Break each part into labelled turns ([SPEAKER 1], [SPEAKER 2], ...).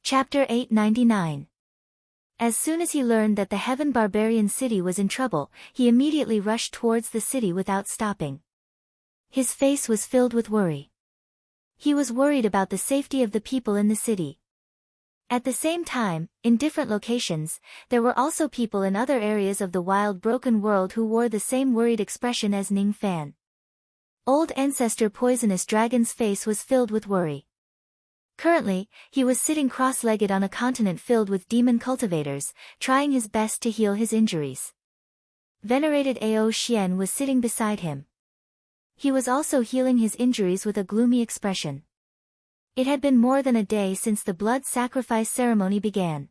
[SPEAKER 1] Chapter 899. As soon as he learned that the Heaven Barbarian city was in trouble, he immediately rushed towards the city without stopping. His face was filled with worry. He was worried about the safety of the people in the city. At the same time, in different locations, there were also people in other areas of the wild broken world who wore the same worried expression as Ning Fan. Old Ancestor Poisonous Dragon's face was filled with worry. Currently, he was sitting cross-legged on a continent filled with demon cultivators, trying his best to heal his injuries. Venerated Ao Xian was sitting beside him. He was also healing his injuries with a gloomy expression. It had been more than a day since the blood sacrifice ceremony began.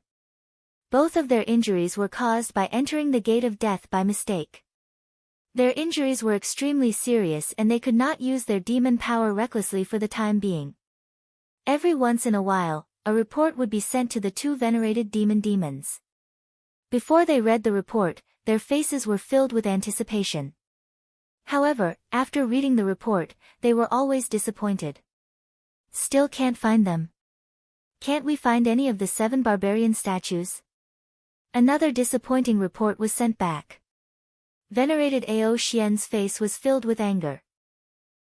[SPEAKER 1] Both of their injuries were caused by entering the gate of death by mistake. Their injuries were extremely serious and they could not use their demon power recklessly for the time being. Every once in a while, a report would be sent to the two venerated demons. Before they read the report, their faces were filled with anticipation. However, after reading the report, they were always disappointed. Still can't find them. Can't we find any of the 7 barbarian statues? Another disappointing report was sent back. Venerated Ao Xian's face was filled with anger.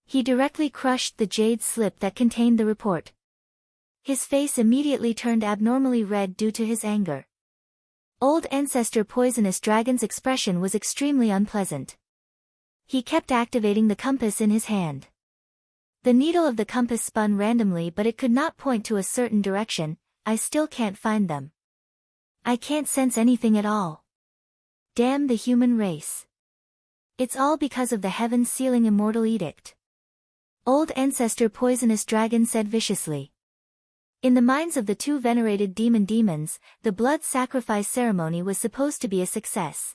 [SPEAKER 1] He directly crushed the jade slip that contained the report. His face immediately turned abnormally red due to his anger. Old Ancestor Poisonous Dragon's expression was extremely unpleasant. He kept activating the compass in his hand. The needle of the compass spun randomly but it could not point to a certain direction. I still can't find them. I can't sense anything at all. Damn the human race. It's all because of the Heaven Sealing Immortal Edict. Old Ancestor Poisonous Dragon said viciously. In the minds of the two venerated demons, the blood sacrifice ceremony was supposed to be a success.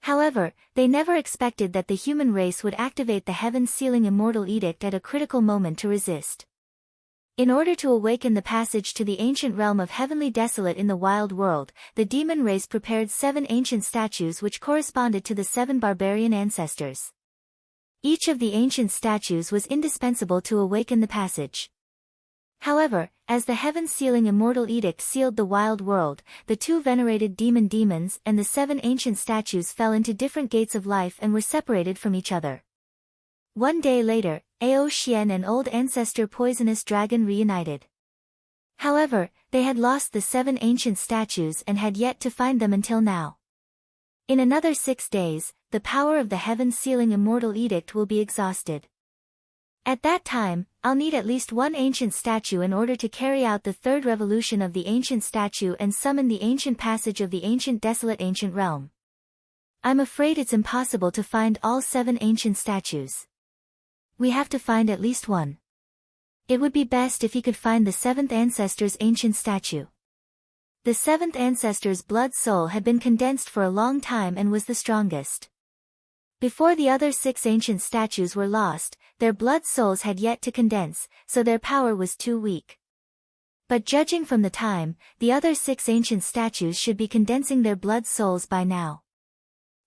[SPEAKER 1] However, they never expected that the human race would activate the Heaven Sealing Immortal Edict at a critical moment to resist. In order to awaken the passage to the ancient realm of Heavenly Desolate in the wild world, the demon race prepared 7 ancient statues which corresponded to the 7 barbarian ancestors. Each of the ancient statues was indispensable to awaken the passage. However, as the Heaven Sealing Immortal Edict sealed the wild world, the 2 venerated demons and the 7 ancient statues fell into different gates of life and were separated from each other. One day later, Ao Xian and Old Ancestor Poisonous Dragon reunited. However, they had lost the 7 ancient statues and had yet to find them until now. In another 6 days, the power of the Heaven Sealing Immortal Edict will be exhausted. At that time, I'll need at least 1 ancient statue in order to carry out the 3rd revolution of the ancient statue and summon the ancient passage of the ancient desolate ancient realm. I'm afraid it's impossible to find all 7 ancient statues. We have to find at least 1. It would be best if he could find the 7th ancestor's ancient statue. The 7th ancestor's blood soul had been condensed for a long time and was the strongest. Before the other 6 ancient statues were lost, their blood souls had yet to condense, so their power was too weak. But judging from the time, the other 6 ancient statues should be condensing their blood souls by now.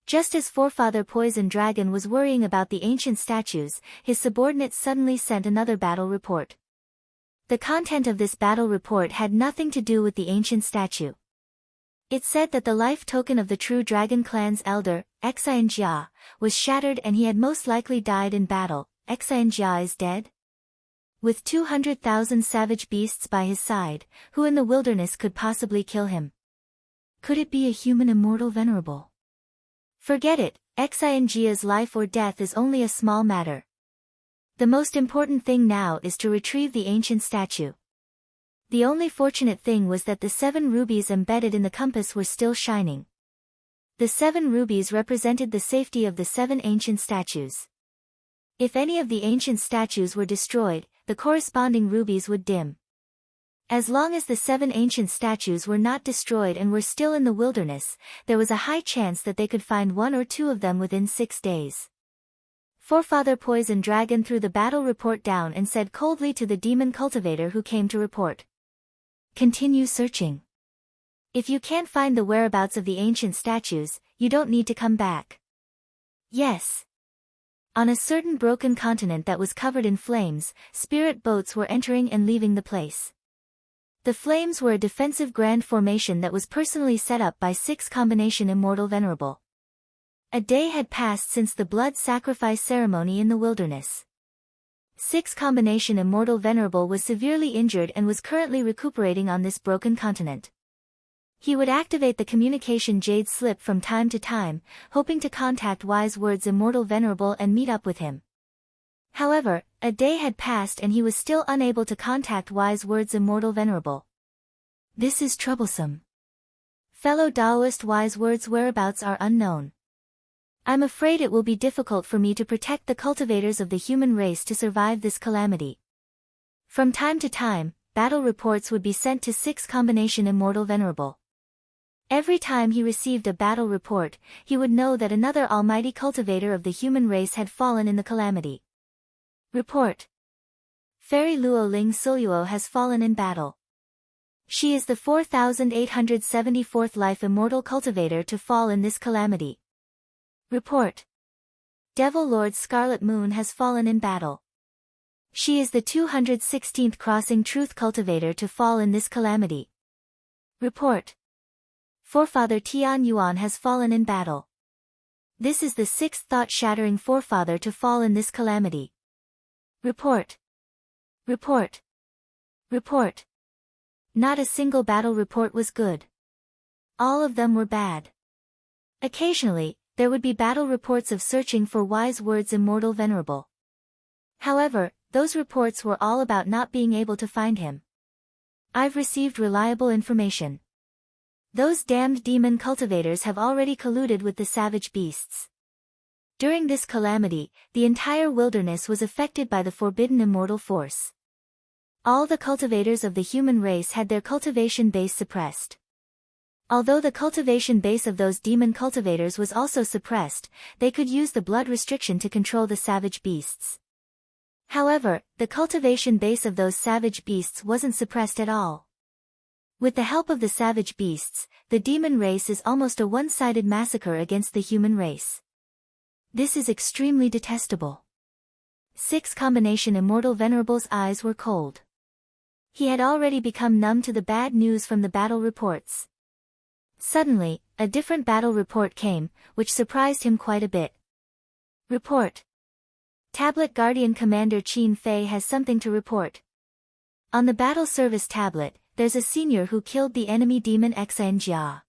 [SPEAKER 1] Just as Forefather Poison Dragon was worrying about the ancient statues, his subordinate suddenly sent another battle report. The content of this battle report had nothing to do with the ancient statue. It said that the life token of the true Dragon Clan's elder, Xianjia, was shattered and he had most likely died in battle. Xianjia is dead? With 200,000 savage beasts by his side, who in the wilderness could possibly kill him? Could it be a human immortal venerable? Forget it, Xianjia's life or death is only a small matter. The most important thing now is to retrieve the ancient statue. The only fortunate thing was that the 7 rubies embedded in the compass were still shining. The 7 rubies represented the safety of the 7 ancient statues. If any of the ancient statues were destroyed, the corresponding rubies would dim. As long as the 7 ancient statues were not destroyed and were still in the wilderness, there was a high chance that they could find 1 or 2 of them within 6 days. Forefather Poison Dragon threw the battle report down and said coldly to the demon cultivator who came to report. Continue searching. If you can't find the whereabouts of the ancient statues, you don't need to come back. Yes. On a certain broken continent that was covered in flames, spirit boats were entering and leaving the place. The flames were a defensive grand formation that was personally set up by 6 combination Immortal Venerable. A day had passed since the blood sacrifice ceremony in the wilderness. 6 combination Immortal Venerable was severely injured and was currently recuperating on this broken continent. He would activate the communication Jade Slip from time to time, hoping to contact Wise Words Immortal Venerable and meet up with him. However, a day had passed and he was still unable to contact Wise Words Immortal Venerable. This is troublesome. Fellow Taoist Wise Words' whereabouts are unknown. I'm afraid it will be difficult for me to protect the cultivators of the human race to survive this calamity. From time to time, battle reports would be sent to 6 combination Immortal Venerable. Every time he received a battle report, he would know that another almighty cultivator of the human race had fallen in the calamity. Report. Fairy Luo Ling Suluo has fallen in battle. She is the 4874th life immortal cultivator to fall in this calamity. Report. Devil Lord Scarlet Moon has fallen in battle. She is the 216th crossing truth cultivator to fall in this calamity. Report. Forefather Tian Yuan has fallen in battle. This is the 6th thought-shattering forefather to fall in this calamity. Report. Report. Report. Not a single battle report was good. All of them were bad. Occasionally, there would be battle reports of searching for Wise Words Immortal Venerable. However, those reports were all about not being able to find him. I've received reliable information. Those damned demon cultivators have already colluded with the savage beasts. During this calamity, the entire wilderness was affected by the forbidden immortal force. All the cultivators of the human race had their cultivation base suppressed. Although the cultivation base of those demon cultivators was also suppressed, they could use the blood restriction to control the savage beasts. However, the cultivation base of those savage beasts wasn't suppressed at all. With the help of the savage beasts, the demon race is almost a one-sided massacre against the human race. This is extremely detestable. 6 combination Immortal Venerable's eyes were cold. He had already become numb to the bad news from the battle reports. Suddenly, a different battle report came, which surprised him quite a bit. Report. Tablet Guardian Commander Qin Fei has something to report. On the battle service tablet, there's a senior who killed the enemy demon Xian Jia.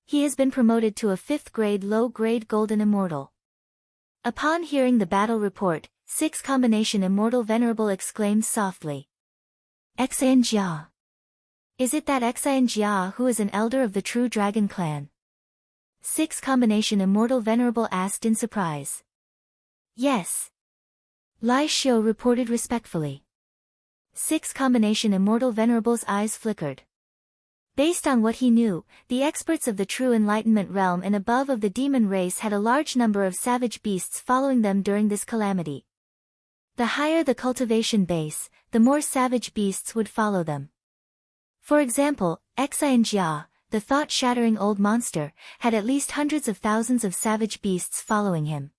[SPEAKER 1] He has been promoted to a 5th grade low-grade Golden Immortal. Upon hearing the battle report, 6 combination Immortal Venerable exclaimed softly. Xian Jia. Is it that Xian Jia who is an elder of the true dragon clan? 6 combination Immortal Venerable asked in surprise. Yes. Lai Xiu reported respectfully. 6 combination Immortal Venerable's eyes flickered. Based on what he knew, the experts of the true enlightenment realm and above of the demon race had a large number of savage beasts following them during this calamity. The higher the cultivation base, the more savage beasts would follow them. For example, Xian Jia, the thought-shattering old monster, had at least hundreds of thousands of savage beasts following him.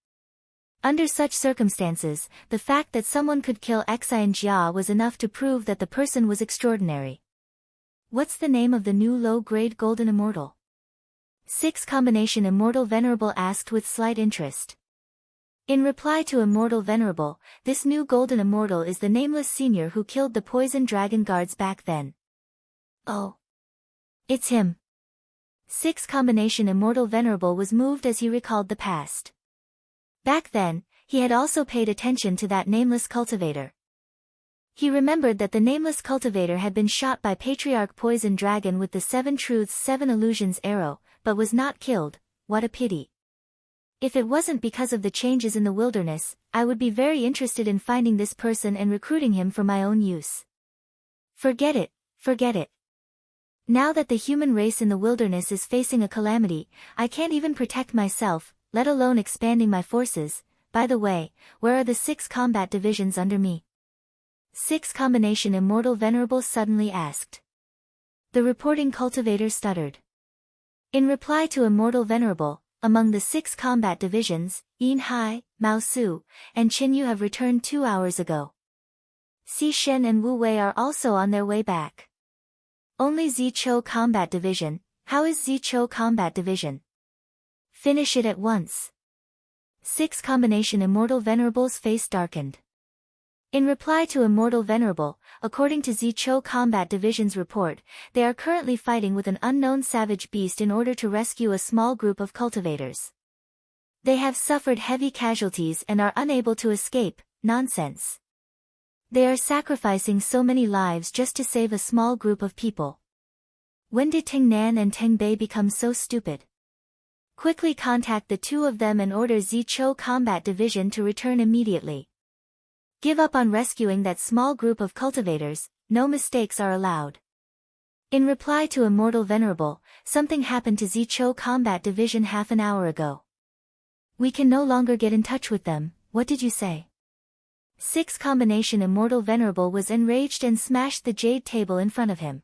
[SPEAKER 1] Under such circumstances, the fact that someone could kill Xian Jia was enough to prove that the person was extraordinary. What's the name of the new low-grade Golden Immortal? 6 combination Immortal Venerable asked with slight interest. In reply to Immortal Venerable, this new Golden Immortal is the nameless senior who killed the poison dragon guards back then. Oh. It's him. 6 combination Immortal Venerable was moved as he recalled the past. Back then, he had also paid attention to that nameless cultivator. He remembered that the nameless cultivator had been shot by Patriarch Poison Dragon with the 7 Truths 7 Illusions arrow, but was not killed. What a pity. If it wasn't because of the changes in the wilderness, I would be very interested in finding this person and recruiting him for my own use. Forget it, forget it. Now that the human race in the wilderness is facing a calamity, I can't even protect myself, let alone expanding my forces. By the way, where are the 6 combat divisions under me? 6 combination Immortal Venerable suddenly asked. The reporting cultivator stuttered. In reply to Immortal Venerable, among the 6 combat divisions, Yin Hai, Mao Su, and Qin Yu have returned 2 hours ago. Si Shen and Wu Wei are also on their way back. Only Zicho Combat Division. How is Zicho Combat Division? Finish it at once. 6 Combination Immortal Venerable's face darkened. In reply to Immortal Venerable, according to Zicho Combat Division's report, they are currently fighting with an unknown savage beast in order to rescue a small group of cultivators. They have suffered heavy casualties and are unable to escape. Nonsense. They are sacrificing so many lives just to save a small group of people. When did Ting Nan and Teng Bei become so stupid? Quickly contact the two of them and order Zicho Combat Division to return immediately. Give up on rescuing that small group of cultivators, no mistakes are allowed. In reply to Immortal Venerable, something happened to Zicho Combat Division half an hour ago. We can no longer get in touch with them. What did you say? 6 Combination Immortal Venerable was enraged and smashed the jade table in front of him.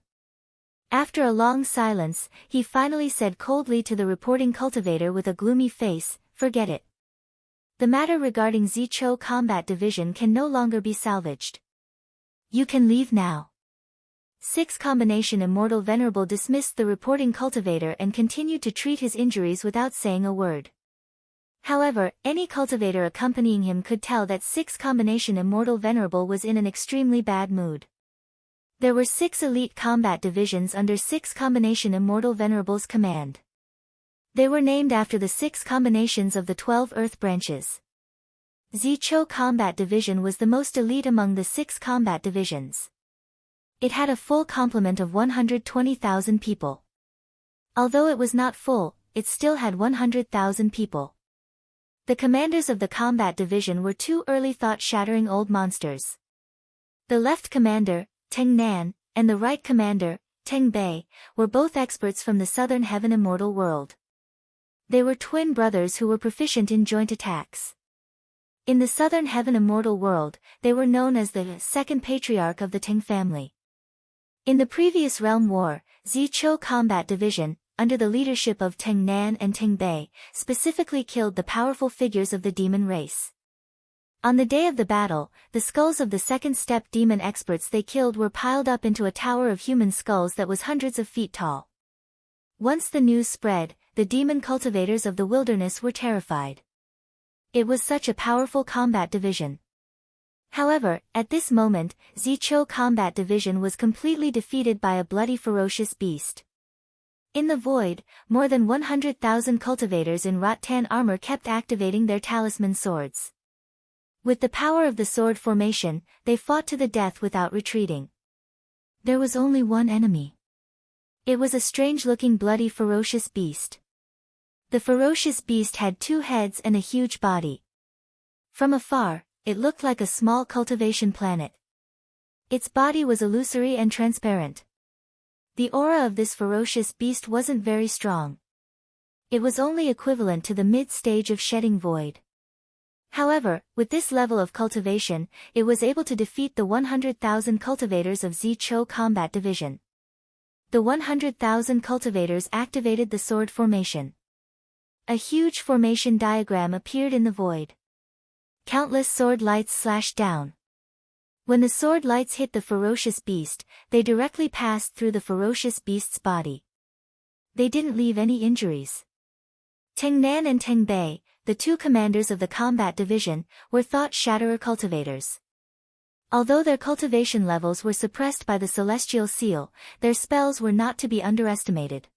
[SPEAKER 1] After a long silence, he finally said coldly to the reporting cultivator with a gloomy face, "Forget it. The matter regarding Zicho Combat Division can no longer be salvaged. You can leave now." 6 Combination Immortal Venerable dismissed the reporting cultivator and continued to treat his injuries without saying a word. However, any cultivator accompanying him could tell that 6 Combination Immortal Venerable was in an extremely bad mood. There were 6 elite combat divisions under 6 Combination Immortal Venerable's command. They were named after the 6 combinations of the 12 earth branches. Zicho Combat Division was the most elite among the 6 combat divisions. It had a full complement of 120,000 people. Although it was not full, it still had 100,000 people. The commanders of the combat division were 2 early thought-shattering old monsters. The left commander, Teng Nan, and the right commander, Teng Bei, were both experts from the Southern Heaven Immortal world. They were twin brothers who were proficient in joint attacks. In the Southern Heaven Immortal world, they were known as the second patriarch of the Teng family. In the previous Realm War, Zicho Combat Division, under the leadership of Teng Nan and Teng Bei, specifically killed the powerful figures of the demon race. On the day of the battle, the skulls of the second-step demon experts they killed were piled up into a tower of human skulls that was hundreds of feet tall. Once the news spread, the demon cultivators of the wilderness were terrified. It was such a powerful combat division. However, at this moment, Zicho Combat Division was completely defeated by a bloody ferocious beast. In the void, more than 100,000 cultivators in rattan armor kept activating their talisman swords. With the power of the sword formation, they fought to the death without retreating. There was only one enemy. It was a strange-looking bloody ferocious beast. The ferocious beast had 2 heads and a huge body. From afar, it looked like a small cultivation planet. Its body was illusory and transparent. The aura of this ferocious beast wasn't very strong. It was only equivalent to the mid-stage of shedding void. However, with this level of cultivation, it was able to defeat the 100,000 cultivators of Zicho Combat Division. The 100,000 cultivators activated the sword formation. A huge formation diagram appeared in the void. Countless sword lights slashed down. When the sword lights hit the ferocious beast, they directly passed through the ferocious beast's body. They didn't leave any injuries. Teng Nan and Teng Bei, the 2 commanders of the combat division, were thought-shatterer cultivators. Although their cultivation levels were suppressed by the celestial seal, their spells were not to be underestimated.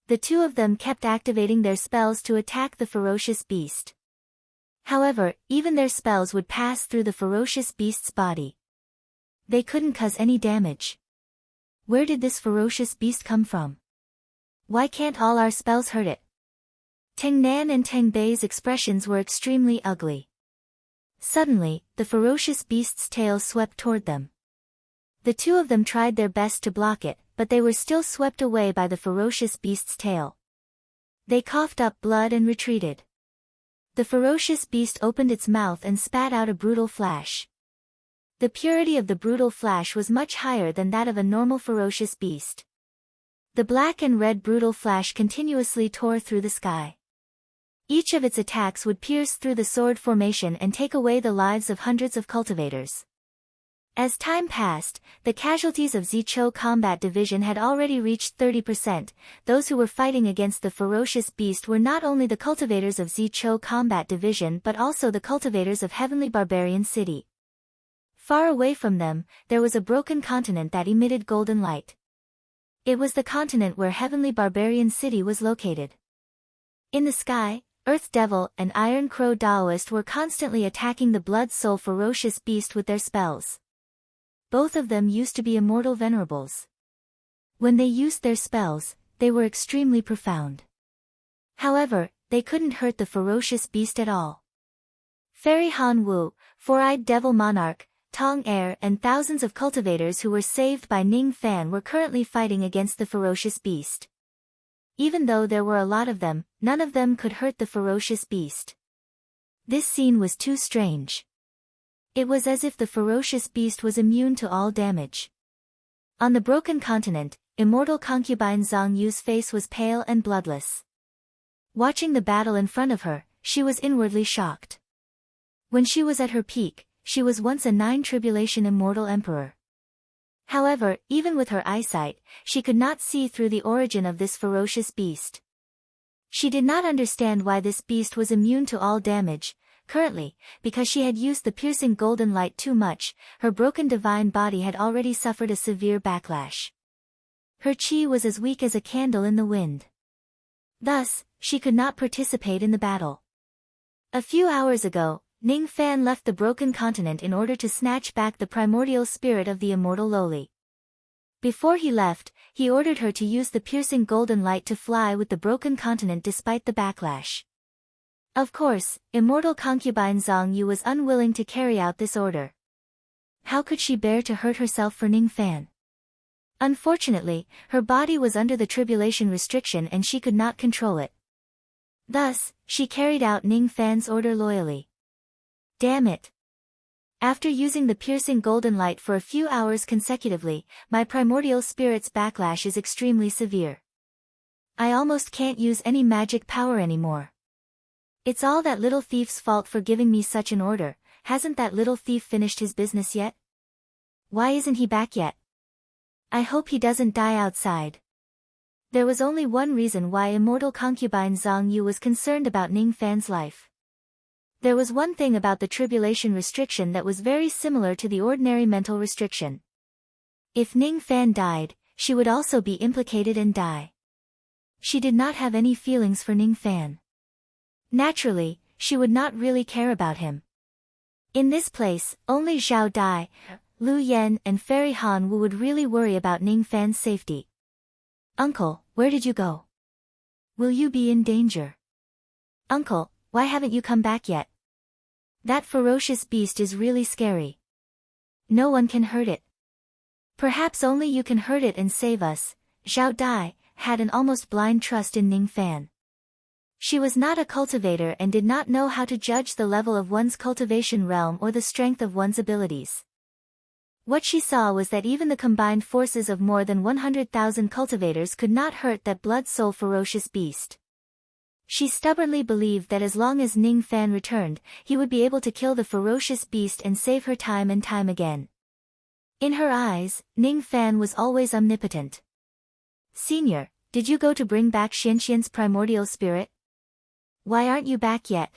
[SPEAKER 1] The 2 of them kept activating their spells to attack the ferocious beast. However, even their spells would pass through the ferocious beast's body. They couldn't cause any damage. Where did this ferocious beast come from? Why can't all our spells hurt it? Teng Nan and Teng Bei's expressions were extremely ugly. Suddenly, the ferocious beast's tail swept toward them. The 2 of them tried their best to block it, but they were still swept away by the ferocious beast's tail. They coughed up blood and retreated. The ferocious beast opened its mouth and spat out a brutal flash. The purity of the brutal flash was much higher than that of a normal ferocious beast. The black and red brutal flash continuously tore through the sky. Each of its attacks would pierce through the sword formation and take away the lives of hundreds of cultivators. As time passed, the casualties of Zichou Combat Division had already reached 30%. Those who were fighting against the ferocious beast were not only the cultivators of Zichou Combat Division but also the cultivators of Heavenly Barbarian City. Far away from them, there was a broken continent that emitted golden light. It was the continent where Heavenly Barbarian City was located. In the sky, Earth Devil and Iron Crow Daoist were constantly attacking the blood-soul ferocious beast with their spells. Both of them used to be immortal venerables. When they used their spells, they were extremely profound. However, they couldn't hurt the ferocious beast at all. Fairy Han Wu, Four-Eyed Devil Monarch, Tong Air and thousands of cultivators who were saved by Ning Fan were currently fighting against the ferocious beast. Even though there were a lot of them, none of them could hurt the ferocious beast. This scene was too strange. It was as if the ferocious beast was immune to all damage. On the broken continent, immortal concubine Zhang Yu's face was pale and bloodless. Watching the battle in front of her, she was inwardly shocked. When she was at her peak, she was once a 9-tribulation immortal emperor. However, even with her eyesight, she could not see through the origin of this ferocious beast. She did not understand why this beast was immune to all damage. Currently, because she had used the piercing golden light too much, her broken divine body had already suffered a severe backlash. Her chi was as weak as a candle in the wind. Thus, she could not participate in the battle. A few hours ago, Ning Fan left the broken continent in order to snatch back the primordial spirit of the immortal Loli. Before he left, he ordered her to use the piercing golden light to fly with the broken continent despite the backlash. Of course, immortal concubine Zhang Yu was unwilling to carry out this order. How could she bear to hurt herself for Ning Fan? Unfortunately, her body was under the tribulation restriction and she could not control it. Thus, she carried out Ning Fan's order loyally. Damn it! After using the piercing golden light for a few hours consecutively, my primordial spirit's backlash is extremely severe. I almost can't use any magic power anymore. It's all that little thief's fault for giving me such an order. Hasn't that little thief finished his business yet? Why isn't he back yet? I hope he doesn't die outside. There was only one reason why immortal concubine Zhang Yu was concerned about Ning Fan's life. There was one thing about the tribulation restriction that was very similar to the ordinary mental restriction. If Ning Fan died, she would also be implicated and die. She did not have any feelings for Ning Fan. Naturally, she would not really care about him. In this place, only Zhao Dai, Lu Yan and Fairy Han Wu would really worry about Ning Fan's safety. Uncle, where did you go? Will you be in danger? Uncle, why haven't you come back yet? That ferocious beast is really scary. No one can hurt it. Perhaps only you can hurt it and save us. Zhao Dai had an almost blind trust in Ning Fan. She was not a cultivator and did not know how to judge the level of one's cultivation realm or the strength of one's abilities. What she saw was that even the combined forces of more than 100,000 cultivators could not hurt that blood-soul ferocious beast. She stubbornly believed that as long as Ning Fan returned, he would be able to kill the ferocious beast and save her time and time again. In her eyes, Ning Fan was always omnipotent. Senior, did you go to bring back Xianxian's primordial spirit? Why aren't you back yet?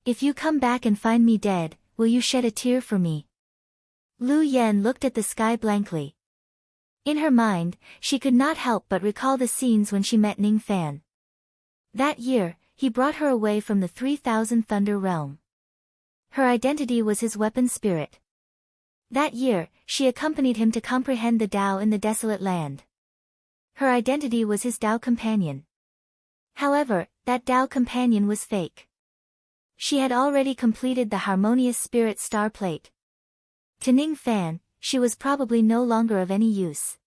[SPEAKER 1] If you come back and find me dead, will you shed a tear for me? Lu Yan looked at the sky blankly. In her mind, she could not help but recall the scenes when she met Ning Fan. That year, he brought her away from the 3000 Thunder Realm. Her identity was his weapon spirit. That year, she accompanied him to comprehend the Tao in the desolate land. Her identity was his Tao companion. However, that Tao companion was fake. She had already completed the harmonious spirit star plate. To Ning Fan, she was probably no longer of any use.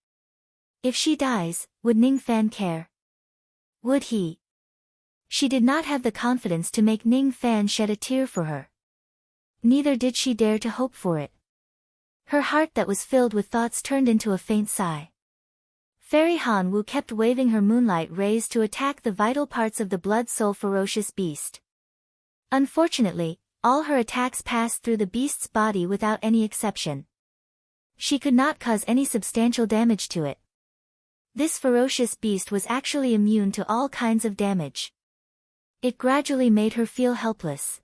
[SPEAKER 1] If she dies, would Ning Fan care? Would he? She did not have the confidence to make Ning Fan shed a tear for her. Neither did she dare to hope for it. Her heart that was filled with thoughts turned into a faint sigh. Fairy Han Wu kept waving her moonlight rays to attack the vital parts of the blood-soul ferocious beast. Unfortunately, all her attacks passed through the beast's body without any exception. She could not cause any substantial damage to it. This ferocious beast was actually immune to all kinds of damage. It gradually made her feel helpless.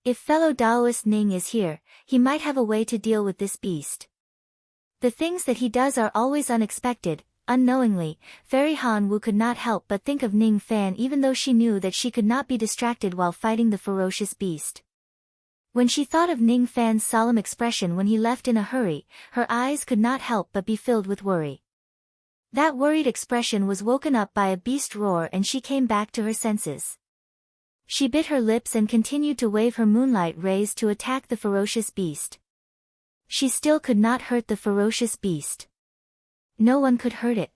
[SPEAKER 1] If fellow Daoist Ning is here, he might have a way to deal with this beast. The things that he does are always unexpected. Unknowingly, Fairy Han Wu could not help but think of Ning Fan even though she knew that she could not be distracted while fighting the ferocious beast. When she thought of Ning Fan's solemn expression when he left in a hurry, her eyes could not help but be filled with worry. That worried expression was woken up by a beast roar and she came back to her senses. She bit her lips and continued to wave her moonlight rays to attack the ferocious beast. She still could not hurt the ferocious beast. No one could hurt it.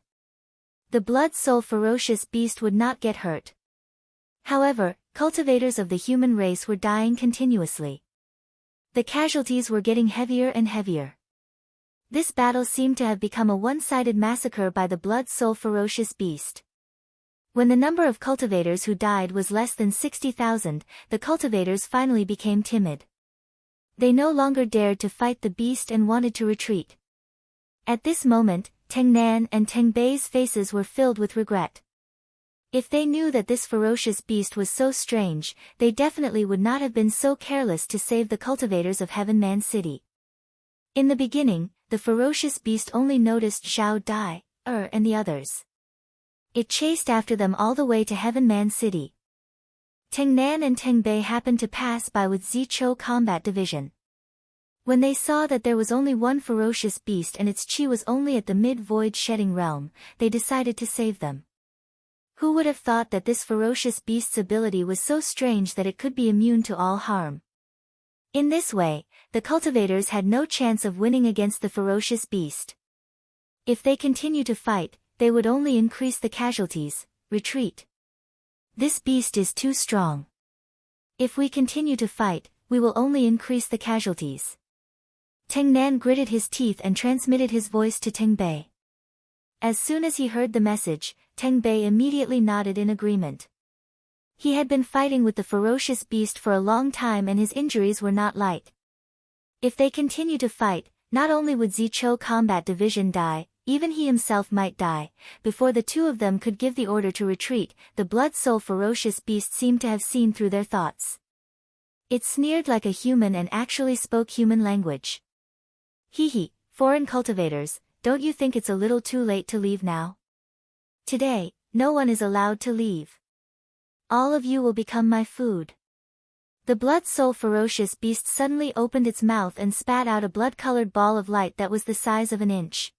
[SPEAKER 1] The blood-soul ferocious beast would not get hurt. However, cultivators of the human race were dying continuously. The casualties were getting heavier and heavier. This battle seemed to have become a one-sided massacre by the blood-soul ferocious beast. When the number of cultivators who died was less than 60,000, the cultivators finally became timid. They no longer dared to fight the beast and wanted to retreat. At this moment, Teng Nan and Teng Bei's faces were filled with regret. If they knew that this ferocious beast was so strange, they definitely would not have been so careless to save the cultivators of Heaven Man City. In the beginning, the ferocious beast only noticed Zhao Dai, and the others. It chased after them all the way to Heaven Man City. Teng Nan and Teng Bei happened to pass by with Zichou Combat Division. When they saw that there was only one ferocious beast and its chi was only at the mid-void shedding realm, they decided to save them. Who would have thought that this ferocious beast's ability was so strange that it could be immune to all harm? In this way, the cultivators had no chance of winning against the ferocious beast. If they continue to fight, they would only increase the casualties. Retreat. This beast is too strong. If we continue to fight, we will only increase the casualties. Teng Nan gritted his teeth and transmitted his voice to Teng Bei. As soon as he heard the message, Teng Bei immediately nodded in agreement. He had been fighting with the ferocious beast for a long time and his injuries were not light. If they continue to fight, not only would Zichou Combat Division die, even he himself might die. Before the two of them could give the order to retreat, the blood-soul ferocious beast seemed to have seen through their thoughts. It sneered like a human and actually spoke human language. Hee, foreign cultivators, don't you think it's a little too late to leave now? Today, no one is allowed to leave. All of you will become my food. The blood-soul ferocious beast suddenly opened its mouth and spat out a blood-colored ball of light that was the size of an inch.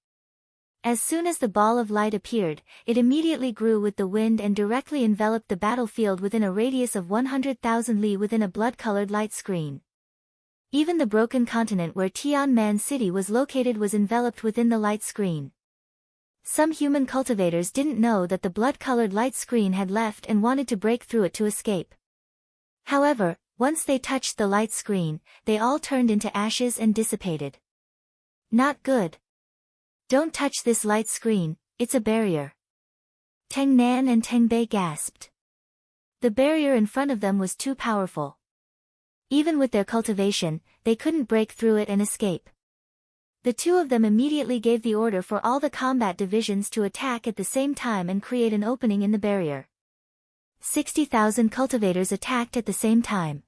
[SPEAKER 1] As soon as the ball of light appeared, it immediately grew with the wind and directly enveloped the battlefield within a radius of 100,000 li within a blood-colored light screen. Even the broken continent where Tianman City was located was enveloped within the light screen. Some human cultivators didn't know that the blood-colored light screen had left and wanted to break through it to escape. However, once they touched the light screen, they all turned into ashes and dissipated. Not good. Don't touch this light screen, it's a barrier. Teng Nan and Teng Bei gasped. The barrier in front of them was too powerful. Even with their cultivation, they couldn't break through it and escape. The two of them immediately gave the order for all the combat divisions to attack at the same time and create an opening in the barrier. 60,000 cultivators attacked at the same time.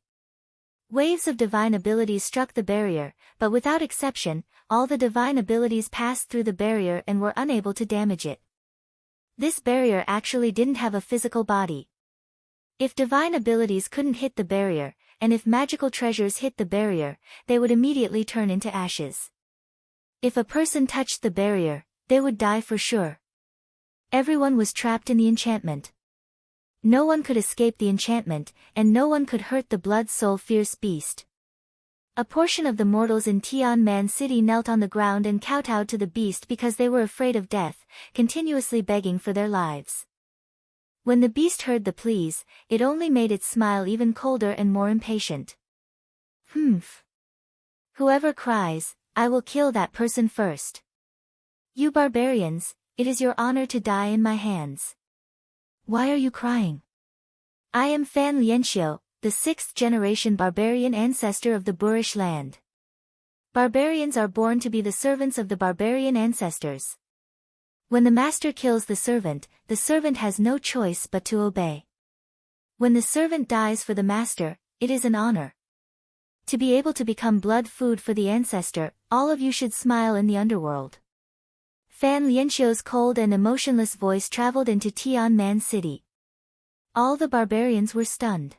[SPEAKER 1] Waves of divine abilities struck the barrier, but without exception, all the divine abilities passed through the barrier and were unable to damage it. This barrier actually didn't have a physical body. If divine abilities couldn't hit the barrier, and if magical treasures hit the barrier, they would immediately turn into ashes. If a person touched the barrier, they would die for sure. Everyone was trapped in the enchantment. No one could escape the enchantment, and no one could hurt the blood-soul fierce beast. A portion of the mortals in Tianman City knelt on the ground and kowtowed to the beast because they were afraid of death, continuously begging for their lives. When the beast heard the pleas, it only made it smile even colder and more impatient. Humph. Whoever cries, I will kill that person first. You barbarians, it is your honor to die in my hands. Why are you crying? I am Fan Lianxiu, the 6th-generation barbarian ancestor of the Boorish land. Barbarians are born to be the servants of the barbarian ancestors. When the master kills the servant has no choice but to obey. When the servant dies for the master, it is an honor. To be able to become blood food for the ancestor, all of you should smile in the underworld. Fan Lianxiu's cold and emotionless voice traveled into Tianman City. All the barbarians were stunned.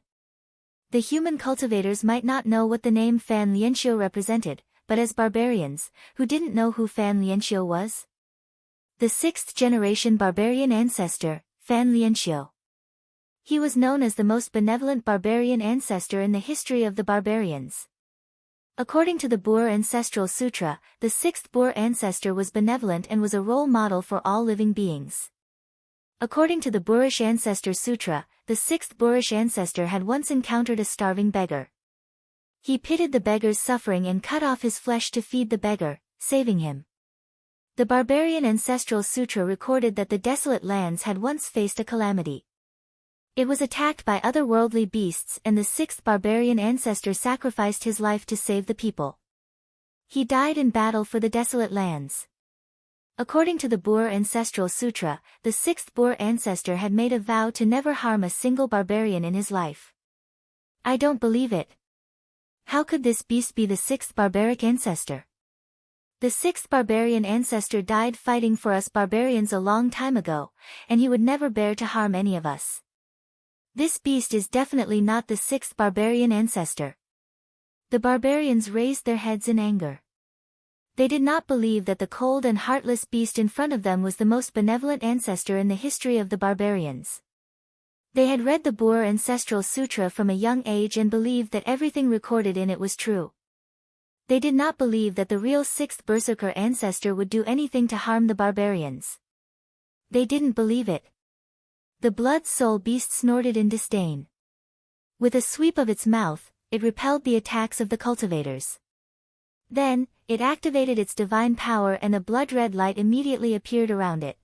[SPEAKER 1] The human cultivators might not know what the name Fan Lianxiu represented, but as barbarians, who didn't know who Fan Lianxiu was? The 6th-generation barbarian ancestor, Fan Lianxiu. He was known as the most benevolent barbarian ancestor in the history of the barbarians. According to the Boer Ancestral Sutra, the 6th Boer ancestor was benevolent and was a role model for all living beings. According to the Boerish Ancestor Sutra, the 6th Boerish ancestor had once encountered a starving beggar. He pitied the beggar's suffering and cut off his flesh to feed the beggar, saving him. The Barbarian Ancestral Sutra recorded that the desolate lands had once faced a calamity. It was attacked by otherworldly beasts and the 6th barbarian ancestor sacrificed his life to save the people. He died in battle for the desolate lands. According to the Boer Ancestral Sutra, the 6th Boer ancestor had made a vow to never harm a single barbarian in his life. I don't believe it. How could this beast be the 6th barbaric ancestor? The 6th barbarian ancestor died fighting for us barbarians a long time ago, and he would never bear to harm any of us. This beast is definitely not the 6th barbarian ancestor. The barbarians raised their heads in anger. They did not believe that the cold and heartless beast in front of them was the most benevolent ancestor in the history of the barbarians. They had read the Boer Ancestral Sutra from a young age and believed that everything recorded in it was true. They did not believe that the real 6th Berserker ancestor would do anything to harm the barbarians. They didn't believe it. The blood-soul beast snorted in disdain. With a sweep of its mouth, it repelled the attacks of the cultivators. Then, it activated its divine power and a blood-red light immediately appeared around it.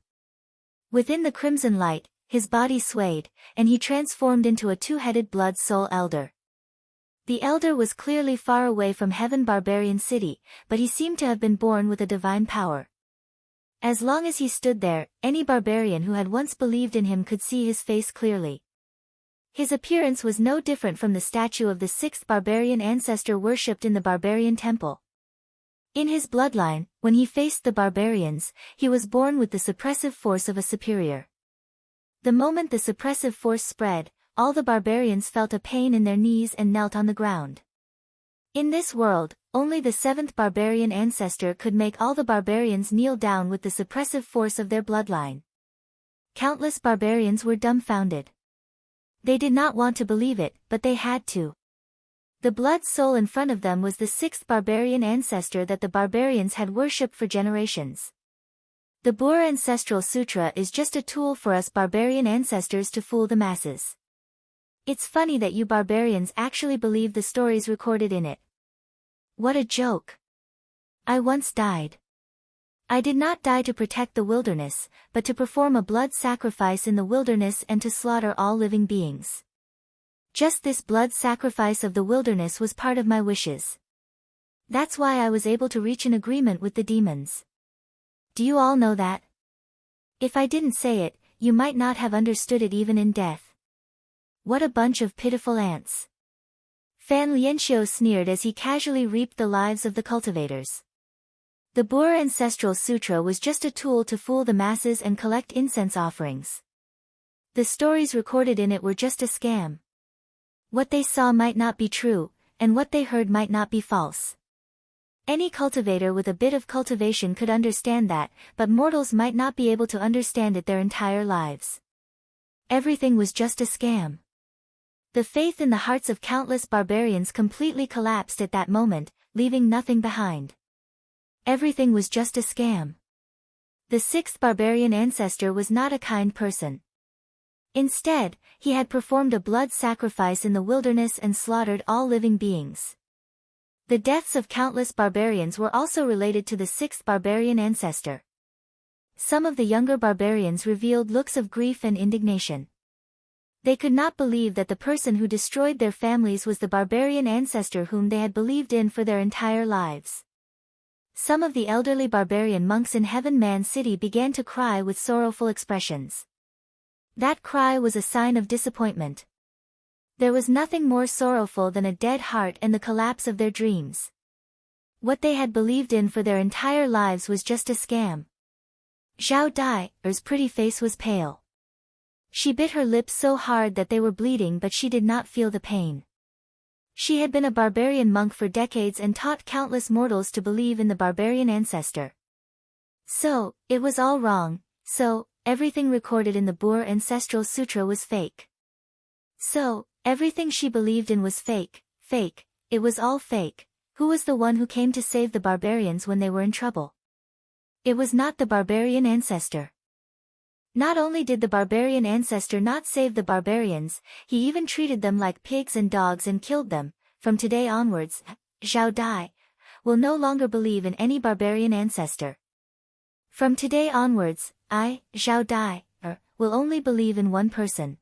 [SPEAKER 1] Within the crimson light, his body swayed, and he transformed into a two-headed blood-soul elder. The elder was clearly far away from Heaven Barbarian City, but he seemed to have been born with a divine power. As long as he stood there, any barbarian who had once believed in him could see his face clearly. His appearance was no different from the statue of the 6th barbarian ancestor worshipped in the barbarian temple. In his bloodline, when he faced the barbarians, he was born with the suppressive force of a superior. The moment the suppressive force spread, all the barbarians felt a pain in their knees and knelt on the ground. In this world, only the 7th barbarian ancestor could make all the barbarians kneel down with the suppressive force of their bloodline. Countless barbarians were dumbfounded. They did not want to believe it, but they had to. The blood soul in front of them was the 6th barbarian ancestor that the barbarians had worshipped for generations. The Boer Ancestral Sutra is just a tool for us barbarian ancestors to fool the masses. It's funny that you barbarians actually believe the stories recorded in it. What a joke. I once died. I did not die to protect the wilderness, but to perform a blood sacrifice in the wilderness and to slaughter all living beings. Just this blood sacrifice of the wilderness was part of my wishes. That's why I was able to reach an agreement with the demons. Do you all know that? If I didn't say it, you might not have understood it even in death. What a bunch of pitiful ants. Fan Lianxiu sneered as he casually reaped the lives of the cultivators. The Boer Ancestral Sutra was just a tool to fool the masses and collect incense offerings. The stories recorded in it were just a scam. What they saw might not be true, and what they heard might not be false. Any cultivator with a bit of cultivation could understand that, but mortals might not be able to understand it their entire lives. Everything was just a scam. The faith in the hearts of countless barbarians completely collapsed at that moment, leaving nothing behind. Everything was just a scam. The 6th barbarian ancestor was not a kind person. Instead, he had performed a blood sacrifice in the wilderness and slaughtered all living beings. The deaths of countless barbarians were also related to the 6th barbarian ancestor. Some of the younger barbarians revealed looks of grief and indignation. They could not believe that the person who destroyed their families was the barbarian ancestor whom they had believed in for their entire lives. some of the elderly barbarian monks in Heaven Man City began to cry with sorrowful expressions. That cry was a sign of disappointment. There was nothing more sorrowful than a dead heart and the collapse of their dreams. What they had believed in for their entire lives was just a scam. Zhao Dai's pretty face was pale. She bit her lips so hard that they were bleeding, but she did not feel the pain. She had been a barbarian monk for decades and taught countless mortals to believe in the barbarian ancestor. So, it was all wrong, so, everything recorded in the Boer Ancestral Sutra was fake. So, everything she believed in was fake, it was all fake. Who was the one who came to save the barbarians when they were in trouble? It was not the barbarian ancestor. Not only did the barbarian ancestor not save the barbarians, he even treated them like pigs and dogs and killed them. From today onwards, Zhao Dai will no longer believe in any barbarian ancestor. From today onwards, I, Zhao Dai, will only believe in one person.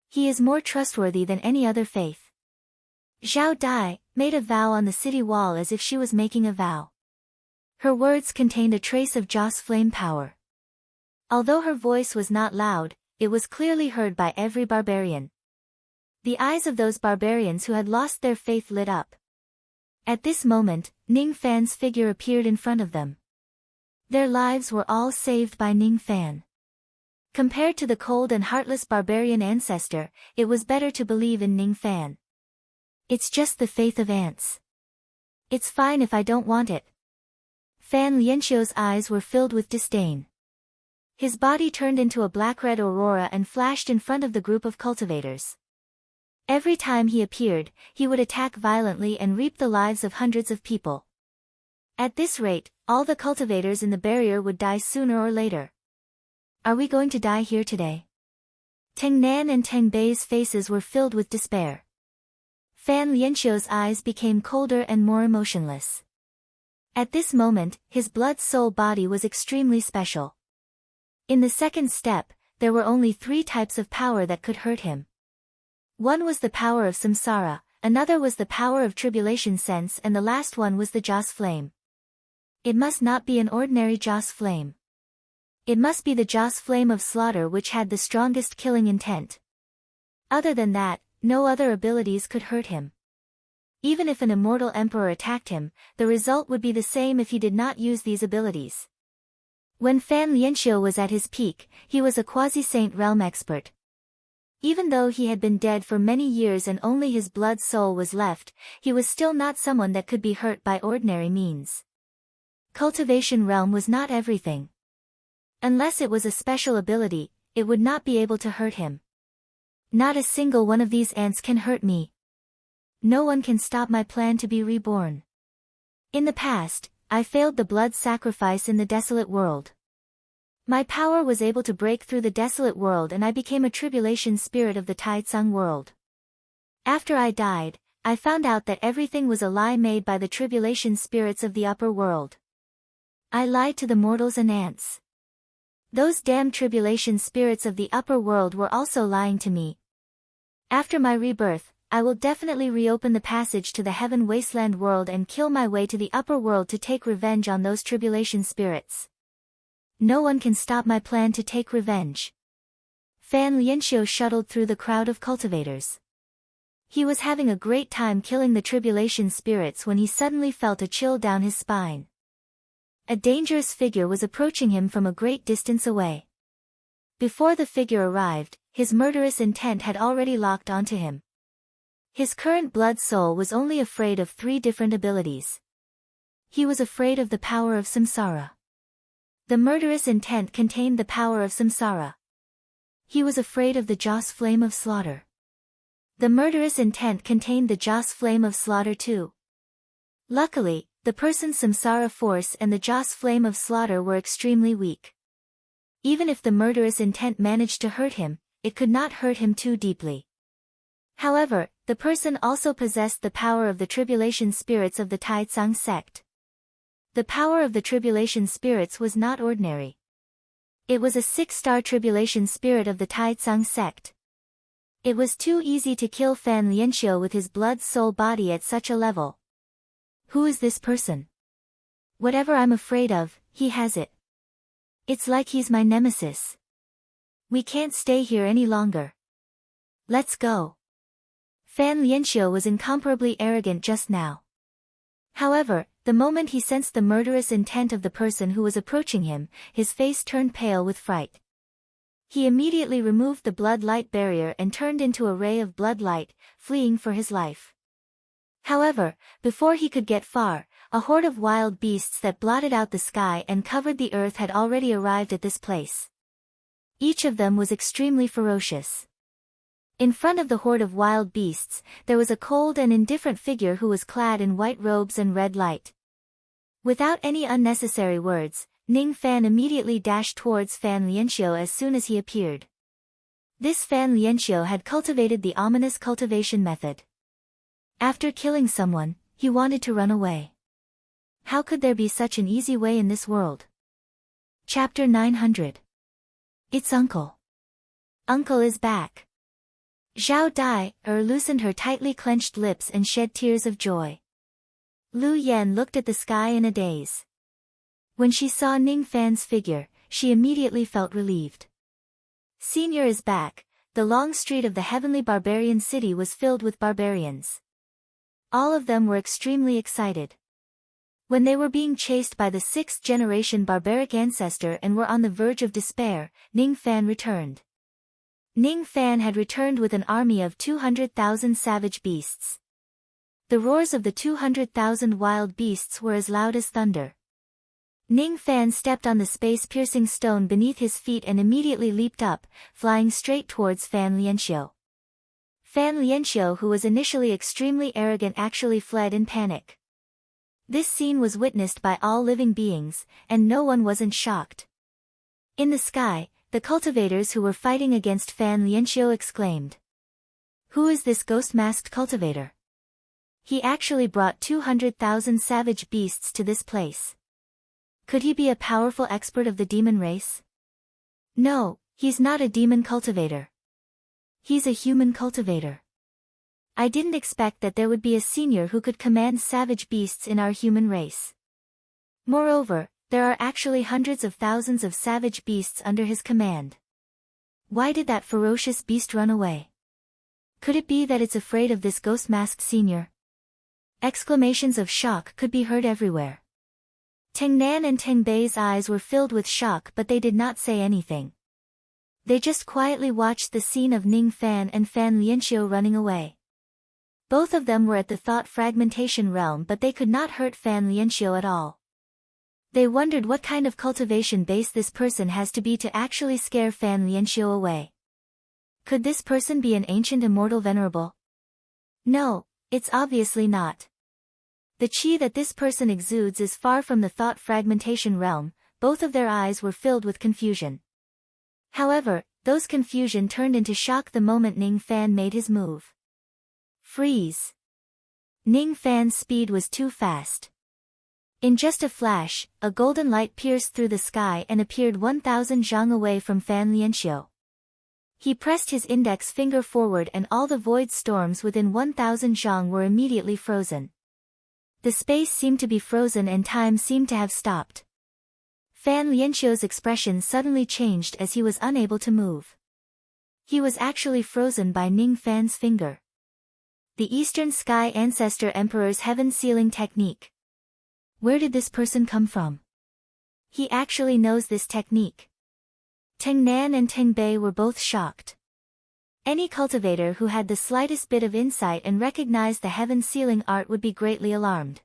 [SPEAKER 1] He is more trustworthy than any other faith. Zhao Dai made a vow on the city wall as if she was making a vow. Her words contained a trace of Joss flame power. Although her voice was not loud, it was clearly heard by every barbarian. The eyes of those barbarians who had lost their faith lit up. At this moment, Ning Fan's figure appeared in front of them. Their lives were all saved by Ning Fan. Compared to the cold and heartless barbarian ancestor, it was better to believe in Ning Fan. It's just the faith of ants. It's fine if I don't want it. Fan Lianxiu's eyes were filled with disdain. His body turned into a black-red aurora and flashed in front of the group of cultivators. Every time he appeared, he would attack violently and reap the lives of hundreds of people. At this rate, all the cultivators in the barrier would die sooner or later. Are we going to die here today? Teng Nan and Teng Bei's faces were filled with despair. Fan Lianxiu's eyes became colder and more emotionless. At this moment, his blood-soul body was extremely special. In the second step, there were only 3 types of power that could hurt him. One was the power of samsara, another was the power of tribulation sense, and the last one was the Joss flame. It must not be an ordinary Joss flame. It must be the Joss flame of slaughter, which had the strongest killing intent. Other than that, no other abilities could hurt him. Even if an immortal emperor attacked him, the result would be the same if he did not use these abilities. When Fan Lianxiu was at his peak, he was a quasi-saint realm expert. Even though he had been dead for many years and only his blood soul was left, he was still not someone that could be hurt by ordinary means. Cultivation realm was not everything. Unless it was a special ability, it would not be able to hurt him. Not a single one of these ants can hurt me. No one can stop my plan to be reborn. In the past, I failed the blood sacrifice in the desolate world. My power was able to break through the desolate world and I became a tribulation spirit of the Taitsung world. After I died, I found out that everything was a lie made by the tribulation spirits of the upper world. I lied to the mortals and ants. Those damn tribulation spirits of the upper world were also lying to me. After my rebirth, I will definitely reopen the passage to the heaven wasteland world and kill my way to the upper world to take revenge on those tribulation spirits. No one can stop my plan to take revenge. Fan Lianxiu shuttled through the crowd of cultivators. He was having a great time killing the tribulation spirits when he suddenly felt a chill down his spine. A dangerous figure was approaching him from a great distance away. Before the figure arrived, his murderous intent had already locked onto him. His current blood soul was only afraid of 3 different abilities. He was afraid of the power of samsara. The murderous intent contained the power of samsara. He was afraid of the Joss flame of slaughter. The murderous intent contained the Joss flame of slaughter too. Luckily, the person's samsara force and the Joss flame of slaughter were extremely weak. Even if the murderous intent managed to hurt him, it could not hurt him too deeply. However, the person also possessed the power of the tribulation spirits of the Taitsung sect. The power of the tribulation spirits was not ordinary. It was a 6-star tribulation spirit of the Taitsung sect. It was too easy to kill Fan Lianxiu with his blood-soul body at such a level. Who is this person? Whatever I'm afraid of, he has it. It's like he's my nemesis. We can't stay here any longer. Let's go. Fan Lianxiu was incomparably arrogant just now. However, the moment he sensed the murderous intent of the person who was approaching him, his face turned pale with fright. He immediately removed the blood light barrier and turned into a ray of blood light, fleeing for his life. However, before he could get far, a horde of wild beasts that blotted out the sky and covered the earth had already arrived at this place. Each of them was extremely ferocious. In front of the horde of wild beasts, there was a cold and indifferent figure who was clad in white robes and red light. Without any unnecessary words, Ning Fan immediately dashed towards Fan Lianxiu as soon as he appeared. This Fan Lianxiu had cultivated the ominous cultivation method. After killing someone, he wanted to run away. How could there be such an easy way in this world? Chapter 900. It's Uncle. Uncle is back. Zhao Dai loosened her tightly clenched lips and shed tears of joy. Lu Yan looked at the sky in a daze. When she saw Ning Fan's figure, she immediately felt relieved. Senior is back. The long street of the heavenly barbarian city was filled with barbarians. All of them were extremely excited. When they were being chased by the sixth-generation barbaric ancestor and were on the verge of despair, Ning Fan returned. Ning Fan had returned with an army of 200,000 savage beasts. The roars of the 200,000 wild beasts were as loud as thunder. Ning Fan stepped on the space-piercing stone beneath his feet and immediately leaped up, flying straight towards Fan Lianxiu. Fan Lianxiu, who was initially extremely arrogant, actually fled in panic. This scene was witnessed by all living beings, and no one wasn't shocked. In the sky, the cultivators who were fighting against Fan Lianxiu exclaimed. Who is this ghost-masked cultivator? He actually brought 200,000 savage beasts to this place. Could he be a powerful expert of the demon race? No, he's not a demon cultivator. He's a human cultivator. I didn't expect that there would be a senior who could command savage beasts in our human race. Moreover, there are actually hundreds of thousands of savage beasts under his command. Why did that ferocious beast run away? Could it be that it's afraid of this ghost-masked senior? Exclamations of shock could be heard everywhere. Teng Nan and Teng Bei's eyes were filled with shock, but they did not say anything. They just quietly watched the scene of Ning Fan and Fan Lianxiu running away. Both of them were at the thought fragmentation realm, but they could not hurt Fan Lianxiu at all. They wondered what kind of cultivation base this person has to be to actually scare Fan Lianxiu away. Could this person be an ancient immortal venerable? No, it's obviously not. The qi that this person exudes is far from the thought fragmentation realm. Both of their eyes were filled with confusion. However, those confusion turned into shock the moment Ning Fan made his move. Freeze! Ning Fan's speed was too fast. In just a flash, a golden light pierced through the sky and appeared 1,000 zhang away from Fan Lianxiu. He pressed his index finger forward and all the void storms within 1,000 zhang were immediately frozen. The space seemed to be frozen and time seemed to have stopped. Fan Lianxiu's expression suddenly changed as he was unable to move. He was actually frozen by Ning Fan's finger. The Eastern Sky Ancestor Emperor's Heaven Sealing Technique. Where did this person come from? He actually knows this technique. Teng Nan and Teng Bei were both shocked. Any cultivator who had the slightest bit of insight and recognized the heaven sealing art would be greatly alarmed.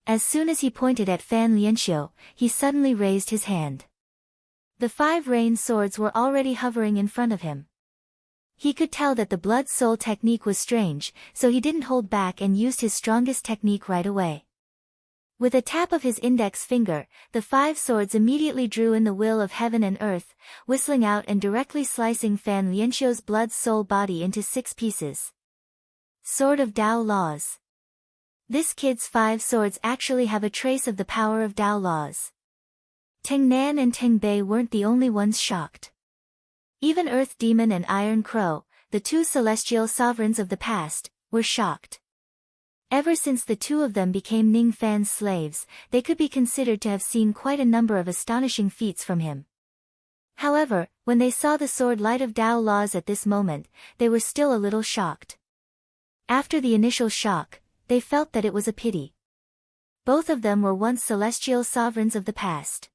[SPEAKER 1] As soon as he pointed at Fan Lianxiu, he suddenly raised his hand. The 5 rain swords were already hovering in front of him. He could tell that the blood soul technique was strange, so he didn't hold back and used his strongest technique right away. With a tap of his index finger, the 5 swords immediately drew in the will of heaven and earth, whistling out and directly slicing Fan Lianxiu's blood soul body into 6 pieces. Sword of Dao Laws. This kid's 5 swords actually have a trace of the power of Dao laws. Teng Nan and Teng Bei weren't the only ones shocked. Even Earth Demon and Iron Crow, the 2 celestial sovereigns of the past, were shocked. Ever since the two of them became Ning Fan's slaves, they could be considered to have seen quite a number of astonishing feats from him. However, when they saw the sword light of Tao laws at this moment, they were still a little shocked. After the initial shock, they felt that it was a pity. Both of them were once celestial sovereigns of the past.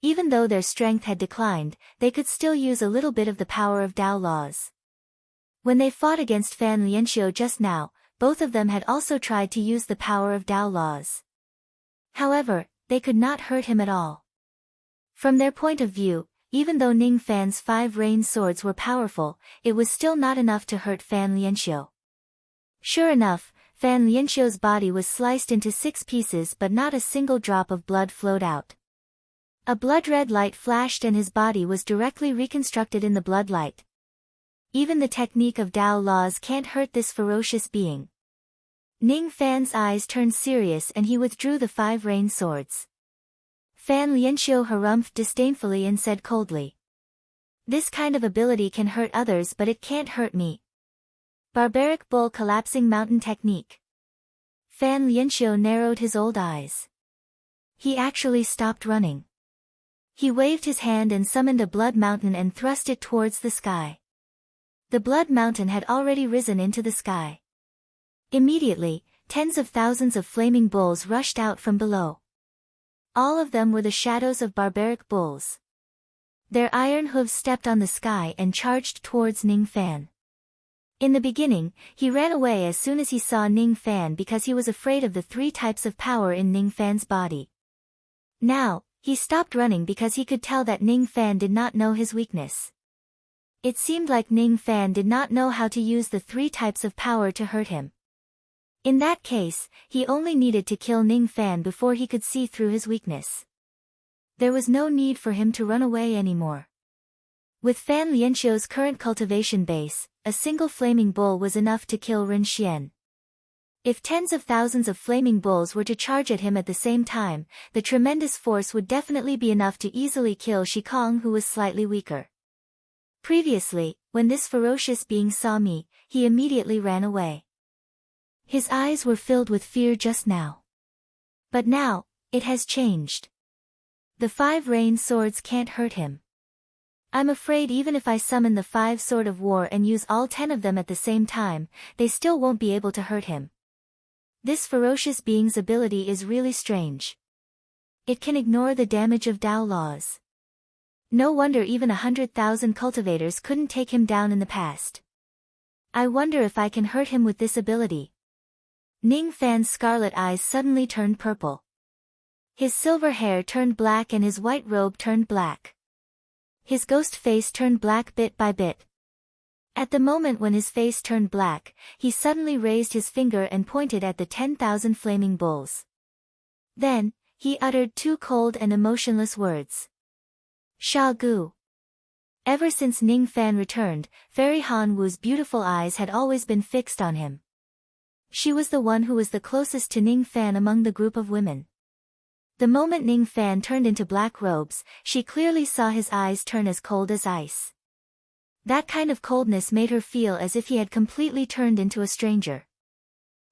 [SPEAKER 1] Even though their strength had declined, they could still use a little bit of the power of Tao laws. When they fought against Fan Lianxiu just now, both of them had also tried to use the power of Tao laws. However, they could not hurt him at all. From their point of view, even though Ning Fan's 5 rain swords were powerful, it was still not enough to hurt Fan Lianxiu. Sure enough, Fan Lianxiu's body was sliced into 6 pieces, but not a single drop of blood flowed out. A blood-red light flashed and his body was directly reconstructed in the blood light. Even the technique of Tao laws can't hurt this ferocious being. Ning Fan's eyes turned serious and he withdrew the 5 rain swords. Fan Lianxiu harumphed disdainfully and said coldly, "This kind of ability can hurt others, but it can't hurt me." Barbaric bull collapsing mountain technique. Fan Lianxiu narrowed his old eyes. He actually stopped running. He waved his hand and summoned a blood mountain and thrust it towards the sky. The blood mountain had already risen into the sky. Immediately, tens of thousands of flaming bulls rushed out from below. All of them were the shadows of barbaric bulls. Their iron hooves stepped on the sky and charged towards Ning Fan. In the beginning, he ran away as soon as he saw Ning Fan because he was afraid of the 3 types of power in Ning Fan's body. Now, he stopped running because he could tell that Ning Fan did not know his weakness. It seemed like Ning Fan did not know how to use the 3 types of power to hurt him. In that case, he only needed to kill Ning Fan before he could see through his weakness. There was no need for him to run away anymore. With Fan Lianxiu's current cultivation base, a single flaming bull was enough to kill Ren Xian. If tens of thousands of flaming bulls were to charge at him at the same time, the tremendous force would definitely be enough to easily kill Shikong, who was slightly weaker. Previously, when this ferocious being saw me, he immediately ran away. His eyes were filled with fear just now. But now, it has changed. The 5 rain swords can't hurt him. I'm afraid even if I summon the 5 sword of war and use all 10 of them at the same time, they still won't be able to hurt him. This ferocious being's ability is really strange. It can ignore the damage of Tao laws. No wonder even 100,000 cultivators couldn't take him down in the past. I wonder if I can hurt him with this ability. Ning Fan's scarlet eyes suddenly turned purple. His silver hair turned black and his white robe turned black. His ghost face turned black bit by bit. At the moment when his face turned black, he suddenly raised his finger and pointed at the 10,000 flaming bulls. Then, he uttered 2 cold and emotionless words. Sha Gu. Ever since Ning Fan returned, Fairy Han Wu's beautiful eyes had always been fixed on him. She was the one who was the closest to Ning Fan among the group of women. The moment Ning Fan turned into black robes, she clearly saw his eyes turn as cold as ice. That kind of coldness made her feel as if he had completely turned into a stranger.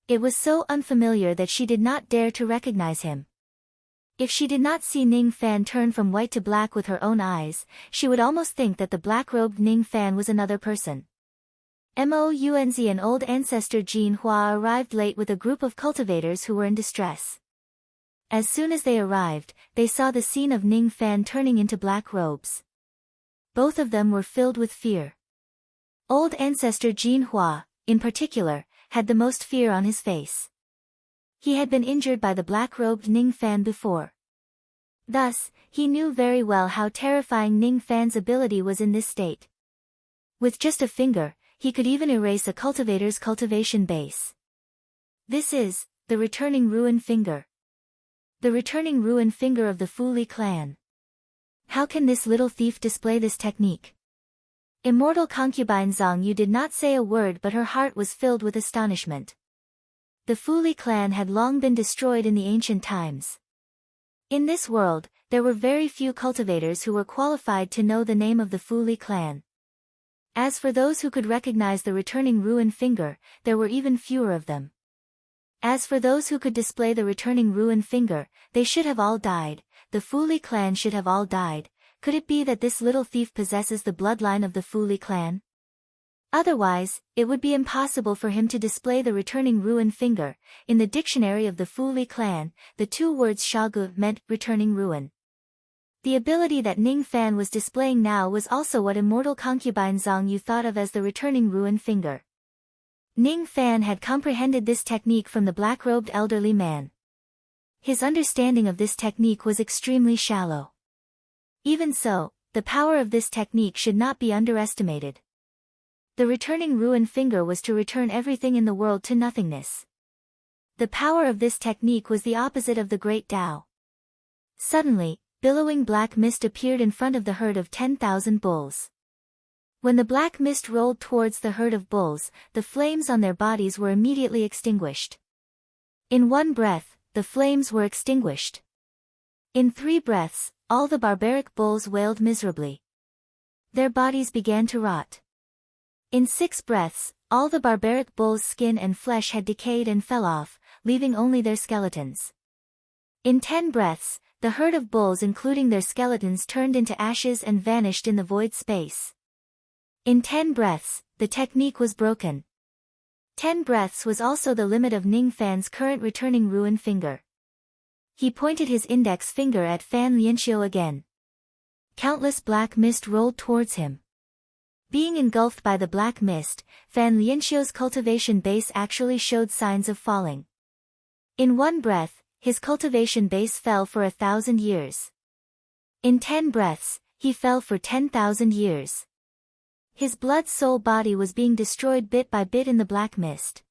[SPEAKER 1] It was so unfamiliar that she did not dare to recognize him. If she did not see Ning Fan turn from white to black with her own eyes, she would almost think that the black-robed Ning Fan was another person. Mounz and old ancestor Jin Hua arrived late with a group of cultivators who were in distress. As soon as they arrived, they saw the scene of Ning Fan turning into black robes. Both of them were filled with fear. Old ancestor Jin Hua, in particular, had the most fear on his face. He had been injured by the black-robed Ning Fan before. Thus, he knew very well how terrifying Ning Fan's ability was in this state. With just a finger, he could even erase a cultivator's cultivation base. This is the returning ruin finger. The returning ruin finger of the Fu Li clan. How can this little thief display this technique? Immortal concubine Zhang Yu did not say a word, but her heart was filled with astonishment. The Fu Li clan had long been destroyed in the ancient times. In this world, there were very few cultivators who were qualified to know the name of the Fu Li clan. As for those who could recognize the returning ruin finger, there were even fewer of them. As for those who could display the returning ruin finger, they should have all died, the Fuli clan should have all died. Could it be that this little thief possesses the bloodline of the Fuli clan? Otherwise, it would be impossible for him to display the returning ruin finger. In the dictionary of the Fuli clan, the two words shagu meant returning ruin. The ability that Ning Fan was displaying now was also what immortal concubine Zhang Yu thought of as the returning ruin finger. Ning Fan had comprehended this technique from the black-robed elderly man. His understanding of this technique was extremely shallow. Even so, the power of this technique should not be underestimated. The returning ruin finger was to return everything in the world to nothingness. The power of this technique was the opposite of the great Tao. Suddenly, billowing black mist appeared in front of the herd of 10,000 bulls. When the black mist rolled towards the herd of bulls, the flames on their bodies were immediately extinguished. In one breath, the flames were extinguished. In 3 breaths, all the barbaric bulls wailed miserably. Their bodies began to rot. In 6 breaths, all the barbaric bulls' skin and flesh had decayed and fell off, leaving only their skeletons. In 10 breaths, the herd of bulls including their skeletons turned into ashes and vanished in the void space. In 10 breaths, the technique was broken. 10 breaths was also the limit of Ning Fan's current returning ruin finger. He pointed his index finger at Fan Lianxiu again. Countless black mist rolled towards him. Being engulfed by the black mist, Fan Lianxiu's cultivation base actually showed signs of falling. In 1 breath, his cultivation base fell for 1,000 years. In 10 breaths, he fell for 10,000 years. His blood-soul body was being destroyed bit by bit in the black mist.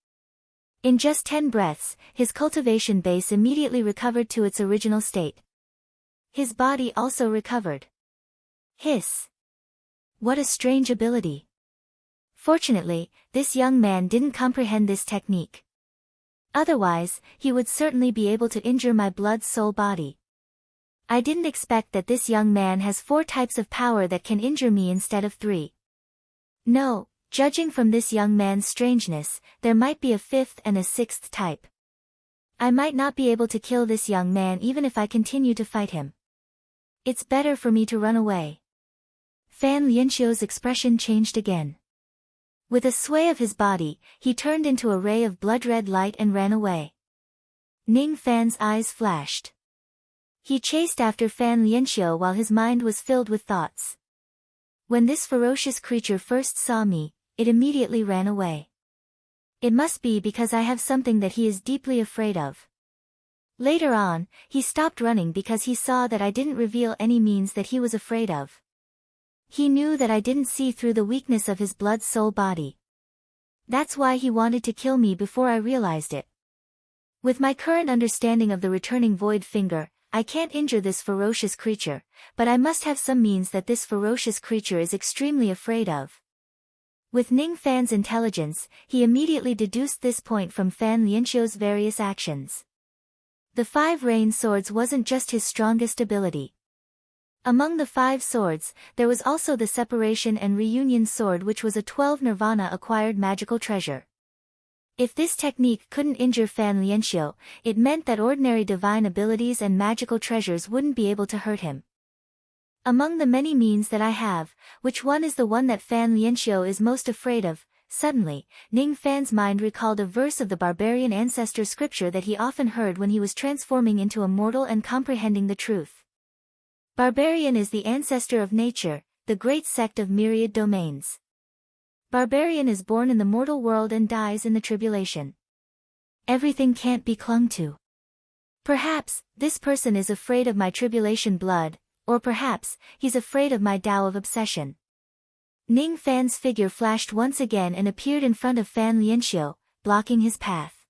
[SPEAKER 1] In just 10 breaths, his cultivation base immediately recovered to its original state. His body also recovered. Hiss! What a strange ability. Fortunately, this young man didn't comprehend this technique. Otherwise, he would certainly be able to injure my blood-soul body. I didn't expect that this young man has 4 types of power that can injure me instead of 3. No, judging from this young man's strangeness, there might be a 5th and a 6th type. I might not be able to kill this young man even if I continue to fight him. It's better for me to run away. Fan Lianxiu's expression changed again. With a sway of his body, he turned into a ray of blood-red light and ran away. Ning Fan's eyes flashed. He chased after Fan Lianxiu while his mind was filled with thoughts. When this ferocious creature first saw me, it immediately ran away. It must be because I have something that he is deeply afraid of. Later on, he stopped running because he saw that I didn't reveal any means that he was afraid of. He knew that I didn't see through the weakness of his blood-soul body. That's why he wanted to kill me before I realized it. With my current understanding of the returning void finger, I can't injure this ferocious creature, but I must have some means that this ferocious creature is extremely afraid of. With Ning Fan's intelligence, he immediately deduced this point from Fan Lianxiu's various actions. The 5 rain swords wasn't just his strongest ability. Among the 5 swords, there was also the separation and reunion sword, which was a 12 nirvana acquired magical treasure. If this technique couldn't injure Fan Lianxiu, it meant that ordinary divine abilities and magical treasures wouldn't be able to hurt him. Among the many means that I have, which one is the one that Fan Lianxiu is most afraid of? Suddenly, Ning Fan's mind recalled a verse of the barbarian ancestor scripture that he often heard when he was transforming into a mortal and comprehending the truth. Barbarian is the ancestor of nature, the great sect of myriad domains. Barbarian is born in the mortal world and dies in the tribulation. Everything can't be clung to. Perhaps, this person is afraid of my tribulation blood, or perhaps, he's afraid of my Tao of obsession. Ning Fan's figure flashed once again and appeared in front of Fan Lianxiu, blocking his path.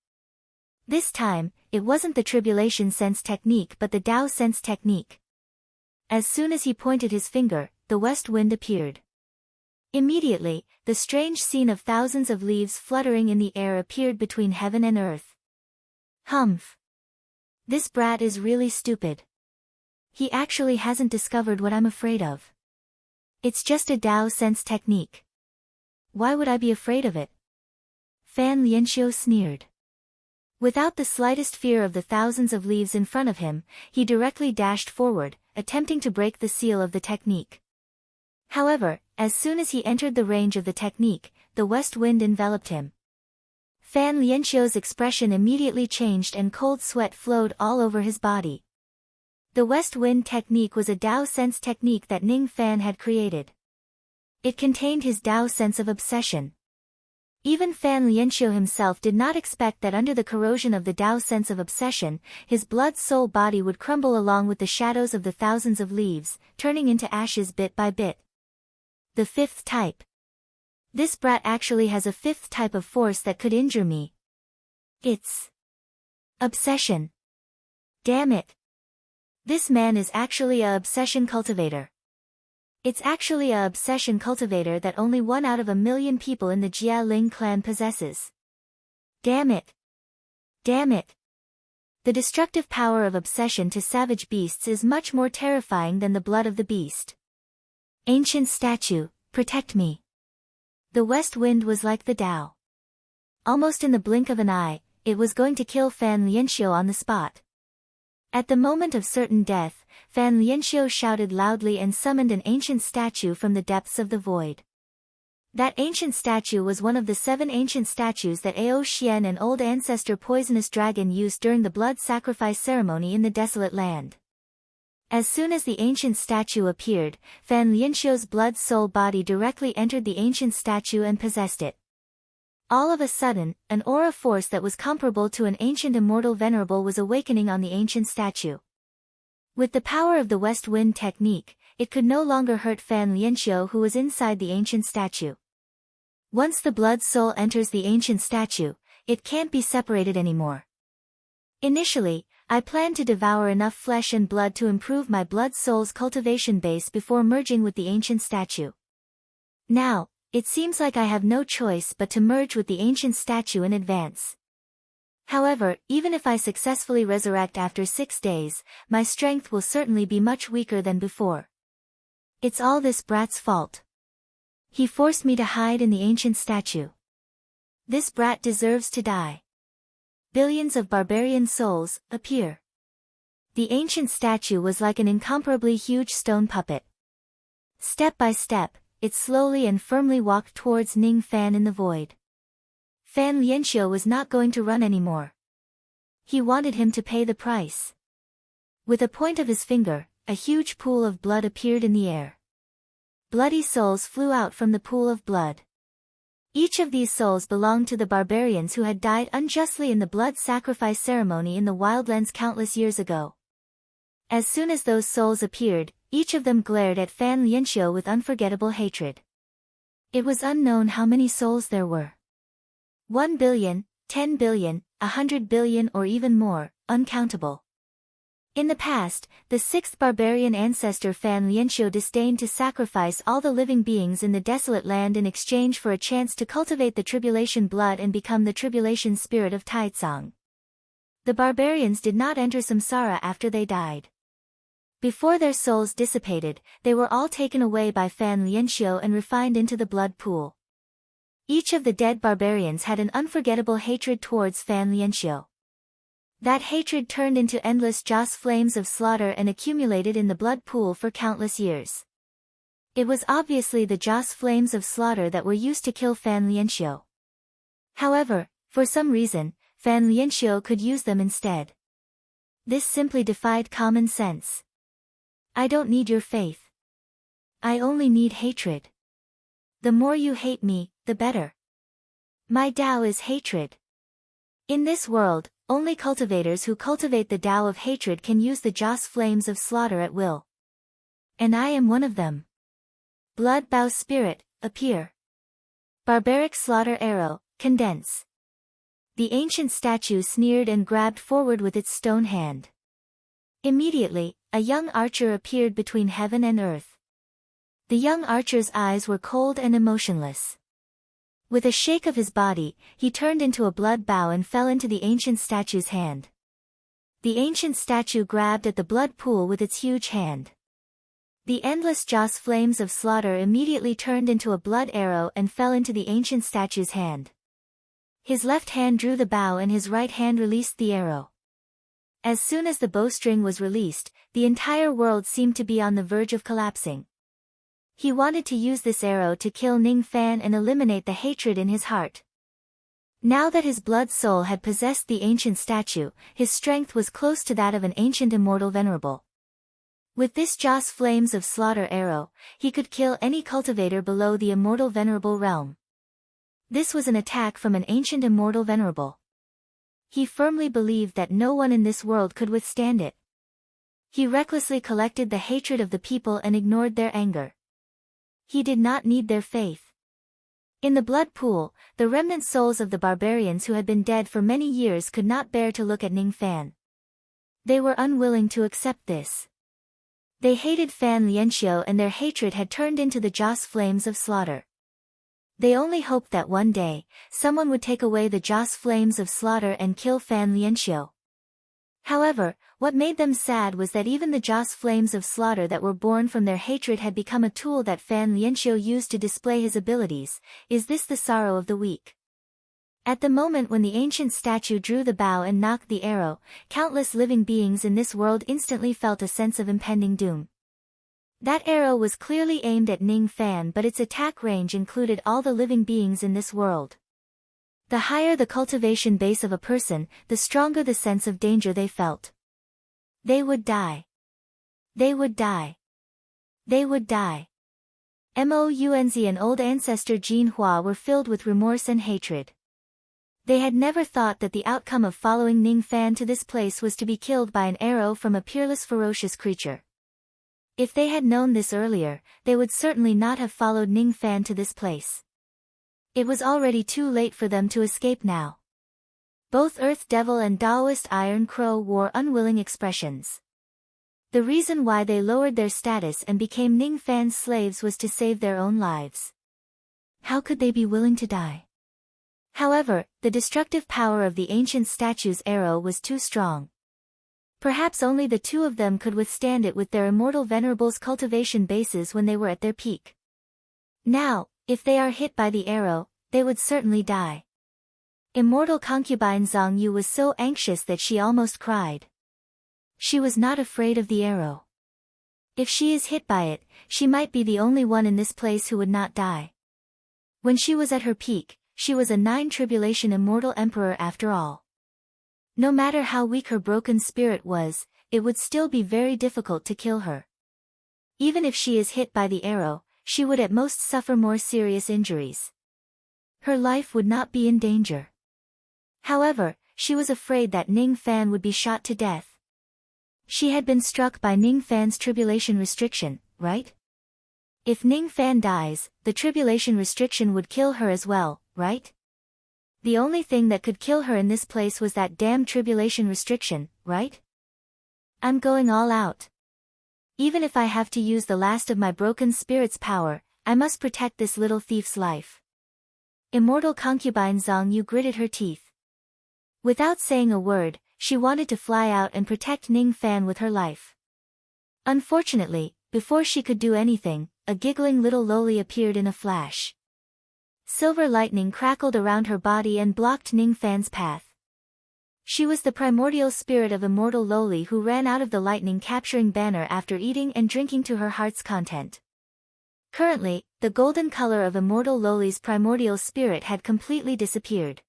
[SPEAKER 1] This time, it wasn't the tribulation sense technique but the Tao sense technique. As soon as he pointed his finger, the west wind appeared. Immediately, the strange scene of thousands of leaves fluttering in the air appeared between heaven and earth. Humph! This brat is really stupid. He actually hasn't discovered what I'm afraid of. It's just a Tao sense technique. Why would I be afraid of it? Fan Lianxiu sneered. Without the slightest fear of the thousands of leaves in front of him, he directly dashed forward, attempting to break the seal of the technique. However, as soon as he entered the range of the technique, the west wind enveloped him. Fan Lianxiu's expression immediately changed and cold sweat flowed all over his body. The west wind technique was a Tao sense technique that Ning Fan had created. It contained his Tao sense of obsession. Even Fan Lianxiu himself did not expect that under the corrosion of the Tao sense of obsession, his blood-soul body would crumble along with the shadows of the thousands of leaves, turning into ashes bit by bit. The fifth type. This brat actually has a fifth type of force that could injure me. It's obsession. Damn it. This man is actually a obsession cultivator. It's actually a obsession cultivator that only 1 out of 1,000,000 people in the Jia Ling clan possesses. Damn it. Damn it. The destructive power of obsession to savage beasts is much more terrifying than the blood of the beast. Ancient statue, protect me. The west wind was like the Tao. Almost in the blink of an eye, it was going to kill Fan Lianxiu on the spot. At the moment of certain death, Fan Lianxiu shouted loudly and summoned an ancient statue from the depths of the void. That ancient statue was one of the 7 ancient statues that Ao Xian and old ancestor Poisonous Dragon used during the blood sacrifice ceremony in the desolate land. As soon as the ancient statue appeared, Fan Lianxiu's blood-soul body directly entered the ancient statue and possessed it. All of a sudden, an aura force that was comparable to an ancient immortal venerable was awakening on the ancient statue. With the power of the west wind technique, it could no longer hurt Fan Lianxiu who was inside the ancient statue. Once the blood soul enters the ancient statue, it can't be separated anymore. Initially, I planned to devour enough flesh and blood to improve my blood soul's cultivation base before merging with the ancient statue. Now, it seems like I have no choice but to merge with the ancient statue in advance. However, even if I successfully resurrect after 6 days, my strength will certainly be much weaker than before. It's all this brat's fault. He forced me to hide in the ancient statue. This brat deserves to die. Billions of barbarian souls appear. The ancient statue was like an incomparably huge stone puppet. Step by step, it slowly and firmly walked towards Ning Fan in the void. Fan Lianxiu was not going to run anymore. He wanted him to pay the price. With a point of his finger, a huge pool of blood appeared in the air. Bloody souls flew out from the pool of blood. Each of these souls belonged to the barbarians who had died unjustly in the blood sacrifice ceremony in the wildlands countless years ago. As soon as those souls appeared, each of them glared at Fan Lianxiu with unforgettable hatred. It was unknown how many souls there were. 1 billion, 10 billion, 100 billion or even more, uncountable. In the past, the 6th barbarian ancestor Fan Lianxiu disdained to sacrifice all the living beings in the desolate land in exchange for a chance to cultivate the tribulation blood and become the tribulation spirit of Taizong. The barbarians did not enter samsara after they died. Before their souls dissipated, they were all taken away by Fan Lianxiu and refined into the blood pool. Each of the dead barbarians had an unforgettable hatred towards Fan Lianxiu. That hatred turned into endless joss flames of slaughter and accumulated in the blood pool for countless years. It was obviously the joss flames of slaughter that were used to kill Fan Lianxiu. However, for some reason, Fan Lianxiu could use them instead. This simply defied common sense. I don't need your faith. I only need hatred. The more you hate me, the better. My Tao is hatred. In this world, only cultivators who cultivate the Tao of hatred can use the joss flames of slaughter at will. And I am one of them. Blood Bao Spirit, appear. Barbaric slaughter arrow, condense. The ancient statue sneered and grabbed forward with its stone hand. Immediately, a young archer appeared between heaven and earth. The young archer's eyes were cold and emotionless. With a shake of his body, he turned into a blood bow and fell into the ancient statue's hand. The ancient statue grabbed at the blood pool with its huge hand. The endless joss flames of slaughter immediately turned into a blood arrow and fell into the ancient statue's hand. His left hand drew the bow and his right hand released the arrow. As soon as the bowstring was released, the entire world seemed to be on the verge of collapsing. He wanted to use this arrow to kill Ning Fan and eliminate the hatred in his heart. Now that his blood soul had possessed the ancient statue, his strength was close to that of an ancient immortal venerable. With this Joss Flames of Slaughter arrow, he could kill any cultivator below the immortal venerable realm. This was an attack from an ancient immortal venerable. He firmly believed that no one in this world could withstand it. He recklessly collected the hatred of the people and ignored their anger. He did not need their faith. In the blood pool, the remnant souls of the barbarians who had been dead for many years could not bear to look at Ning Fan. They were unwilling to accept this. They hated Fan Lianxiu and their hatred had turned into the Joss Flames of Slaughter. They only hoped that one day, someone would take away the Joss Flames of Slaughter and kill Fan Lianxiu. However, what made them sad was that even the Joss Flames of Slaughter that were born from their hatred had become a tool that Fan Lianxiu used to display his abilities. Is this the sorrow of the weak? At the moment when the ancient statue drew the bow and knocked the arrow, countless living beings in this world instantly felt a sense of impending doom. That arrow was clearly aimed at Ning Fan, but its attack range included all the living beings in this world. The higher the cultivation base of a person, the stronger the sense of danger they felt. They would die. They would die. They would die. Mounzi and old ancestor Jin Hua were filled with remorse and hatred. They had never thought that the outcome of following Ning Fan to this place was to be killed by an arrow from a peerless ferocious creature. If they had known this earlier, they would certainly not have followed Ning Fan to this place. It was already too late for them to escape now. Both Earth Devil and Taoist Iron Crow wore unwilling expressions. The reason why they lowered their status and became Ning Fan's slaves was to save their own lives. How could they be willing to die? However, the destructive power of the ancient statue's arrow was too strong. Perhaps only the two of them could withstand it with their immortal venerables' cultivation bases when they were at their peak. Now, if they are hit by the arrow, they would certainly die. Immortal concubine Zhang Yu was so anxious that she almost cried. She was not afraid of the arrow. If she is hit by it, she might be the only one in this place who would not die. When she was at her peak, she was a 9 tribulation immortal emperor after all. No matter how weak her broken spirit was, it would still be very difficult to kill her. Even if she is hit by the arrow, she would at most suffer more serious injuries. Her life would not be in danger. However, she was afraid that Ning Fan would be shot to death. She had been struck by Ning Fan's tribulation restriction, right? If Ning Fan dies, the tribulation restriction would kill her as well, right? The only thing that could kill her in this place was that damn tribulation restriction, right? I'm going all out. Even if I have to use the last of my broken spirit's power, I must protect this little thief's life. Immortal concubine Zhang Yu gritted her teeth. Without saying a word, she wanted to fly out and protect Ning Fan with her life. Unfortunately, before she could do anything, a giggling little loli appeared in a flash. Silver lightning crackled around her body and blocked Ning Fan's path. She was the primordial spirit of immortal loli who ran out of the lightning-capturing banner after eating and drinking to her heart's content. Currently, the golden color of immortal loli's primordial spirit had completely disappeared.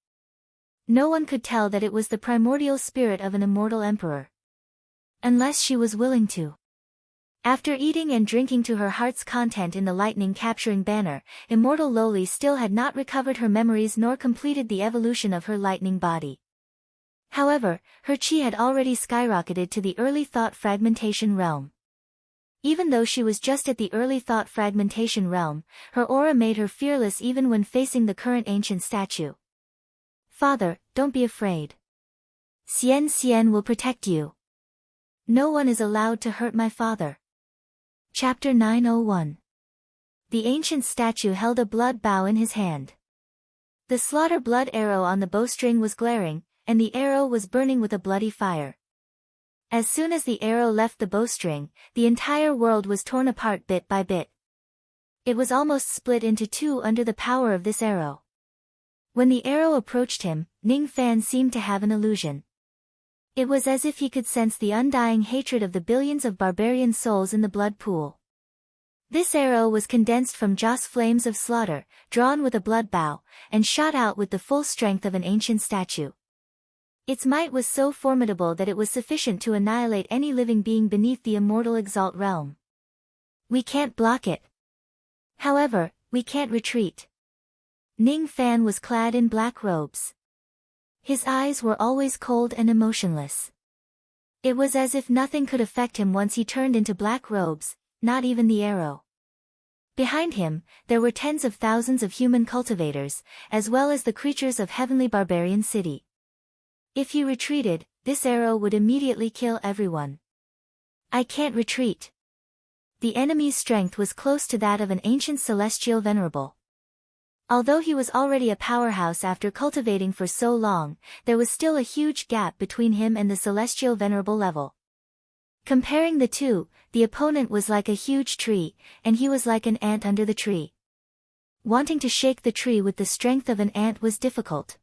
[SPEAKER 1] No one could tell that it was the primordial spirit of an immortal emperor. Unless she was willing to. After eating and drinking to her heart's content in the lightning-capturing banner, immortal loli still had not recovered her memories nor completed the evolution of her lightning body. However, her chi had already skyrocketed to the early thought fragmentation realm. Even though she was just at the early thought fragmentation realm, her aura made her fearless even when facing the current ancient statue. Father, don't be afraid. Xian will protect you. No one is allowed to hurt my father. Chapter 901. The ancient statue held a blood bow in his hand. The slaughter blood arrow on the bowstring was glaring, and the arrow was burning with a bloody fire. As soon as the arrow left the bowstring, the entire world was torn apart bit by bit. It was almost split into two under the power of this arrow. When the arrow approached him, Ning Fan seemed to have an illusion. It was as if he could sense the undying hatred of the billions of barbarian souls in the blood pool. This arrow was condensed from Joss flames of slaughter, drawn with a blood bow, and shot out with the full strength of an ancient statue. Its might was so formidable that it was sufficient to annihilate any living being beneath the immortal Exalt realm. We can't block it. However, we can't retreat. Ning Fan was clad in black robes. His eyes were always cold and emotionless. It was as if nothing could affect him once he turned into black robes, not even the arrow. Behind him, there were tens of thousands of human cultivators, as well as the creatures of heavenly barbarian city. If he retreated, this arrow would immediately kill everyone. I can't retreat. The enemy's strength was close to that of an ancient celestial venerable. Although he was already a powerhouse after cultivating for so long, there was still a huge gap between him and the celestial venerable level. Comparing the two, the opponent was like a huge tree, and he was like an ant under the tree. Wanting to shake the tree with the strength of an ant was difficult.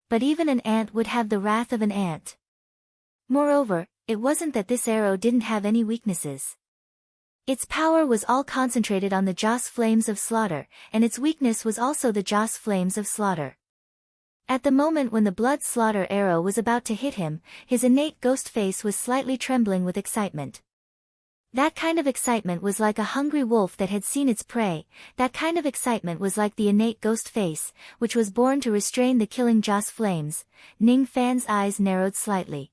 [SPEAKER 1] But even an ant would have the wrath of an ant. Moreover, it wasn't that this arrow didn't have any weaknesses. Its power was all concentrated on the Joss flames of slaughter, and its weakness was also the Joss flames of slaughter. At the moment when the blood slaughter arrow was about to hit him, his innate ghost face was slightly trembling with excitement. That kind of excitement was like a hungry wolf that had seen its prey. That kind of excitement was like the innate ghost face, which was born to restrain the killing Joss flames. Ning Fan's eyes narrowed slightly.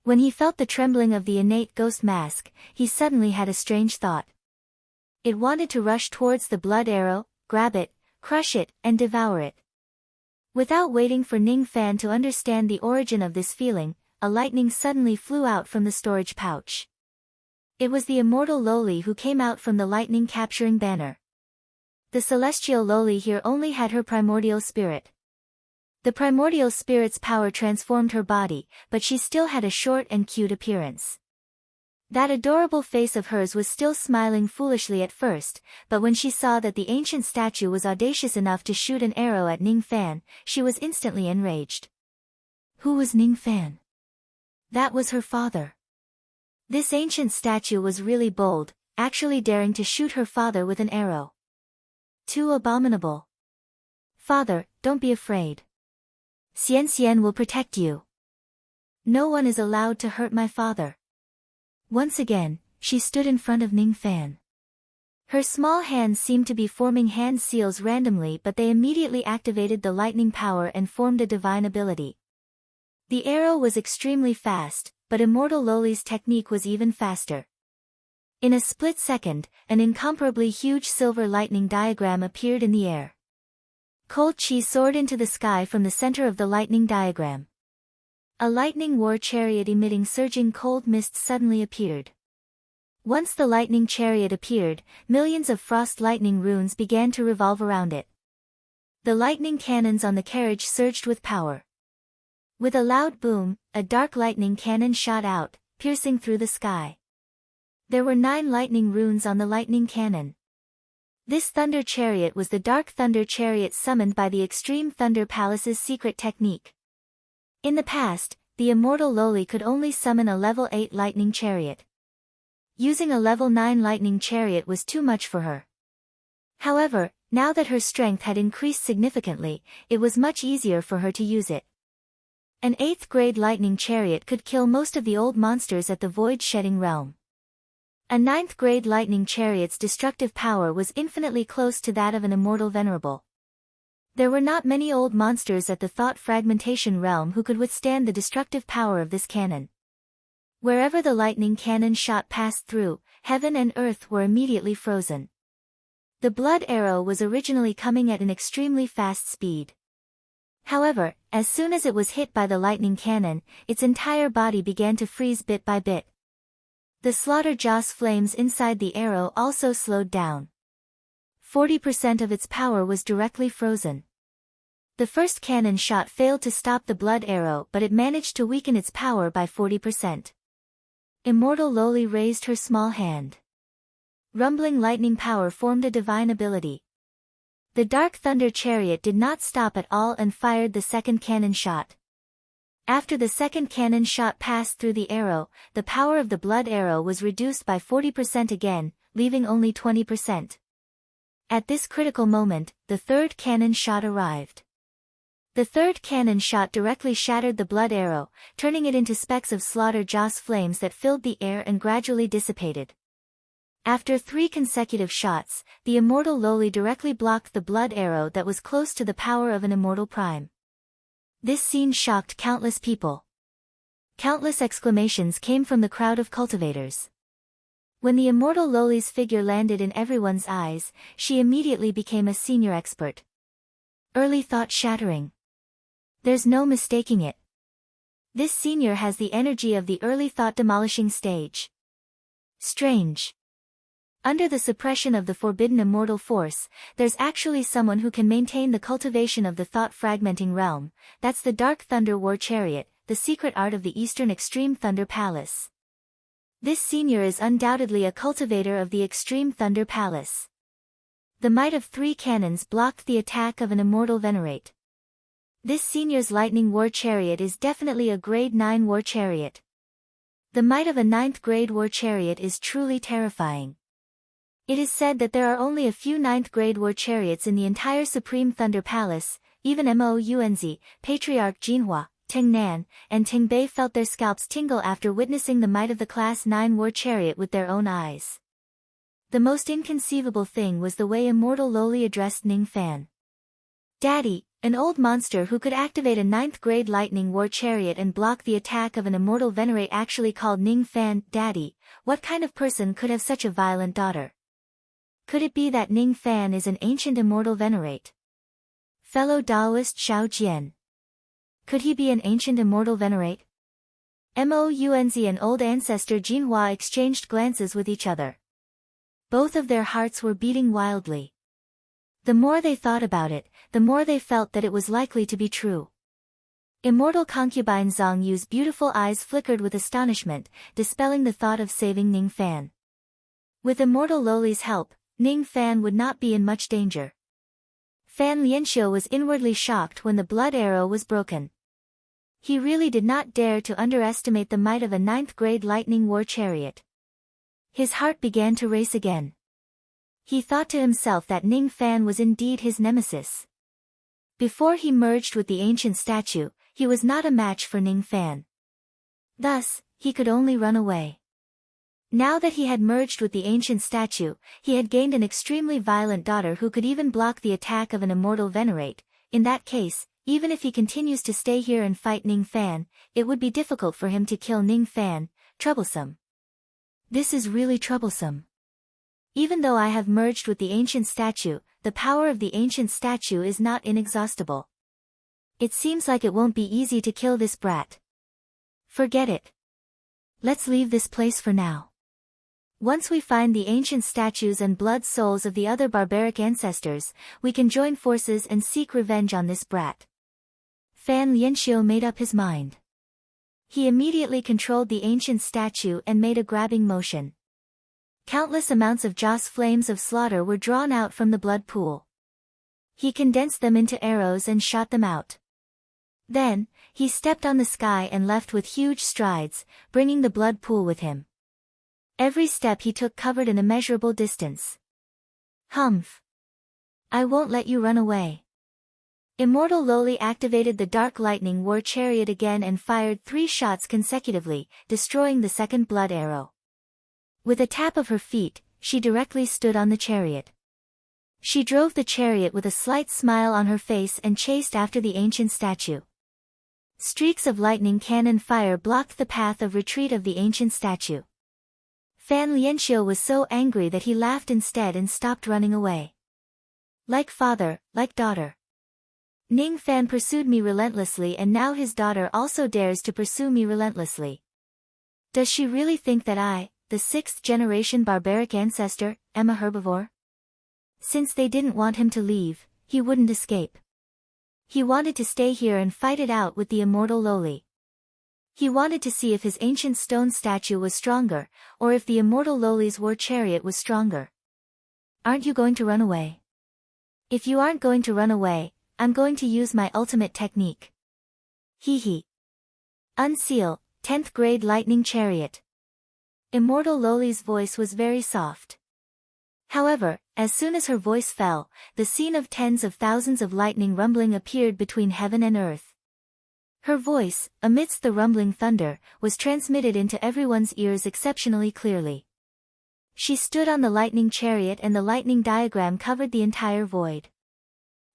[SPEAKER 1] When he felt the trembling of the innate ghost mask, he suddenly had a strange thought. It wanted to rush towards the blood arrow, grab it, crush it, and devour it. Without waiting for Ning Fan to understand the origin of this feeling, a lightning suddenly flew out from the storage pouch. It was the immortal Loli who came out from the lightning capturing banner. The celestial Loli here only had her primordial spirit. The primordial spirit's power transformed her body, but she still had a short and cute appearance. That adorable face of hers was still smiling foolishly at first, but when she saw that the ancient statue was audacious enough to shoot an arrow at Ning Fan, she was instantly enraged. Who was Ning Fan? That was her father. This ancient statue was really bold, actually daring to shoot her father with an arrow. Too abominable. Father, don't be afraid. Xian Xian will protect you. No one is allowed to hurt my father. Once again, she stood in front of Ning Fan. Her small hands seemed to be forming hand seals randomly, but they immediately activated the lightning power and formed a divine ability. The arrow was extremely fast, but Immortal Loli's technique was even faster. In a split second, an incomparably huge silver lightning diagram appeared in the air. Cold Chi soared into the sky from the center of the lightning diagram. A lightning war chariot emitting surging cold mist suddenly appeared. Once the lightning chariot appeared, millions of frost lightning runes began to revolve around it. The lightning cannons on the carriage surged with power. With a loud boom, a dark lightning cannon shot out, piercing through the sky. There were 9 lightning runes on the lightning cannon. This thunder chariot was the Dark Thunder Chariot summoned by the Extreme Thunder Palace's secret technique. In the past, the immortal Loli could only summon a level 8 lightning chariot. Using a level 9 lightning chariot was too much for her. However, now that her strength had increased significantly, it was much easier for her to use it. An 8th grade lightning chariot could kill most of the old monsters at the void-shedding realm. A 9th grade lightning chariot's destructive power was infinitely close to that of an immortal venerable. There were not many old monsters at the thought fragmentation realm who could withstand the destructive power of this cannon. Wherever the lightning cannon shot passed through, heaven and earth were immediately frozen. The blood arrow was originally coming at an extremely fast speed. However, as soon as it was hit by the lightning cannon, its entire body began to freeze bit by bit. The slaughter Joss flames inside the arrow also slowed down. 40% of its power was directly frozen. The first cannon shot failed to stop the blood arrow, but it managed to weaken its power by 40%. Immortal Loli raised her small hand. Rumbling lightning power formed a divine ability. The Dark Thunder chariot did not stop at all and fired the second cannon shot. After the second cannon shot passed through the arrow, the power of the blood arrow was reduced by 40% again, leaving only 20%. At this critical moment, the third cannon shot arrived. The third cannon shot directly shattered the blood arrow, turning it into specks of slaughter joss flames that filled the air and gradually dissipated. After 3 consecutive shots, the immortal Loli directly blocked the blood arrow that was close to the power of an immortal prime. This scene shocked countless people. Countless exclamations came from the crowd of cultivators. When the immortal Loli's figure landed in everyone's eyes, she immediately became a senior expert. Early thought shattering. There's no mistaking it. This senior has the energy of the early thought demolishing stage. Strange. Under the suppression of the forbidden immortal force, there's actually someone who can maintain the cultivation of the thought-fragmenting realm. That's the Dark Thunder War Chariot, the secret art of the Eastern Extreme Thunder Palace. This senior is undoubtedly a cultivator of the Extreme Thunder Palace. The might of 3 cannons blocked the attack of an immortal venerate. This senior's Lightning War Chariot is definitely a Grade 9 War Chariot. The might of a 9th grade War Chariot is truly terrifying. It is said that there are only a few 9th grade war chariots in the entire Supreme Thunder Palace. Even Mounz, Patriarch Jinhua, Ting Nan, and Ting Bei felt their scalps tingle after witnessing the might of the Class 9 war chariot with their own eyes. The most inconceivable thing was the way Immortal Loli addressed Ning Fan. Daddy, an old monster who could activate a 9th grade lightning war chariot and block the attack of an immortal venerate actually called Ning Fan Daddy. What kind of person could have such a violent daughter? Could it be that Ning Fan is an ancient immortal venerate? Fellow Taoist Xiao Jian. Could he be an ancient immortal venerate? Mounz and old ancestor Jinhua exchanged glances with each other. Both of their hearts were beating wildly. The more they thought about it, the more they felt that it was likely to be true. Immortal concubine Zhang Yu's beautiful eyes flickered with astonishment, dispelling the thought of saving Ning Fan. With Immortal Loli's help, Ning Fan would not be in much danger. Fan Lianxiu was inwardly shocked when the blood arrow was broken. He really did not dare to underestimate the might of a 9th grade lightning war chariot. His heart began to race again. He thought to himself that Ning Fan was indeed his nemesis. Before he merged with the ancient statue, he was not a match for Ning Fan. Thus, he could only run away. Now that he had merged with the ancient statue, he had gained an extremely violent daughter who could even block the attack of an immortal venerate. In that case, even if he continues to stay here and fight Ning Fan, it would be difficult for him to kill Ning Fan. Troublesome. This is really troublesome. Even though I have merged with the ancient statue, the power of the ancient statue is not inexhaustible. It seems like it won't be easy to kill this brat. Forget it. Let's leave this place for now. Once we find the ancient statues and blood souls of the other barbaric ancestors, we can join forces and seek revenge on this brat. Fan Lianxiu made up his mind. He immediately controlled the ancient statue and made a grabbing motion. Countless amounts of joss flames of slaughter were drawn out from the blood pool. He condensed them into arrows and shot them out. Then, he stepped on the sky and left with huge strides, bringing the blood pool with him. Every step he took covered an immeasurable distance. Humph! I won't let you run away. Immortal Loli activated the Dark Lightning War Chariot again and fired 3 shots consecutively, destroying the second blood arrow. With a tap of her feet, she directly stood on the chariot. She drove the chariot with a slight smile on her face and chased after the ancient statue. Streaks of lightning cannon fire blocked the path of retreat of the ancient statue. Fan Lianxiu was so angry that he laughed instead and stopped running away. Like father, like daughter. Ning Fan pursued me relentlessly and now his daughter also dares to pursue me relentlessly. Does she really think that I, the 6th generation barbaric ancestor, am a herbivore? Since they didn't want him to leave, he wouldn't escape. He wanted to stay here and fight it out with the immortal Loli. He wanted to see if his ancient stone statue was stronger, or if the immortal Loli's war chariot was stronger. Aren't you going to run away? If you aren't going to run away, I'm going to use my ultimate technique. Hee hee. Unseal, 10th grade lightning chariot. Immortal Loli's voice was very soft. However, as soon as her voice fell, the scene of tens of thousands of lightning rumbling appeared between heaven and earth. Her voice, amidst the rumbling thunder, was transmitted into everyone's ears exceptionally clearly. She stood on the lightning chariot and the lightning diagram covered the entire void.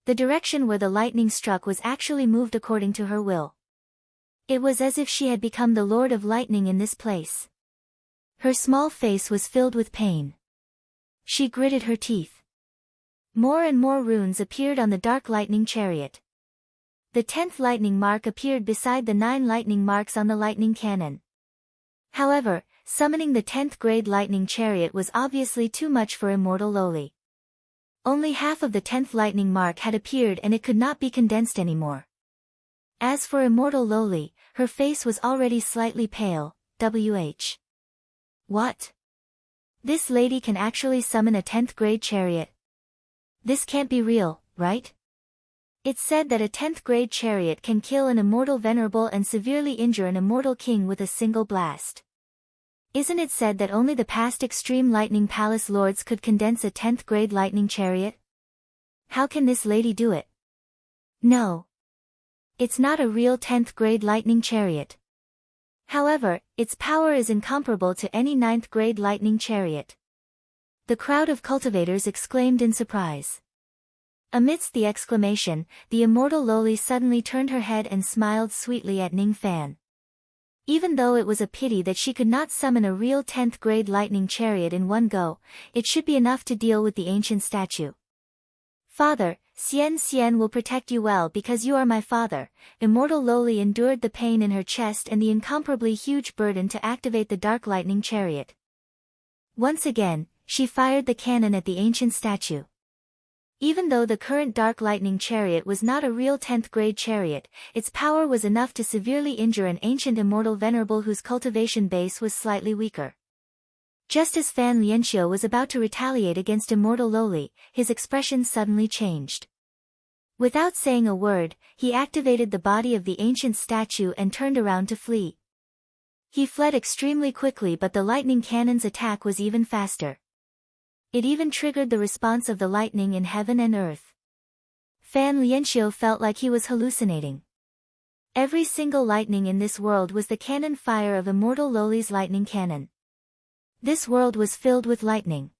[SPEAKER 1] The direction where the lightning struck was actually moved according to her will. It was as if she had become the Lord of Lightning in this place. Her small face was filled with pain. She gritted her teeth. More and more runes appeared on the dark lightning chariot. The 10th lightning mark appeared beside the 9 lightning marks on the lightning cannon. However, summoning the 10th grade lightning chariot was obviously too much for Immortal Loli. Only half of the 10th lightning mark had appeared and it could not be condensed anymore. As for Immortal Loli, her face was already slightly pale. What? This lady can actually summon a 10th grade chariot. This can't be real, right? It's said that a 10th grade chariot can kill an immortal venerable and severely injure an immortal king with a single blast. Isn't it said that only the past extreme lightning palace lords could condense a 10th grade lightning chariot? How can this lady do it? No. It's not a real 10th grade lightning chariot. However, its power is incomparable to any 9th grade lightning chariot. The crowd of cultivators exclaimed in surprise. Amidst the exclamation, the Immortal Loli suddenly turned her head and smiled sweetly at Ning Fan. Even though it was a pity that she could not summon a real 10th grade lightning chariot in one go, it should be enough to deal with the ancient statue. Father, Xian will protect you well because you are my father. Immortal Loli endured the pain in her chest and the incomparably huge burden to activate the dark lightning chariot. Once again, she fired the cannon at the ancient statue. Even though the current dark lightning chariot was not a real 10th grade chariot, its power was enough to severely injure an ancient immortal venerable whose cultivation base was slightly weaker. Just as Fan Lianxiu was about to retaliate against Immortal Loli, his expression suddenly changed. Without saying a word, he activated the body of the ancient statue and turned around to flee. He fled extremely quickly, but the lightning cannon's attack was even faster. It even triggered the response of the lightning in heaven and earth. Fan Lianxiu felt like he was hallucinating. Every single lightning in this world was the cannon fire of Immortal Loli's lightning cannon. This world was filled with lightning.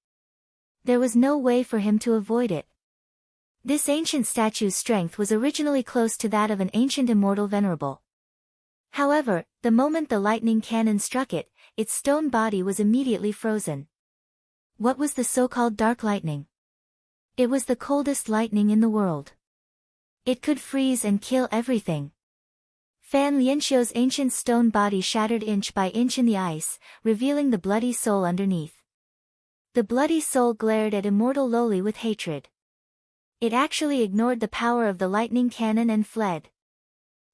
[SPEAKER 1] There was no way for him to avoid it. This ancient statue's strength was originally close to that of an ancient immortal venerable. However, the moment the lightning cannon struck it, its stone body was immediately frozen. What was the so-called dark lightning? It was the coldest lightning in the world. It could freeze and kill everything. Fan Lianxiu's ancient stone body shattered inch by inch in the ice, revealing the bloody soul underneath. The bloody soul glared at Immortal Loli with hatred. It actually ignored the power of the lightning cannon and fled.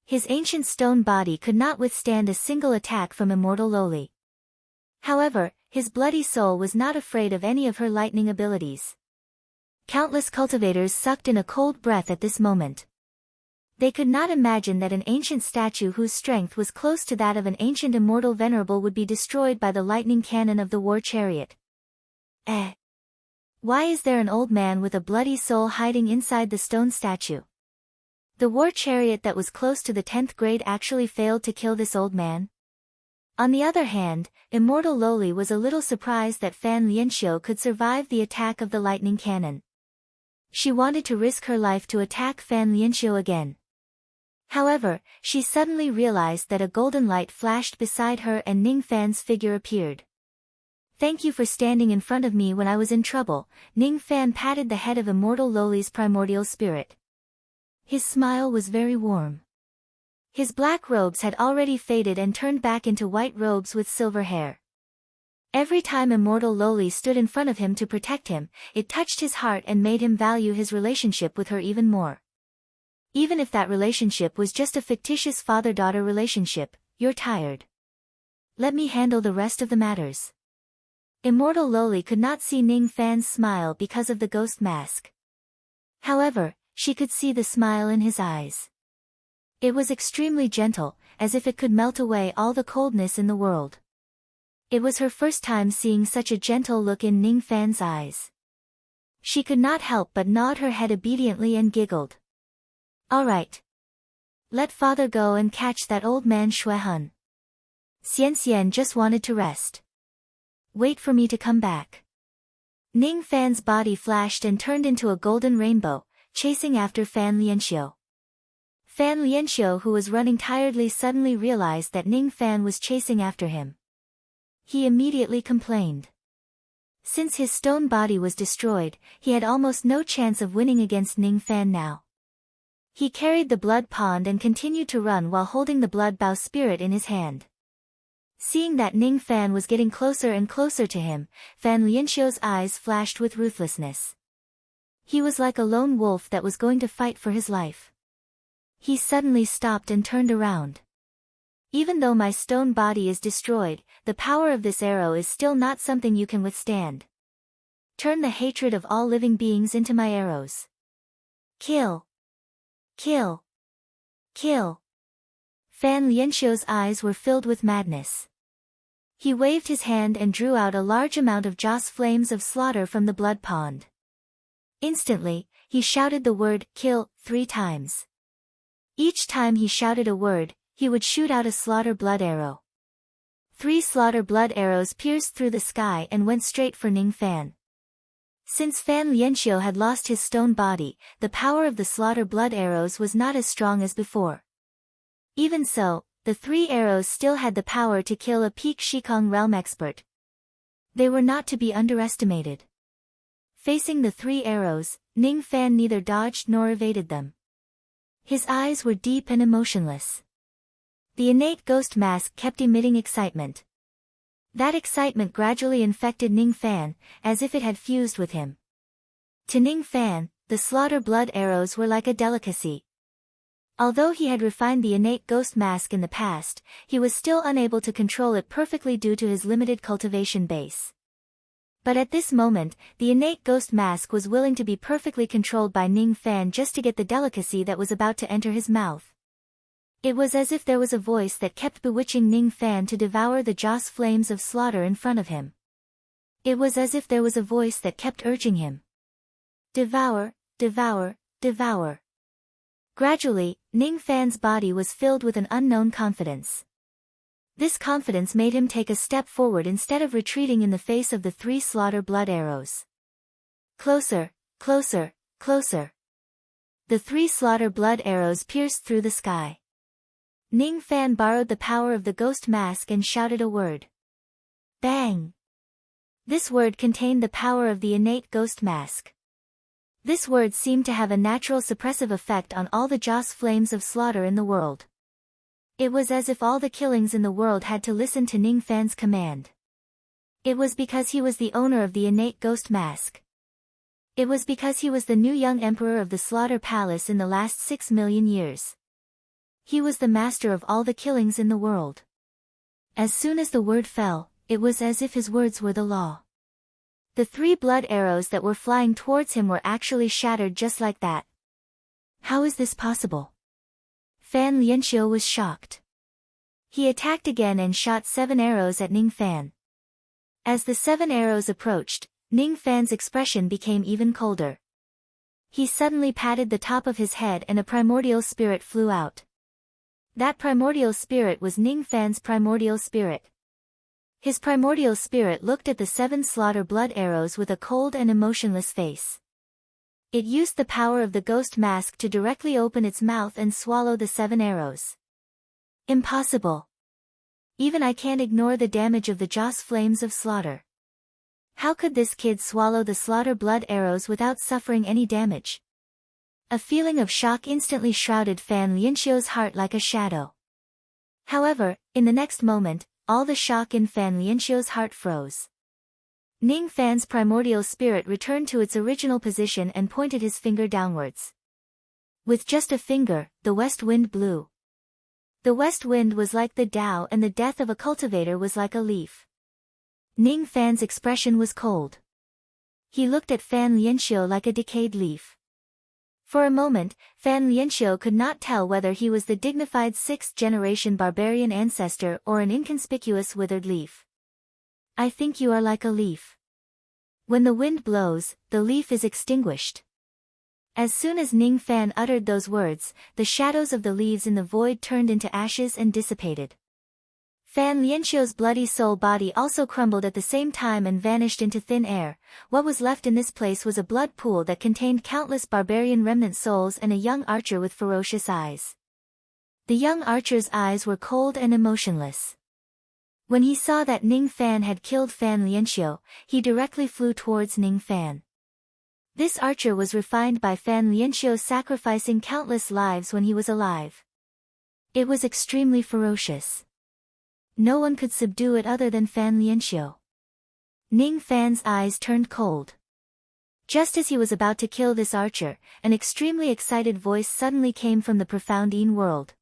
[SPEAKER 1] His ancient stone body could not withstand a single attack from Immortal Loli. However, his bloody soul was not afraid of any of her lightning abilities. Countless cultivators sucked in a cold breath at this moment. They could not imagine that an ancient statue whose strength was close to that of an ancient immortal venerable would be destroyed by the lightning cannon of the war chariot. Why is there an old man with a bloody soul hiding inside the stone statue? The war chariot that was close to the 10th grade actually failed to kill this old man. On the other hand, Immortal Loli was a little surprised that Fan Lianxiu could survive the attack of the lightning cannon. She wanted to risk her life to attack Fan Lianxiu again. However, she suddenly realized that a golden light flashed beside her and Ning Fan's figure appeared. Thank you for standing in front of me when I was in trouble. Ning Fan patted the head of Immortal Loli's primordial spirit. His smile was very warm. His black robes had already faded and turned back into white robes with silver hair. Every time Immortal Loli stood in front of him to protect him, it touched his heart and made him value his relationship with her even more. Even if that relationship was just a fictitious father-daughter relationship, you're tired. Let me handle the rest of the matters. Immortal Loli could not see Ning Fan's smile because of the ghost mask. However, she could see the smile in his eyes. It was extremely gentle, as if it could melt away all the coldness in the world. It was her first time seeing such a gentle look in Ning Fan's eyes. She could not help but nod her head obediently and giggled. All right. Let father go and catch that old man Shui Hun. Xian Xian just wanted to rest. Wait for me to come back. Ning Fan's body flashed and turned into a golden rainbow, chasing after Fan Lianxiu. Fan Lianxiu, who was running tiredly, suddenly realized that Ning Fan was chasing after him. He immediately complained. Since his stone body was destroyed, he had almost no chance of winning against Ning Fan now. He carried the blood pond and continued to run while holding the blood bow spirit in his hand. Seeing that Ning Fan was getting closer and closer to him, Fan Lianxiu's eyes flashed with ruthlessness. He was like a lone wolf that was going to fight for his life. He suddenly stopped and turned around. Even though my stone body is destroyed, the power of this arrow is still not something you can withstand. Turn the hatred of all living beings into my arrows. Kill! Kill! Kill! Fan Lianxiu's eyes were filled with madness. He waved his hand and drew out a large amount of joss flames of slaughter from the blood pond. Instantly, he shouted the word, kill, 3 times. Each time he shouted a word, he would shoot out a slaughter blood arrow. 3 slaughter blood arrows pierced through the sky and went straight for Ning Fan. Since Fan Lianxiu had lost his stone body, the power of the slaughter blood arrows was not as strong as before. Even so, the 3 arrows still had the power to kill a peak Shikong realm expert. They were not to be underestimated. Facing the 3 arrows, Ning Fan neither dodged nor evaded them. His eyes were deep and emotionless. The innate ghost mask kept emitting excitement. That excitement gradually infected Ning Fan, as if it had fused with him. To Ning Fan, the slaughter blood arrows were like a delicacy. Although he had refined the innate ghost mask in the past, he was still unable to control it perfectly due to his limited cultivation base. But at this moment, the innate ghost mask was willing to be perfectly controlled by Ning Fan just to get the delicacy that was about to enter his mouth. It was as if there was a voice that kept bewitching Ning Fan to devour the joss flames of slaughter in front of him. It was as if there was a voice that kept urging him. Devour, devour, devour. Gradually, Ning Fan's body was filled with an unknown confidence. This confidence made him take a step forward instead of retreating in the face of the 3 slaughter blood arrows. Closer, closer, closer. The 3 slaughter blood arrows pierced through the sky. Ning Fan borrowed the power of the ghost mask and shouted a word. Bang! This word contained the power of the innate ghost mask. This word seemed to have a natural suppressive effect on all the joss flames of slaughter in the world. It was as if all the killings in the world had to listen to Ning Fan's command. It was because he was the owner of the innate ghost mask. It was because he was the new young emperor of the Slaughter Palace in the last 6 million years. He was the master of all the killings in the world. As soon as the word fell, it was as if his words were the law. The 3 blood arrows that were flying towards him were actually shattered just like that. How is this possible? Fan Lianxiu was shocked. He attacked again and shot 7 arrows at Ning Fan. As the 7 arrows approached, Ning Fan's expression became even colder. He suddenly patted the top of his head and a primordial spirit flew out. That primordial spirit was Ning Fan's primordial spirit. His primordial spirit looked at the 7 slaughter blood arrows with a cold and emotionless face. It used the power of the ghost mask to directly open its mouth and swallow the 7 arrows. Impossible. Even I can't ignore the damage of the joss flames of slaughter. How could this kid swallow the slaughter blood arrows without suffering any damage? A feeling of shock instantly shrouded Fan Lianxiu's heart like a shadow. However, in the next moment, all the shock in Fan Lianxiu's heart froze. Ning Fan's primordial spirit returned to its original position and pointed his finger downwards. With just a finger, the west wind blew. The west wind was like the Tao and the death of a cultivator was like a leaf. Ning Fan's expression was cold. He looked at Fan Lianxiu like a decayed leaf. For a moment, Fan Lianxiu could not tell whether he was the dignified sixth-generation barbarian ancestor or an inconspicuous withered leaf. I think you are like a leaf. When the wind blows, the leaf is extinguished. As soon as Ning Fan uttered those words, the shadows of the leaves in the void turned into ashes and dissipated. Fan Lianxiu's bloody soul body also crumbled at the same time and vanished into thin air. What was left in this place was a blood pool that contained countless barbarian remnant souls and a young archer with ferocious eyes. The young archer's eyes were cold and emotionless. When he saw that Ning Fan had killed Fan Lianxiu, he directly flew towards Ning Fan. This archer was refined by Fan Lianxiu sacrificing countless lives when he was alive. It was extremely ferocious. No one could subdue it other than Fan Lianxiu. Ning Fan's eyes turned cold. Just as he was about to kill this archer, an extremely excited voice suddenly came from the profound Yin world.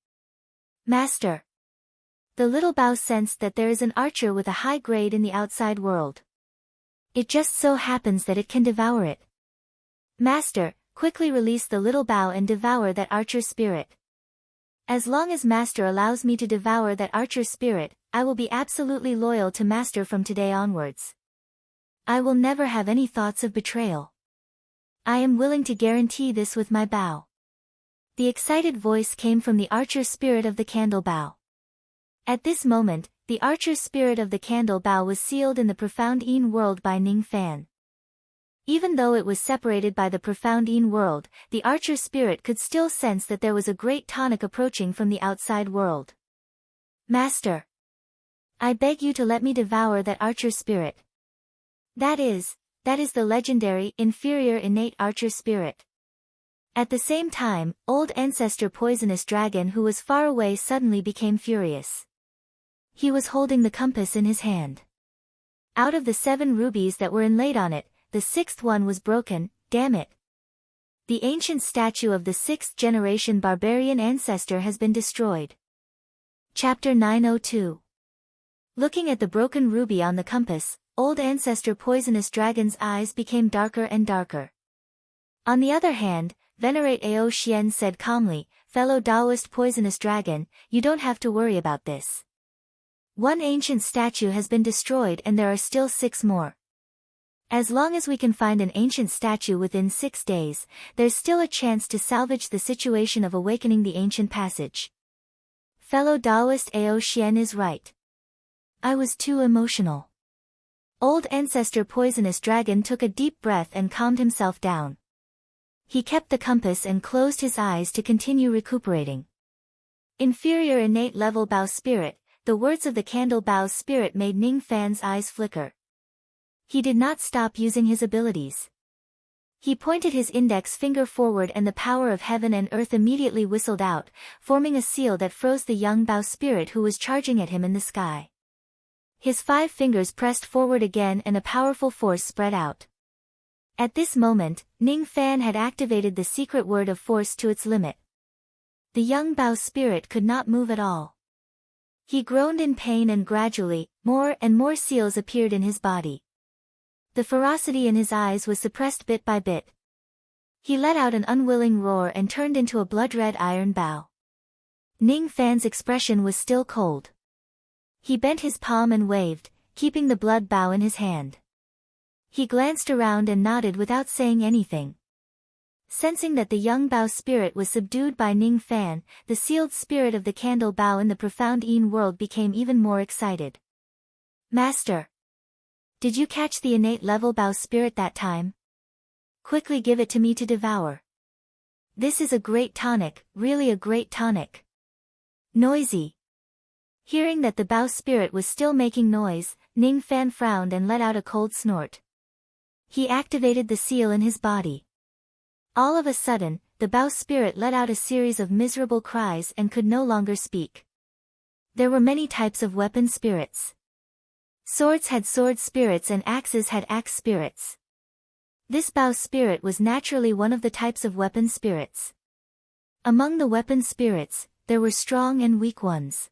[SPEAKER 1] Master! The little Bao sensed that there is an archer with a high grade in the outside world. It just so happens that it can devour it. Master, quickly release the little Bao and devour that archer's spirit. As long as Master allows me to devour that archer's spirit, I will be absolutely loyal to Master from today onwards. I will never have any thoughts of betrayal. I am willing to guarantee this with my Bao. The excited voice came from the archer's spirit of the candle Bao. At this moment, the archer's spirit of the candle Bao was sealed in the profound Yin world by Ning Fan. Even though it was separated by the profound Yin world, the archer's spirit could still sense that there was a great tonic approaching from the outside world. Master! I beg you to let me devour that archer's spirit. That is the legendary, inferior innate archer spirit. At the same time, old ancestor Poisonous Dragon who was far away suddenly became furious. He was holding the compass in his hand. Out of the 7 rubies that were inlaid on it, the 6th one was broken, damn it. The ancient statue of the 6th-generation barbarian ancestor has been destroyed. Chapter 902. Looking at the broken ruby on the compass, old ancestor Poisonous Dragon's eyes became darker and darker. On the other hand, Venerate Ao Xian said calmly, fellow Taoist Poisonous Dragon, you don't have to worry about this. One ancient statue has been destroyed and there are still 6 more. As long as we can find an ancient statue within 6 days, there's still a chance to salvage the situation of awakening the ancient passage. Fellow Taoist Ao Xian is right. I was too emotional. Old ancestor Poisonous Dragon took a deep breath and calmed himself down. He kept the compass and closed his eyes to continue recuperating. Inferior innate level Bao spirit, the words of the candle Bao's spirit made Ning Fan's eyes flicker. He did not stop using his abilities. He pointed his index finger forward and the power of heaven and earth immediately whistled out, forming a seal that froze the young Bao spirit who was charging at him in the sky. His 5 fingers pressed forward again and a powerful force spread out. At this moment, Ning Fan had activated the secret word of force to its limit. The young Bao spirit could not move at all. He groaned in pain and gradually, more and more seals appeared in his body. The ferocity in his eyes was suppressed bit by bit. He let out an unwilling roar and turned into a blood-red iron Bao. Ning Fan's expression was still cold. He bent his palm and waved, keeping the blood Bao in his hand. He glanced around and nodded without saying anything. Sensing that the young Bao spirit was subdued by Ning Fan, the sealed spirit of the candle Bao in the profound Yin world became even more excited. Master! Did you catch the innate level Bao spirit that time? Quickly give it to me to devour. This is a great tonic, really a great tonic. Noisy. Hearing that the Bao spirit was still making noise, Ning Fan frowned and let out a cold snort. He activated the seal in his body. All of a sudden, the Bao spirit let out a series of miserable cries and could no longer speak. There were many types of weapon spirits. Swords had sword spirits and axes had axe spirits. This Bao spirit was naturally one of the types of weapon spirits. Among the weapon spirits, there were strong and weak ones.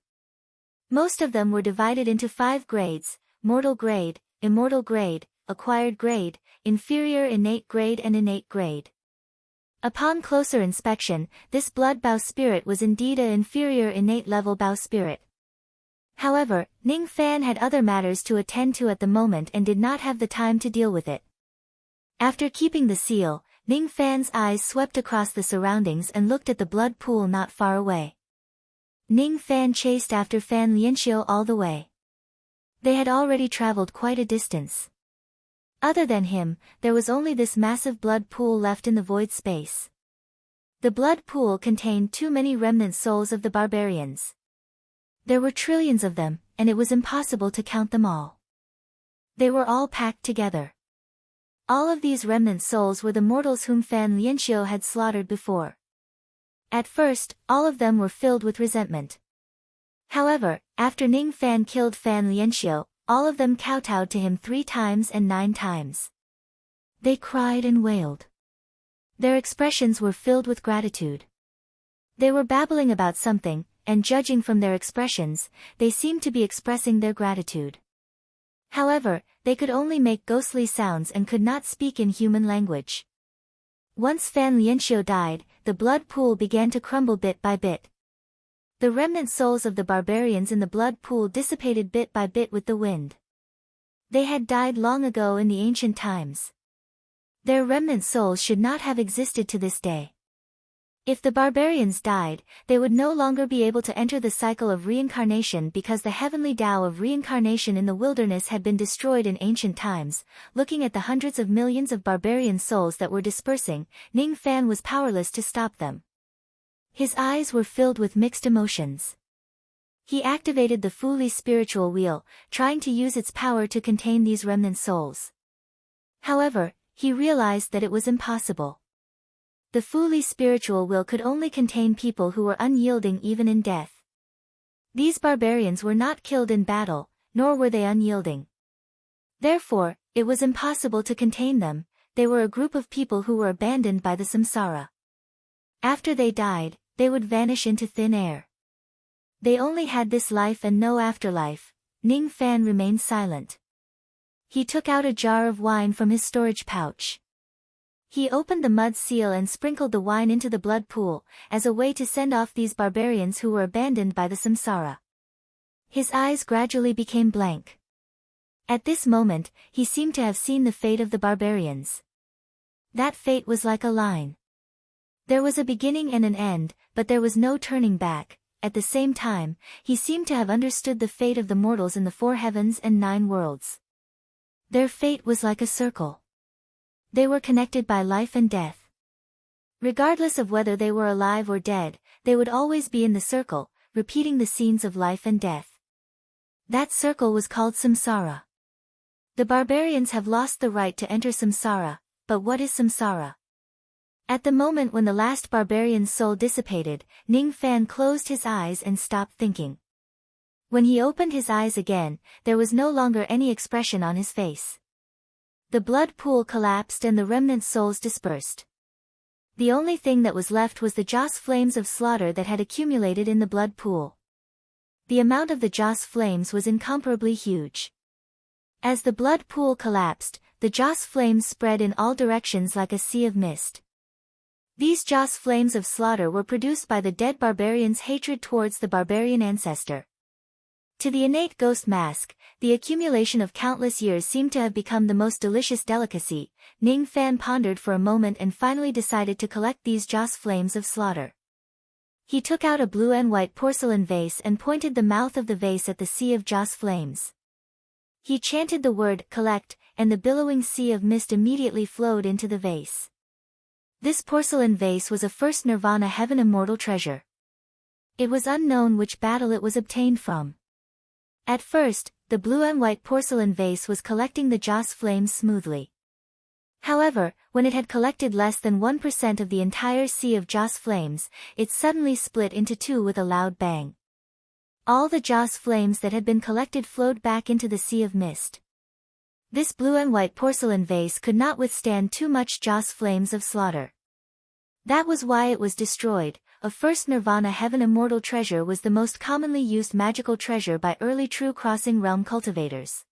[SPEAKER 1] Most of them were divided into 5 grades: mortal grade, immortal grade, acquired grade, inferior innate grade and innate grade. Upon closer inspection, this blood bow spirit was indeed an inferior innate level bow spirit. However, Ning Fan had other matters to attend to at the moment and did not have the time to deal with it. After keeping the seal, Ning Fan's eyes swept across the surroundings and looked at the blood pool not far away. Ning Fan chased after Fan Lianxiu all the way. They had already traveled quite a distance. Other than him, there was only this massive blood pool left in the void space. The blood pool contained too many remnant souls of the barbarians. There were trillions of them, and it was impossible to count them all. They were all packed together. All of these remnant souls were the mortals whom Fan Lianxiu had slaughtered before. At first, all of them were filled with resentment. However, after Ning Fan killed Fan Lianxiu, all of them kowtowed to him 3 times and 9 times. They cried and wailed. Their expressions were filled with gratitude. They were babbling about something, and judging from their expressions, they seemed to be expressing their gratitude. However, they could only make ghostly sounds and could not speak in human language. Once Fan Lianxiu died, the blood pool began to crumble bit by bit. The remnant souls of the barbarians in the blood pool dissipated bit by bit with the wind. They had died long ago in the ancient times. Their remnant souls should not have existed to this day. If the barbarians died, they would no longer be able to enter the cycle of reincarnation because the heavenly Tao of reincarnation in the wilderness had been destroyed in ancient times. Looking at the hundreds of millions of barbarian souls that were dispersing, Ning Fan was powerless to stop them. His eyes were filled with mixed emotions. He activated the Fuli spiritual wheel, trying to use its power to contain these remnant souls. However, he realized that it was impossible. The Fuli spiritual will could only contain people who were unyielding even in death. These barbarians were not killed in battle, nor were they unyielding. Therefore, it was impossible to contain them. They were a group of people who were abandoned by the samsara. After they died, they would vanish into thin air. They only had this life and no afterlife. Ning Fan remained silent. He took out a jar of wine from his storage pouch. He opened the mud seal and sprinkled the wine into the blood pool, as a way to send off these barbarians who were abandoned by the samsara. His eyes gradually became blank. At this moment, he seemed to have seen the fate of the barbarians. That fate was like a line. There was a beginning and an end, but there was no turning back. At the same time, he seemed to have understood the fate of the mortals in the 4 heavens and 9 worlds. Their fate was like a circle. They were connected by life and death. Regardless of whether they were alive or dead, they would always be in the circle, repeating the scenes of life and death. That circle was called samsara. The barbarians have lost the right to enter samsara, but what is samsara? At the moment when the last barbarian's soul dissipated, Ning Fan closed his eyes and stopped thinking. When he opened his eyes again, there was no longer any expression on his face. The blood pool collapsed and the remnant souls dispersed. The only thing that was left was the joss flames of slaughter that had accumulated in the blood pool. The amount of the joss flames was incomparably huge. As the blood pool collapsed, the joss flames spread in all directions like a sea of mist. These joss flames of slaughter were produced by the dead barbarian's hatred towards the barbarian ancestor. To the innate ghost mask, the accumulation of countless years seemed to have become the most delicious delicacy. Ning Fan pondered for a moment and finally decided to collect these joss flames of slaughter. He took out a blue and white porcelain vase and pointed the mouth of the vase at the sea of joss flames. He chanted the word, collect, and the billowing sea of mist immediately flowed into the vase. This porcelain vase was a first Nirvana heaven immortal treasure. It was unknown which battle it was obtained from. At first, the blue and white porcelain vase was collecting the joss flames smoothly. However, when it had collected less than 1% of the entire sea of joss flames, it suddenly split into 2 with a loud bang. All the joss flames that had been collected flowed back into the sea of mist. This blue and white porcelain vase could not withstand too much joss flames of slaughter. That was why it was destroyed. A first Nirvana heaven immortal treasure was the most commonly used magical treasure by early true crossing realm cultivators.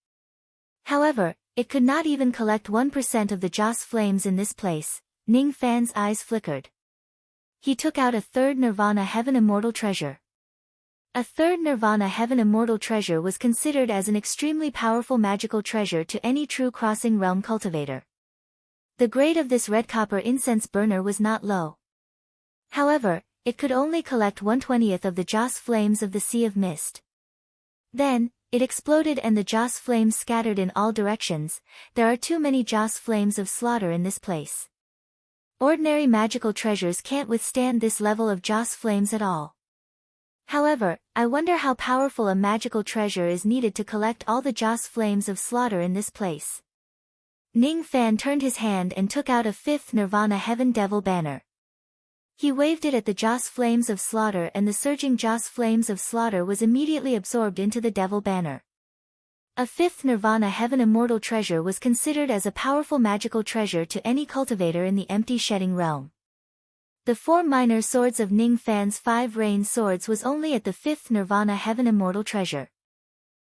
[SPEAKER 1] However, it could not even collect 1% of the joss flames in this place. Ning Fan's eyes flickered. He took out a third Nirvana Heaven Immortal treasure. A third Nirvana Heaven Immortal treasure was considered as an extremely powerful magical treasure to any true Crossing Realm cultivator. The grade of this red copper incense burner was not low. However, it could only collect 1/20th of the Joss flames of the Sea of Mist. Then, it exploded and the Joss flames scattered in all directions. There are too many Joss flames of slaughter in this place. Ordinary magical treasures can't withstand this level of Joss flames at all. However, I wonder how powerful a magical treasure is needed to collect all the Joss flames of slaughter in this place. Ning Fan turned his hand and took out a fifth Nirvana Heaven Devil banner. He waved it at the Joss flames of slaughter and the surging Joss flames of slaughter was immediately absorbed into the devil banner. A fifth Nirvana Heaven Immortal treasure was considered as a powerful magical treasure to any cultivator in the empty shedding realm. The 4 minor swords of Ning Fan's 5 rain swords was only at the 5th Nirvana Heaven Immortal treasure.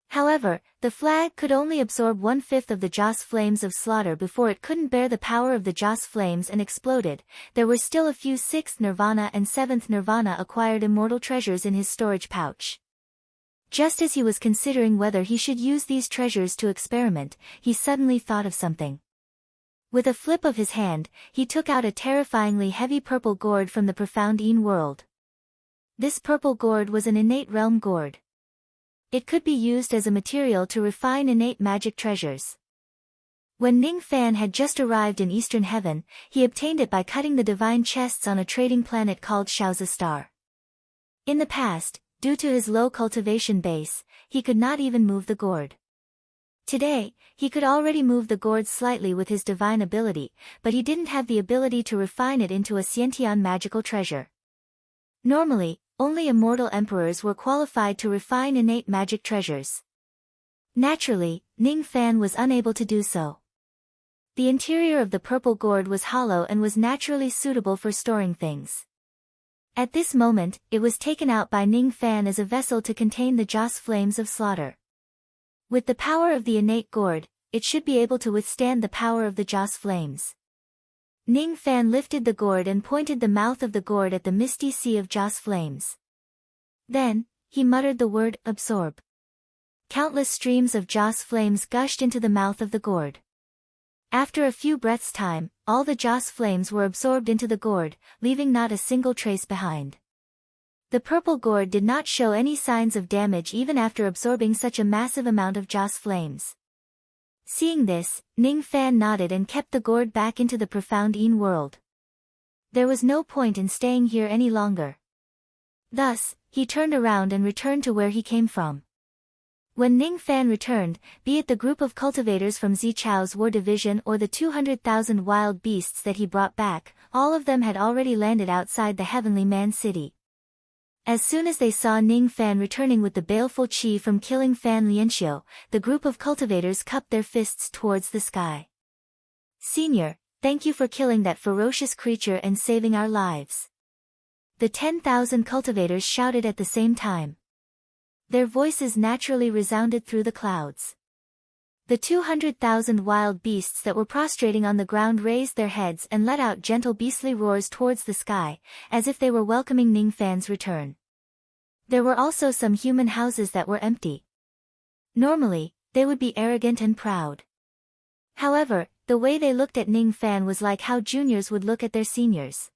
[SPEAKER 1] However, the flag could only absorb 1/5 of the Joss flames of slaughter before it couldn't bear the power of the Joss flames and exploded. There were still a few 6th Nirvana and 7th Nirvana acquired immortal treasures in his storage pouch. Just as he was considering whether he should use these treasures to experiment, he suddenly thought of something. With a flip of his hand, he took out a terrifyingly heavy purple gourd from the profound Een world. This purple gourd was an innate realm gourd. It could be used as a material to refine innate magic treasures. When Ning Fan had just arrived in Eastern Heaven, he obtained it by cutting the divine chests on a trading planet called Shaoza Star. In the past, due to his low cultivation base, he could not even move the gourd. Today, he could already move the gourd slightly with his divine ability, but he didn't have the ability to refine it into a Xiantian magical treasure. Normally, only immortal emperors were qualified to refine innate magic treasures. Naturally, Ning Fan was unable to do so. The interior of the purple gourd was hollow and was naturally suitable for storing things. At this moment, it was taken out by Ning Fan as a vessel to contain the Joss flames of slaughter. With the power of the innate gourd, it should be able to withstand the power of the Joss flames. Ning Fan lifted the gourd and pointed the mouth of the gourd at the misty sea of Joss flames. Then, he muttered the word, absorb. Countless streams of Joss flames gushed into the mouth of the gourd. After a few breaths' time, all the Joss flames were absorbed into the gourd, leaving not a single trace behind. The purple gourd did not show any signs of damage even after absorbing such a massive amount of Joss flames. Seeing this, Ning Fan nodded and kept the gourd back into the profound Een world. There was no point in staying here any longer. Thus, he turned around and returned to where he came from. When Ning Fan returned, be it the group of cultivators from Zichao's war division or the 200,000 wild beasts that he brought back, all of them had already landed outside the Heavenly Man City. As soon as they saw Ning Fan returning with the baleful qi from killing Fan Lianxiu, the group of cultivators cupped their fists towards the sky. Senior, thank you for killing that ferocious creature and saving our lives. The 10,000 cultivators shouted at the same time. Their voices naturally resounded through the clouds. The 200,000 wild beasts that were prostrating on the ground raised their heads and let out gentle beastly roars towards the sky, as if they were welcoming Ning Fan's return. There were also some human houses that were empty. Normally, they would be arrogant and proud. However, the way they looked at Ning Fan was like how juniors would look at their seniors.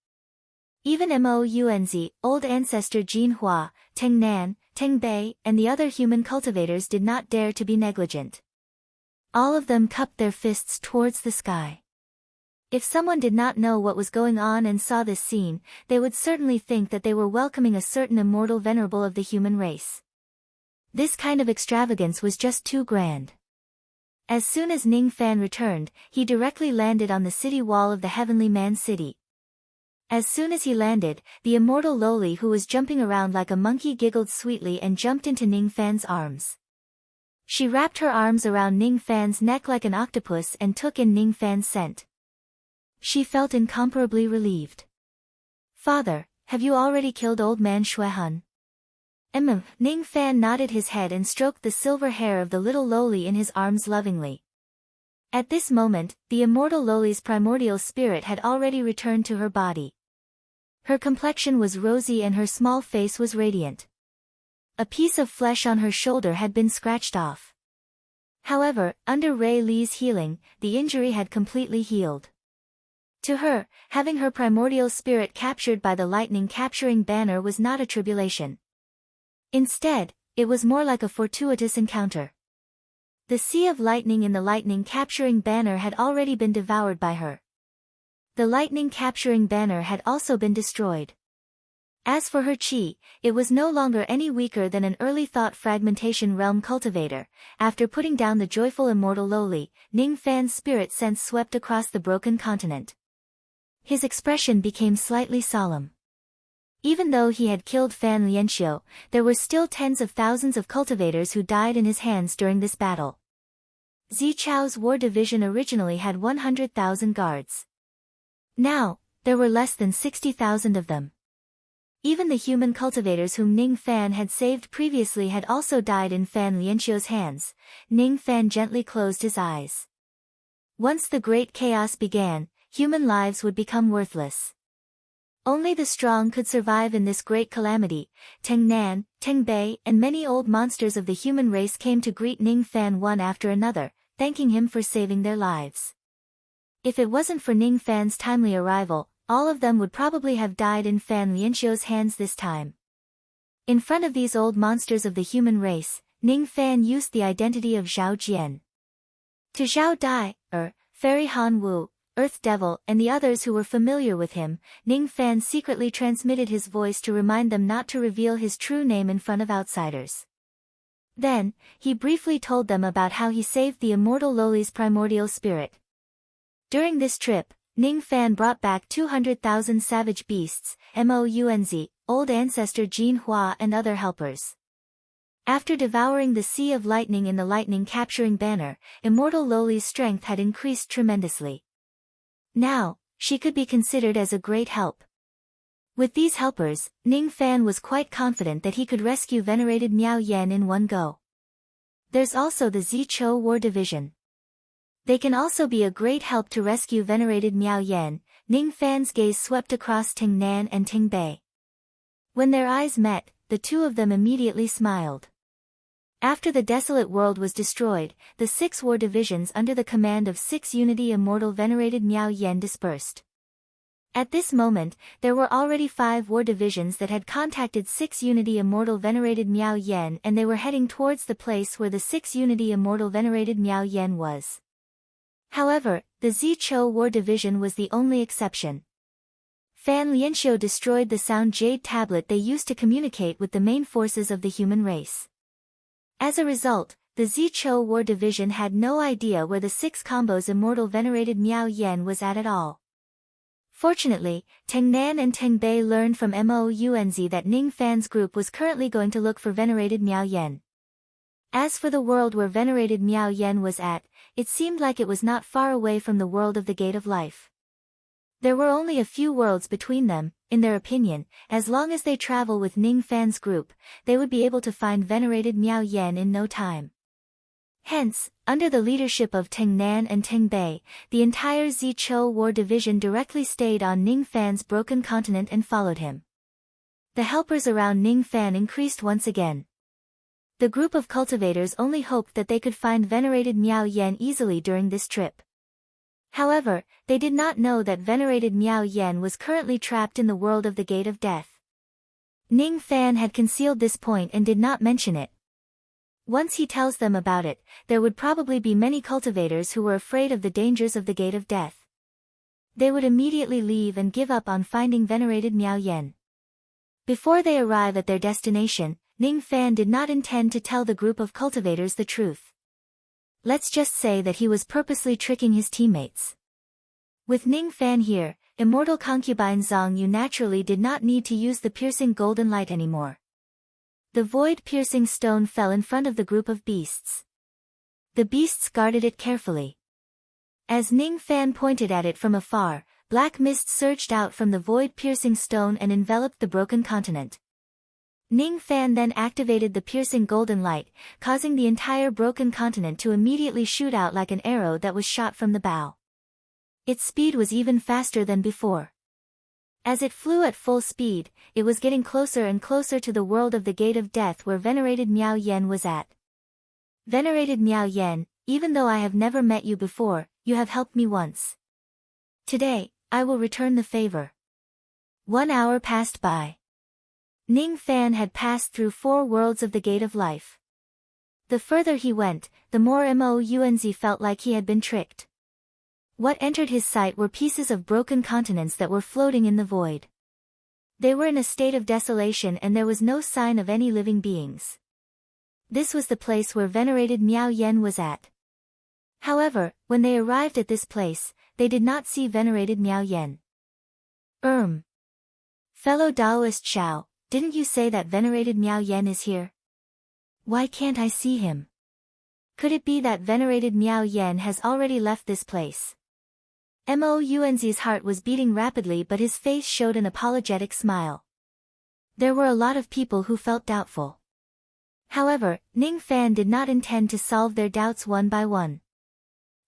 [SPEAKER 1] Even Mounzi, old ancestor Jin Hua, Teng Nan, Teng Bei, and the other human cultivators did not dare to be negligent. All of them cupped their fists towards the sky. If someone did not know what was going on and saw this scene, they would certainly think that they were welcoming a certain immortal venerable of the human race. This kind of extravagance was just too grand. As soon as Ning Fan returned, he directly landed on the city wall of the Heavenly Man City. As soon as he landed, the immortal Loli who was jumping around like a monkey giggled sweetly and jumped into Ning Fan's arms. She wrapped her arms around Ning Fan's neck like an octopus and took in Ning Fan's scent. She felt incomparably relieved. Father, have you already killed old man Xuehun? Ning Fan nodded his head and stroked the silver hair of the little Loli in his arms lovingly. At this moment, the immortal Loli's primordial spirit had already returned to her body. Her complexion was rosy and her small face was radiant. A piece of flesh on her shoulder had been scratched off. However, under Ray Lee's healing, the injury had completely healed. To her, having her primordial spirit captured by the lightning-capturing banner was not a tribulation. Instead, it was more like a fortuitous encounter. The sea of lightning in the lightning-capturing banner had already been devoured by her. The lightning-capturing banner had also been destroyed. As for her chi, it was no longer any weaker than an early thought fragmentation realm cultivator. After putting down the joyful immortal Loli, Ning Fan's spirit sense swept across the broken continent. His expression became slightly solemn. Even though he had killed Fan Lianxiu, there were still tens of thousands of cultivators who died in his hands during this battle. Zichao's war division originally had 100,000 guards. Now, there were less than 60,000 of them. Even the human cultivators whom Ning Fan had saved previously had also died in Fan Lianxiu's hands. Ning Fan gently closed his eyes. Once the great chaos began, human lives would become worthless. Only the strong could survive in this great calamity. Teng Nan, Teng Bei, and many old monsters of the human race came to greet Ning Fan one after another, thanking him for saving their lives. If it wasn't for Ning Fan's timely arrival, all of them would probably have died in Fan Lianxiu's hands this time. In front of these old monsters of the human race, Ning Fan used the identity of Zhao Jian. To Zhao Dai, Fairy Han Wu, Earth Devil, and the others who were familiar with him, Ning Fan secretly transmitted his voice to remind them not to reveal his true name in front of outsiders. Then, he briefly told them about how he saved the immortal Loli's primordial spirit. During this trip, Ning Fan brought back 200,000 savage beasts, Mounz, old ancestor Jin Hua and other helpers. After devouring the sea of lightning in the lightning-capturing banner, immortal Loli's strength had increased tremendously. Now, she could be considered as a great help. With these helpers, Ning Fan was quite confident that he could rescue venerated Miao Yan in one go. There's also the Zichou War Division. They can also be a great help to rescue venerated Miao Yan. Ning Fan's gaze swept across Teng Nan and Teng Bei. When their eyes met, the two of them immediately smiled. After the desolate world was destroyed, the 6 war divisions under the command of 6 Unity Immortal venerated Miao Yan dispersed. At this moment, there were already 5 war divisions that had contacted 6 Unity Immortal venerated Miao Yan, and they were heading towards the place where the 6 Unity Immortal venerated Miao Yan was. However, the Zichou War Division was the only exception. Fan Lianxiu destroyed the Sound Jade tablet they used to communicate with the main forces of the human race. As a result, the Zichou War Division had no idea where the 6 combos Immortal venerated Miao Yan was at all. Fortunately, Teng Nan and Teng Bei learned from Mounz that Ning Fan's group was currently going to look for venerated Miao Yan. As for the world where venerated Miao Yan was at, it seemed like it was not far away from the world of the Gate of Life. There were only a few worlds between them. In their opinion, as long as they travel with Ning Fan's group, they would be able to find venerated Miao Yan in no time. Hence, under the leadership of Teng Nan and Teng Bei, the entire Zichou War Division directly stayed on Ning Fan's broken continent and followed him. The helpers around Ning Fan increased once again. The group of cultivators only hoped that they could find venerated Miao Yan easily during this trip. However, they did not know that venerated Miao Yan was currently trapped in the world of the Gate of Death. Ning Fan had concealed this point and did not mention it. Once he tells them about it, there would probably be many cultivators who were afraid of the dangers of the Gate of Death. They would immediately leave and give up on finding venerated Miao Yan. Before they arrive at their destination, Ning Fan did not intend to tell the group of cultivators the truth. Let's just say that he was purposely tricking his teammates. With Ning Fan here, immortal concubine Zhang Yu naturally did not need to use the piercing golden light anymore. The void-piercing stone fell in front of the group of beasts. The beasts guarded it carefully. As Ning Fan pointed at it from afar, black mist surged out from the void-piercing stone and enveloped the broken continent. Ning Fan then activated the piercing golden light, causing the entire broken continent to immediately shoot out like an arrow that was shot from the bow. Its speed was even faster than before. As it flew at full speed, it was getting closer and closer to the world of the Gate of Death where venerated Miao Yen was at. Venerated Miao Yen, even though I have never met you before, you have helped me once. Today, I will return the favor. 1 hour passed by. Ning Fan had passed through 4 worlds of the Gate of Life. The further he went, the more Mounz felt like he had been tricked. What entered his sight were pieces of broken continents that were floating in the void. They were in a state of desolation and there was no sign of any living beings. This was the place where venerated Miao Yen was at. However, when they arrived at this place, they did not see venerated Miao Yen. Fellow Taoist Xiao, didn't you say that venerated Miao Yen is here? Why can't I see him? Could it be that venerated Miao Yen has already left this place? Mounz's heart was beating rapidly but his face showed an apologetic smile. There were a lot of people who felt doubtful. However, Ning Fan did not intend to solve their doubts one by one.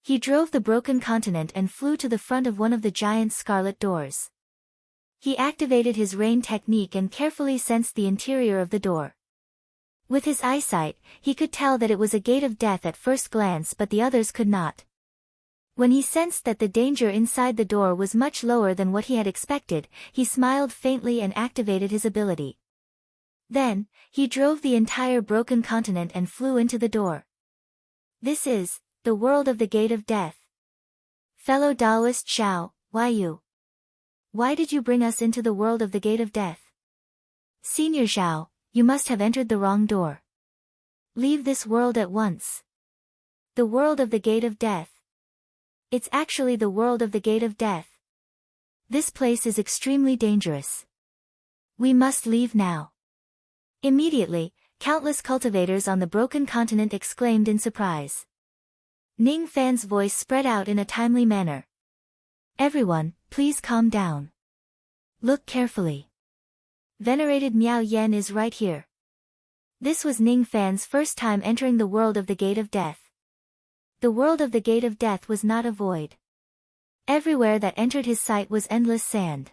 [SPEAKER 1] He drove the broken continent and flew to the front of one of the giant scarlet doors. He activated his rain technique and carefully sensed the interior of the door. With his eyesight, he could tell that it was a gate of death at first glance but the others could not. When he sensed that the danger inside the door was much lower than what he had expected, he smiled faintly and activated his ability. Then, he drove the entire broken continent and flew into the door. This is the world of the Gate of Death. Fellow Taoist Xiao, why did you bring us into the world of the Gate of Death? Senior Xiao, you must have entered the wrong door. Leave this world at once. The world of the Gate of Death. It's actually the world of the Gate of Death. This place is extremely dangerous. We must leave now. Immediately, countless cultivators on the broken continent exclaimed in surprise. Ning Fan's voice spread out in a timely manner. Everyone, please calm down. Look carefully. Venerated Miao Yen is right here. This was Ning Fan's first time entering the world of the Gate of Death. The world of the Gate of Death was not a void. Everywhere that entered his sight was endless sand.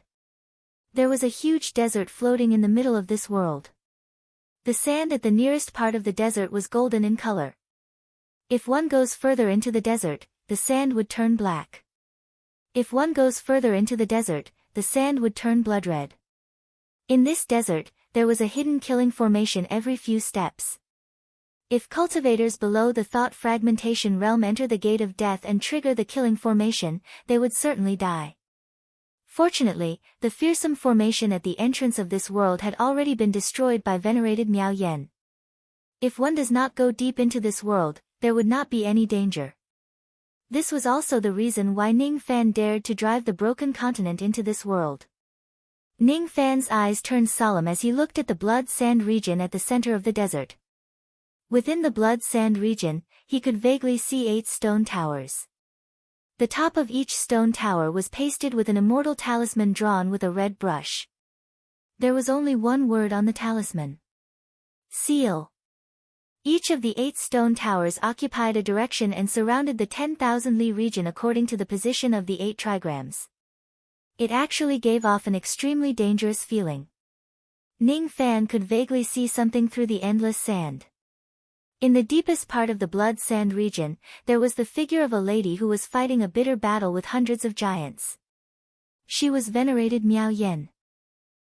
[SPEAKER 1] There was a huge desert floating in the middle of this world. The sand at the nearest part of the desert was golden in color. If one goes further into the desert, the sand would turn black. If one goes further into the desert, the sand would turn blood red. In this desert, there was a hidden killing formation every few steps. If cultivators below the thought fragmentation realm enter the Gate of Death and trigger the killing formation, they would certainly die. Fortunately, the fearsome formation at the entrance of this world had already been destroyed by venerated Miao Yen. If one does not go deep into this world, there would not be any danger. This was also the reason why Ning Fan dared to drive the broken continent into this world. Ning Fan's eyes turned solemn as he looked at the blood sand region at the center of the desert. Within the blood sand region, he could vaguely see 8 stone towers. The top of each stone tower was pasted with an immortal talisman drawn with a red brush. There was only one word on the talisman. Seal. Each of the 8 stone towers occupied a direction and surrounded the 10,000 li region according to the position of the 8 trigrams. It actually gave off an extremely dangerous feeling. Ning Fan could vaguely see something through the endless sand. In the deepest part of the blood sand region, there was the figure of a lady who was fighting a bitter battle with hundreds of giants. She was venerated Miao Yen.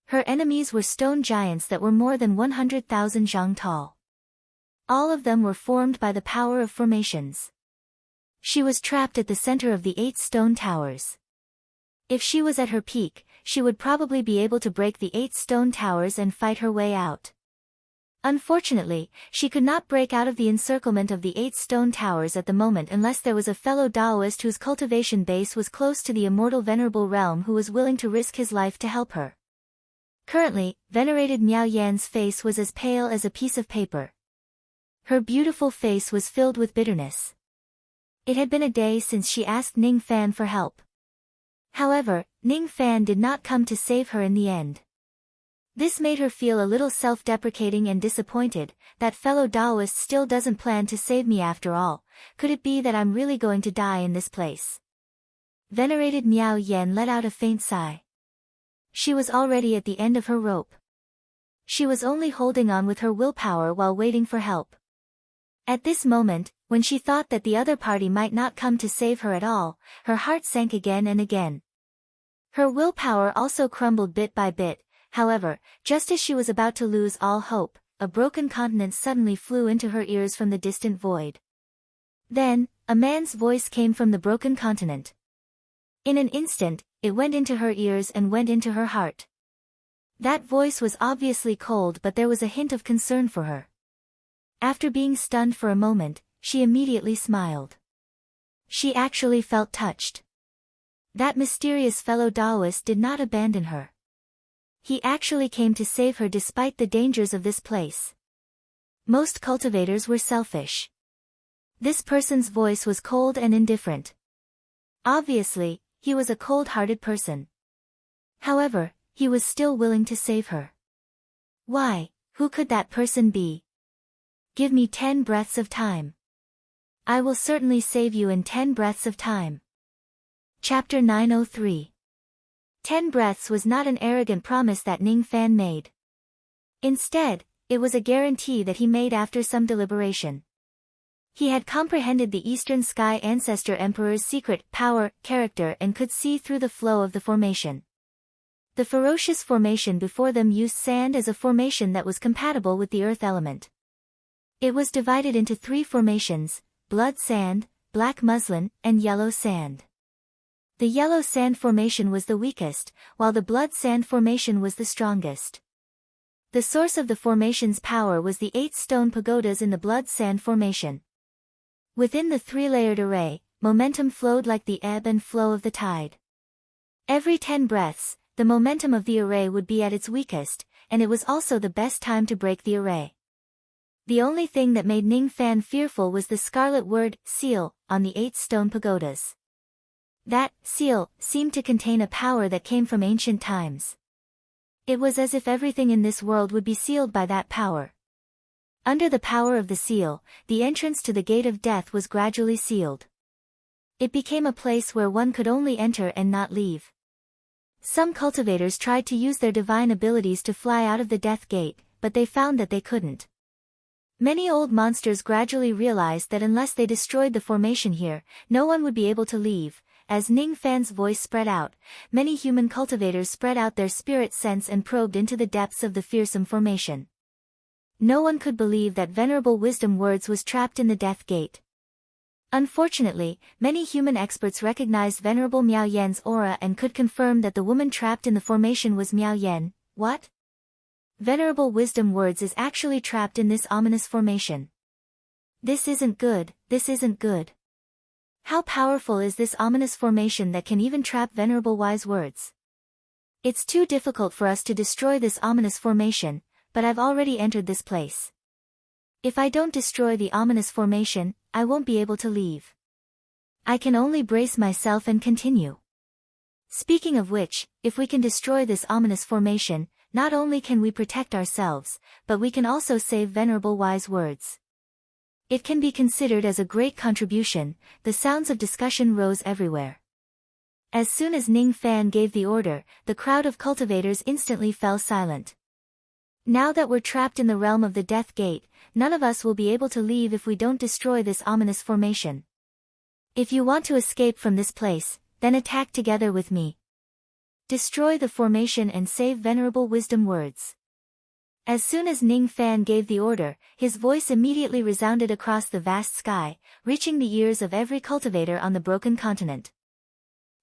[SPEAKER 1] Her enemies were stone giants that were more than 100,000 zhang tall. All of them were formed by the power of formations. She was trapped at the center of the 8 stone towers. If she was at her peak, she would probably be able to break the 8 stone towers and fight her way out. Unfortunately, she could not break out of the encirclement of the 8 stone towers at the moment unless there was a fellow Taoist whose cultivation base was close to the immortal venerable realm who was willing to risk his life to help her. Currently, venerated Miao Yan's face was as pale as a piece of paper. Her beautiful face was filled with bitterness. It had been a day since she asked Ning Fan for help. However, Ning Fan did not come to save her in the end. This made her feel a little self-deprecating and disappointed. That fellow Taoist still doesn't plan to save me after all. Could it be that I'm really going to die in this place? Venerated Miao Yen let out a faint sigh. She was already at the end of her rope. She was only holding on with her willpower while waiting for help. At this moment, when she thought that the other party might not come to save her at all, her heart sank again and again. Her willpower also crumbled bit by bit. However, just as she was about to lose all hope, a broken continent suddenly flew into her ears from the distant void. Then, a man's voice came from the broken continent. In an instant, it went into her ears and went into her heart. That voice was obviously cold, but there was a hint of concern for her. After being stunned for a moment, she immediately smiled. She actually felt touched. That mysterious fellow Taoist did not abandon her. He actually came to save her despite the dangers of this place. Most cultivators were selfish. This person's voice was cold and indifferent. Obviously, he was a cold-hearted person. However, he was still willing to save her. Why, who could that person be? Give me 10 breaths of time. I will certainly save you in 10 breaths of time. Chapter 903. 10 breaths was not an arrogant promise that Ning Fan made. Instead, it was a guarantee that he made after some deliberation. He had comprehended the Eastern Sky Ancestor Emperor's secret, power, character and could see through the flow of the formation. The ferocious formation before them used sand as a formation that was compatible with the earth element. It was divided into 3 formations: blood sand, black muslin, and yellow sand. The yellow sand formation was the weakest, while the blood sand formation was the strongest. The source of the formation's power was the 8 stone pagodas in the blood sand formation. Within the 3-layered array, momentum flowed like the ebb and flow of the tide. Every 10 breaths, the momentum of the array would be at its weakest, and it was also the best time to break the array. The only thing that made Ning Fan fearful was the scarlet word, seal, on the 8 stone pagodas. That seal seemed to contain a power that came from ancient times. It was as if everything in this world would be sealed by that power. Under the power of the seal, the entrance to the gate of death was gradually sealed. It became a place where one could only enter and not leave. Some cultivators tried to use their divine abilities to fly out of the death gate, but they found that they couldn't. Many old monsters gradually realized that unless they destroyed the formation here, no one would be able to leave. As Ning Fan's voice spread out, many human cultivators spread out their spirit sense and probed into the depths of the fearsome formation. No one could believe that venerable wisdom words was trapped in the death gate. Unfortunately, many human experts recognized Venerable Miao Yen's aura and could confirm that the woman trapped in the formation was Miao Yen. What? Venerable wisdom words is actually trapped in this ominous formation. This isn't good, this isn't good. How powerful is this ominous formation that can even trap venerable wise words? It's too difficult for us to destroy this ominous formation, but I've already entered this place. If I don't destroy the ominous formation, I won't be able to leave. I can only brace myself and continue. Speaking of which, if we can destroy this ominous formation, not only can we protect ourselves, but we can also save venerable wise words. It can be considered as a great contribution. The sounds of discussion rose everywhere. As soon as Ning Fan gave the order, the crowd of cultivators instantly fell silent. Now that we're trapped in the realm of the death gate, none of us will be able to leave if we don't destroy this ominous formation. If you want to escape from this place, then attack together with me. Destroy the formation and save venerable wisdom words. As soon as Ning Fan gave the order, his voice immediately resounded across the vast sky, reaching the ears of every cultivator on the broken continent.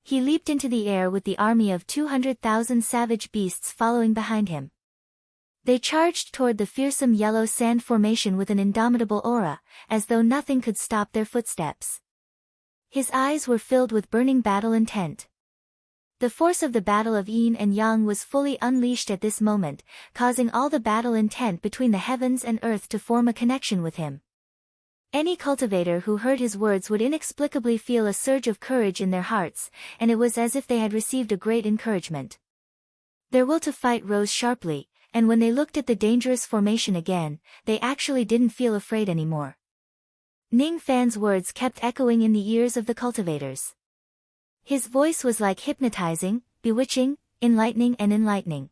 [SPEAKER 1] He leaped into the air with the army of 200,000 savage beasts following behind him. They charged toward the fearsome yellow sand formation with an indomitable aura, as though nothing could stop their footsteps. His eyes were filled with burning battle intent. The force of the battle of yin and yang was fully unleashed at this moment, causing all the battle intent between the heavens and earth to form a connection with him. Any cultivator who heard his words would inexplicably feel a surge of courage in their hearts, and it was as if they had received a great encouragement. Their will to fight rose sharply, and when they looked at the dangerous formation again, they actually didn't feel afraid anymore. Ning Fan's words kept echoing in the ears of the cultivators. His voice was like hypnotizing, bewitching, enlightening.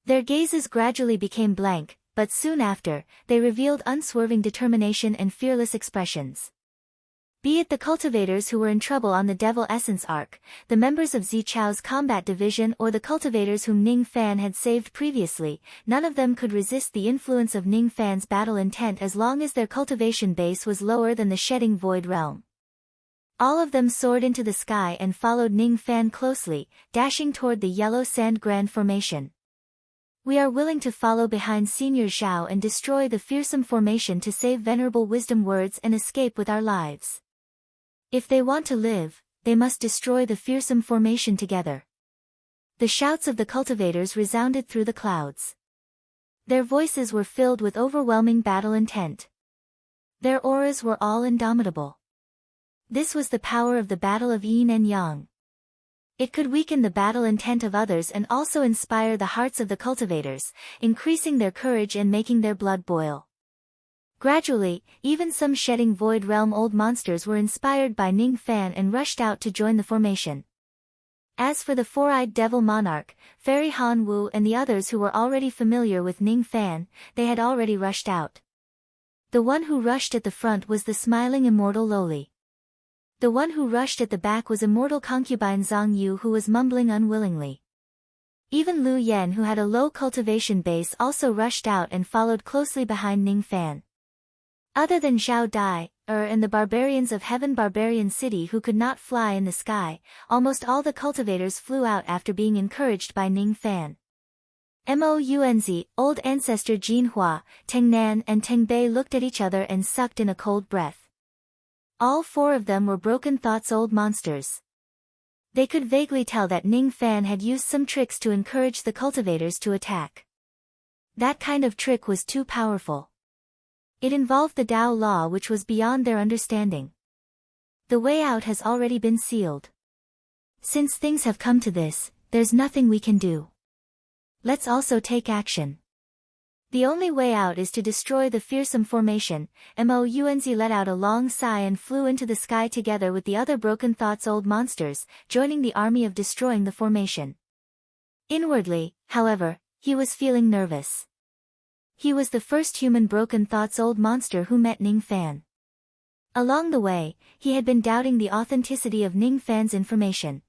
[SPEAKER 1] Their gazes gradually became blank, but soon after, they revealed unswerving determination and fearless expressions. Be it the cultivators who were in trouble on the Devil Essence Arc, the members of Zichao's combat division or the cultivators whom Ning Fan had saved previously, none of them could resist the influence of Ning Fan's battle intent as long as their cultivation base was lower than the shedding void realm. All of them soared into the sky and followed Ning Fan closely, dashing toward the Yellow Sand Grand Formation. We are willing to follow behind Senior Zhao and destroy the fearsome formation to save Venerable Wisdom Words and escape with our lives. If they want to live, they must destroy the fearsome formation together. The shouts of the cultivators resounded through the clouds. Their voices were filled with overwhelming battle intent. Their auras were all indomitable. This was the power of the battle of yin and yang. It could weaken the battle intent of others and also inspire the hearts of the cultivators, increasing their courage and making their blood boil. Gradually, even some shedding void realm old monsters were inspired by Ning Fan and rushed out to join the formation. As for the four-eyed devil monarch, Fairy Han Wu and the others who were already familiar with Ning Fan, they had already rushed out. The one who rushed at the front was the smiling immortal Loli. The one who rushed at the back was immortal concubine Zhang Yu, who was mumbling unwillingly. Even Lu Yen, who had a low cultivation base, also rushed out and followed closely behind Ning Fan. Other than Zhao Dai, and the barbarians of Heaven Barbarian City who could not fly in the sky, almost all the cultivators flew out after being encouraged by Ning Fan. Mounzi, old ancestor Jin Hua, Teng Nan and Teng Bei looked at each other and sucked in a cold breath. All four of them were Broken Thought's old monsters. They could vaguely tell that Ning Fan had used some tricks to encourage the cultivators to attack. That kind of trick was too powerful. It involved the Tao law, which was beyond their understanding. The way out has already been sealed. Since things have come to this, there's nothing we can do. Let's also take action. The only way out is to destroy the fearsome formation. Mounzi let out a long sigh and flew into the sky together with the other Broken Thought's old monsters, joining the army of destroying the formation. Inwardly, however, he was feeling nervous. He was the first human Broken Thought's old monster who met Ning Fan. Along the way, he had been doubting the authenticity of Ning Fan's information.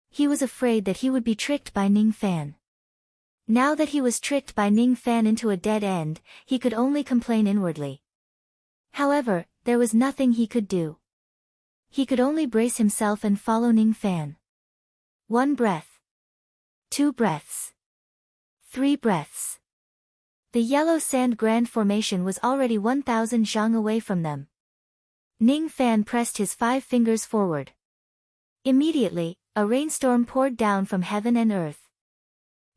[SPEAKER 1] He was afraid that he would be tricked by Ning Fan. Now that he was tricked by Ning Fan into a dead end, he could only complain inwardly. However, there was nothing he could do. He could only brace himself and follow Ning Fan. 1 breath. 2 breaths. 3 breaths. The Yellow Sand Grand Formation was already 1,000 zhang away from them. Ning Fan pressed his 5 fingers forward. Immediately, a rainstorm poured down from heaven and earth.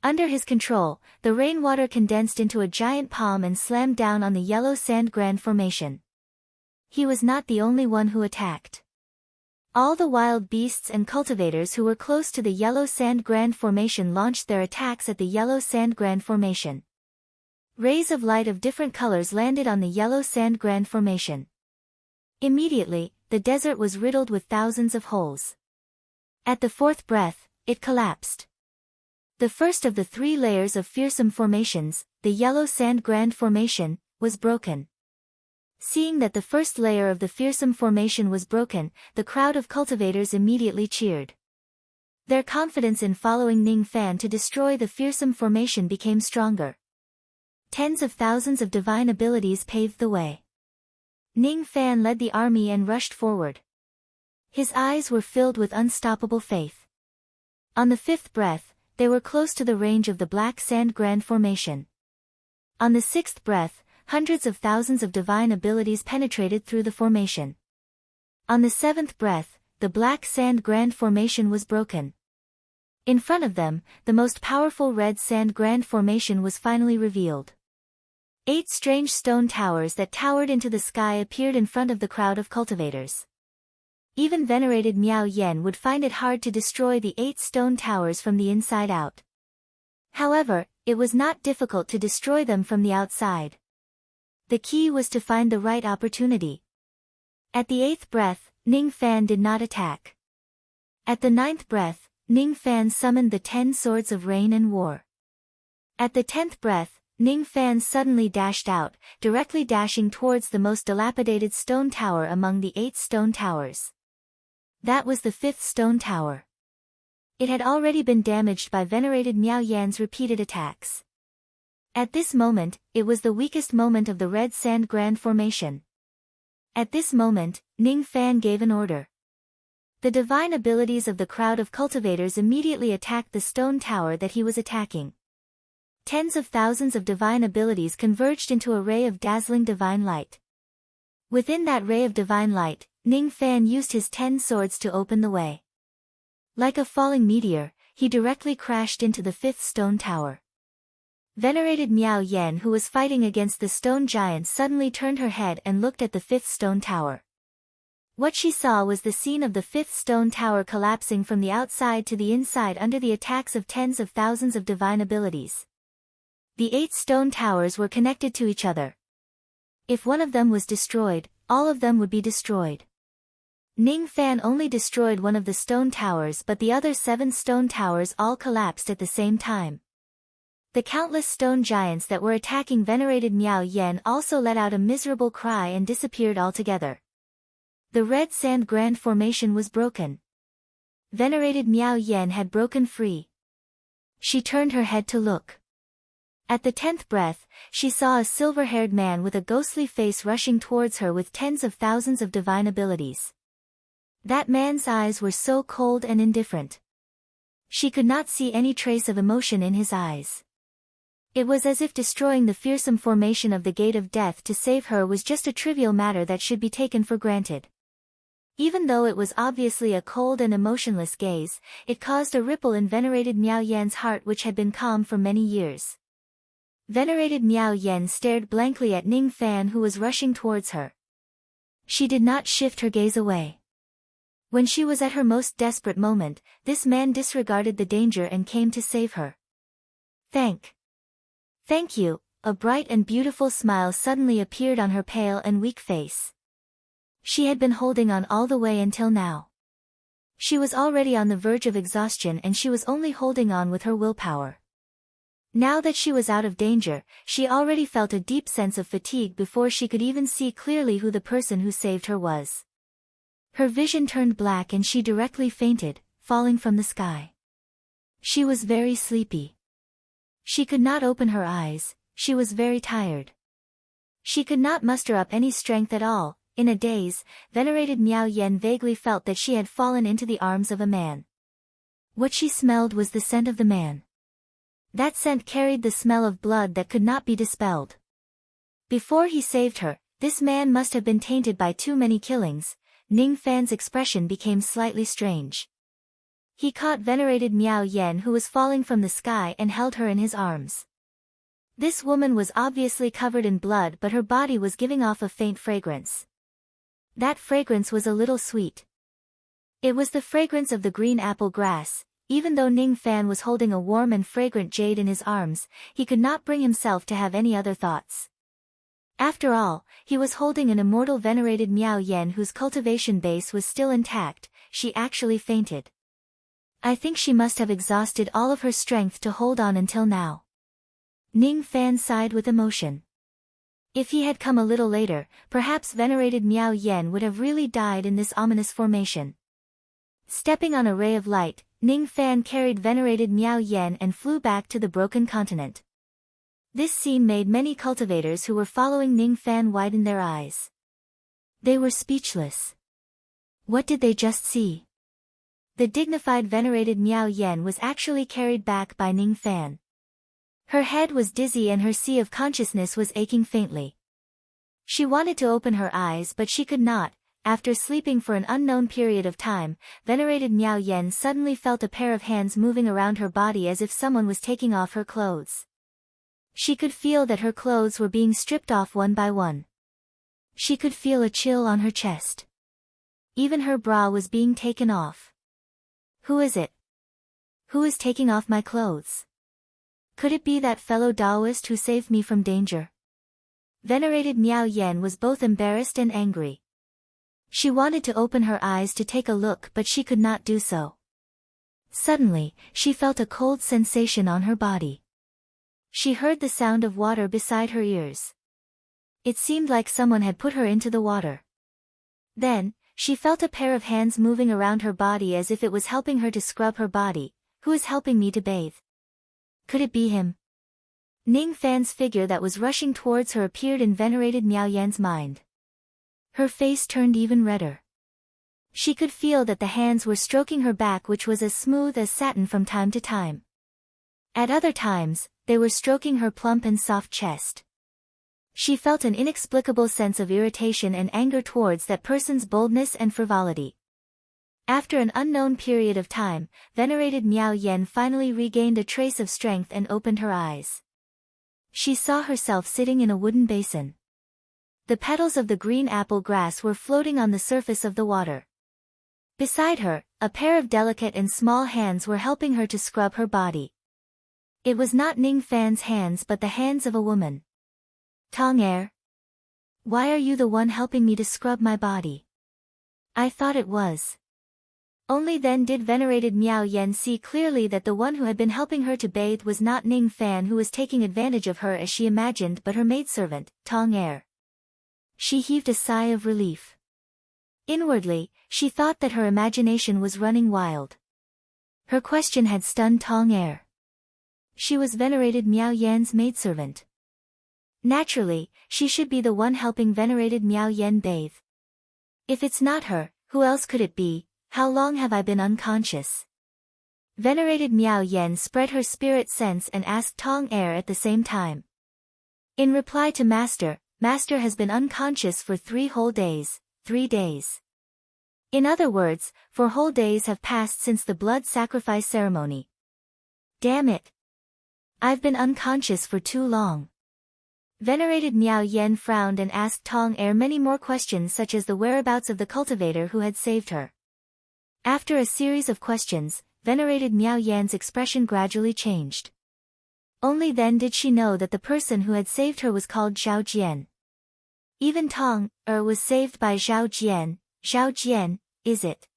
[SPEAKER 1] Under his control, the rainwater condensed into a giant palm and slammed down on the Yellow Sand Grand Formation. He was not the only one who attacked. All the wild beasts and cultivators who were close to the Yellow Sand Grand Formation launched their attacks at the Yellow Sand Grand Formation. Rays of light of different colors landed on the Yellow Sand Grand Formation. Immediately, the desert was riddled with thousands of holes. At the 4th breath, it collapsed. The first of the 3 layers of fearsome formations, the Yellow Sand Grand Formation, was broken. Seeing that the first layer of the fearsome formation was broken, the crowd of cultivators immediately cheered. Their confidence in following Ning Fan to destroy the fearsome formation became stronger. Tens of thousands of divine abilities paved the way. Ning Fan led the army and rushed forward. His eyes were filled with unstoppable faith. On the 5th breath, they were close to the range of the Black Sand Grand Formation. On the 6th breath, hundreds of thousands of divine abilities penetrated through the formation. On the 7th breath, the Black Sand Grand Formation was broken. In front of them, the most powerful Red Sand Grand Formation was finally revealed. 8 strange stone towers that towered into the sky appeared in front of the crowd of cultivators. Even venerated Miao Yen would find it hard to destroy the 8 stone towers from the inside out. However, it was not difficult to destroy them from the outside. The key was to find the right opportunity. At the 8th breath, Ning Fan did not attack. At the 9th breath, Ning Fan summoned the 10 swords of rain and war. At the 10th breath, Ning Fan suddenly dashed out, directly dashing towards the most dilapidated stone tower among the 8 stone towers. That was the 5th stone tower. It had already been damaged by venerated Miao Yan's repeated attacks. At this moment, it was the weakest moment of the Red Sand Grand Formation. At this moment, Ning Fan gave an order. The divine abilities of the crowd of cultivators immediately attacked the stone tower that he was attacking. Tens of thousands of divine abilities converged into a ray of dazzling divine light. Within that ray of divine light, Ning Fan used his 10 swords to open the way. Like a falling meteor, he directly crashed into the 5th stone tower. Venerated Miao Yan, who was fighting against the stone giant, suddenly turned her head and looked at the 5th stone tower. What she saw was the scene of the 5th stone tower collapsing from the outside to the inside under the attacks of tens of thousands of divine abilities. The 8 stone towers were connected to each other. If one of them was destroyed, all of them would be destroyed. Ning Fan only destroyed one of the stone towers, but the other 7 stone towers all collapsed at the same time. The countless stone giants that were attacking venerated Miao Yan also let out a miserable cry and disappeared altogether. The Red Sand Grand Formation was broken. Venerated Miao Yan had broken free. She turned her head to look. At the 10th breath, she saw a silver-haired man with a ghostly face rushing towards her with tens of thousands of divine abilities. That man's eyes were so cold and indifferent. She could not see any trace of emotion in his eyes. It was as if destroying the fearsome formation of the Gate of Death to save her was just a trivial matter that should be taken for granted. Even though it was obviously a cold and emotionless gaze, it caused a ripple in venerated Miao Yan's heart which had been calm for many years. Venerated Miao Yan stared blankly at Ning Fan, who was rushing towards her. She did not shift her gaze away. When she was at her most desperate moment, this man disregarded the danger and came to save her. Thank you, a bright and beautiful smile suddenly appeared on her pale and weak face. She had been holding on all the way until now. She was already on the verge of exhaustion and she was only holding on with her willpower. Now that she was out of danger, she already felt a deep sense of fatigue before she could even see clearly who the person who saved her was. Her vision turned black and she directly fainted, falling from the sky. She was very sleepy. She could not open her eyes, she was very tired. She could not muster up any strength at all. In a daze, venerated Miao Yan vaguely felt that she had fallen into the arms of a man. What she smelled was the scent of the man. That scent carried the smell of blood that could not be dispelled. Before he saved her, this man must have been tainted by too many killings. Ning Fan's expression became slightly strange. He caught venerated Miao Yan, who was falling from the sky, and held her in his arms. This woman was obviously covered in blood, but her body was giving off a faint fragrance. That fragrance was a little sweet. It was the fragrance of the green apple grass. Even though Ning Fan was holding a warm and fragrant jade in his arms, he could not bring himself to have any other thoughts. After all, he was holding an immortal venerated Miao Yan whose cultivation base was still intact. She actually fainted. I think she must have exhausted all of her strength to hold on until now. Ning Fan sighed with emotion. If he had come a little later, perhaps venerated Miao Yan would have really died in this ominous formation. Stepping on a ray of light, Ning Fan carried venerated Miao Yan and flew back to the broken continent. This scene made many cultivators who were following Ning Fan widen their eyes. They were speechless. What did they just see? The dignified venerated Miao Yan was actually carried back by Ning Fan. Her head was dizzy and her sea of consciousness was aching faintly. She wanted to open her eyes but she could not. After sleeping for an unknown period of time, venerated Miao Yan suddenly felt a pair of hands moving around her body as if someone was taking off her clothes. She could feel that her clothes were being stripped off one by one. She could feel a chill on her chest. Even her bra was being taken off. Who is it? Who is taking off my clothes? Could it be that fellow Taoist who saved me from danger? Venerated Miao Yen was both embarrassed and angry. She wanted to open her eyes to take a look, but she could not do so. Suddenly, she felt a cold sensation on her body. She heard the sound of water beside her ears. It seemed like someone had put her into the water. Then, she felt a pair of hands moving around her body as if it was helping her to scrub her body. Who is helping me to bathe? Could it be him? Ning Fan's figure that was rushing towards her appeared in venerated Miao Yan's mind. Her face turned even redder. She could feel that the hands were stroking her back, which was as smooth as satin from time to time. At other times, they were stroking her plump and soft chest. She felt an inexplicable sense of irritation and anger towards that person's boldness and frivolity. After an unknown period of time, venerated Miao Yen finally regained a trace of strength and opened her eyes. She saw herself sitting in a wooden basin. The petals of the green apple grass were floating on the surface of the water. Beside her, a pair of delicate and small hands were helping her to scrub her body. It was not Ning Fan's hands but the hands of a woman. Tong Er? Why are you the one helping me to scrub my body? I thought it was. Only then did venerated Miao Yen see clearly that the one who had been helping her to bathe was not Ning Fan, who was taking advantage of her as she imagined, but her maidservant, Tong Er. She heaved a sigh of relief. Inwardly, she thought that her imagination was running wild. Her question had stunned Tong Er. She was venerated Miao Yan's maidservant. Naturally, she should be the one helping venerated Miao Yen bathe. If it's not her, who else could it be? How long have I been unconscious? Venerated Miao Yen spread her spirit sense and asked Tong Er at the same time. In reply to Master has been unconscious for 3 whole days, 3 days. In other words, 4 whole days have passed since the blood sacrifice ceremony. Damn it! I've been unconscious for too long. Venerated Miao Yen frowned and asked Tong Er many more questions, such as the whereabouts of the cultivator who had saved her. After a series of questions, venerated Miao Yan's expression gradually changed. Only then did she know that the person who had saved her was called Zhao Jian. Even Tong Er was saved by Zhao Jian. Zhao Jian, is it?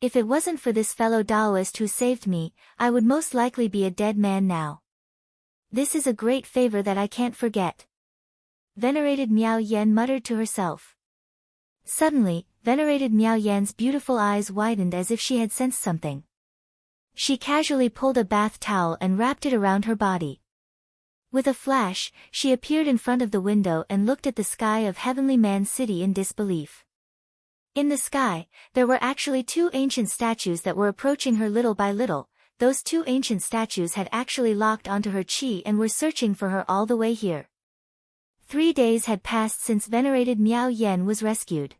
[SPEAKER 1] If it wasn't for this fellow Taoist who saved me, I would most likely be a dead man now. This is a great favor that I can't forget. Venerated Miao Yen muttered to herself. Suddenly, venerated Miao Yan's beautiful eyes widened as if she had sensed something. She casually pulled a bath towel and wrapped it around her body. With a flash, she appeared in front of the window and looked at the sky of Heavenly Man City in disbelief. In the sky, there were actually 2 ancient statues that were approaching her little by little. Those 2 ancient statues had actually locked onto her chi and were searching for her all the way here. 3 days had passed since venerated Miao Yen was rescued.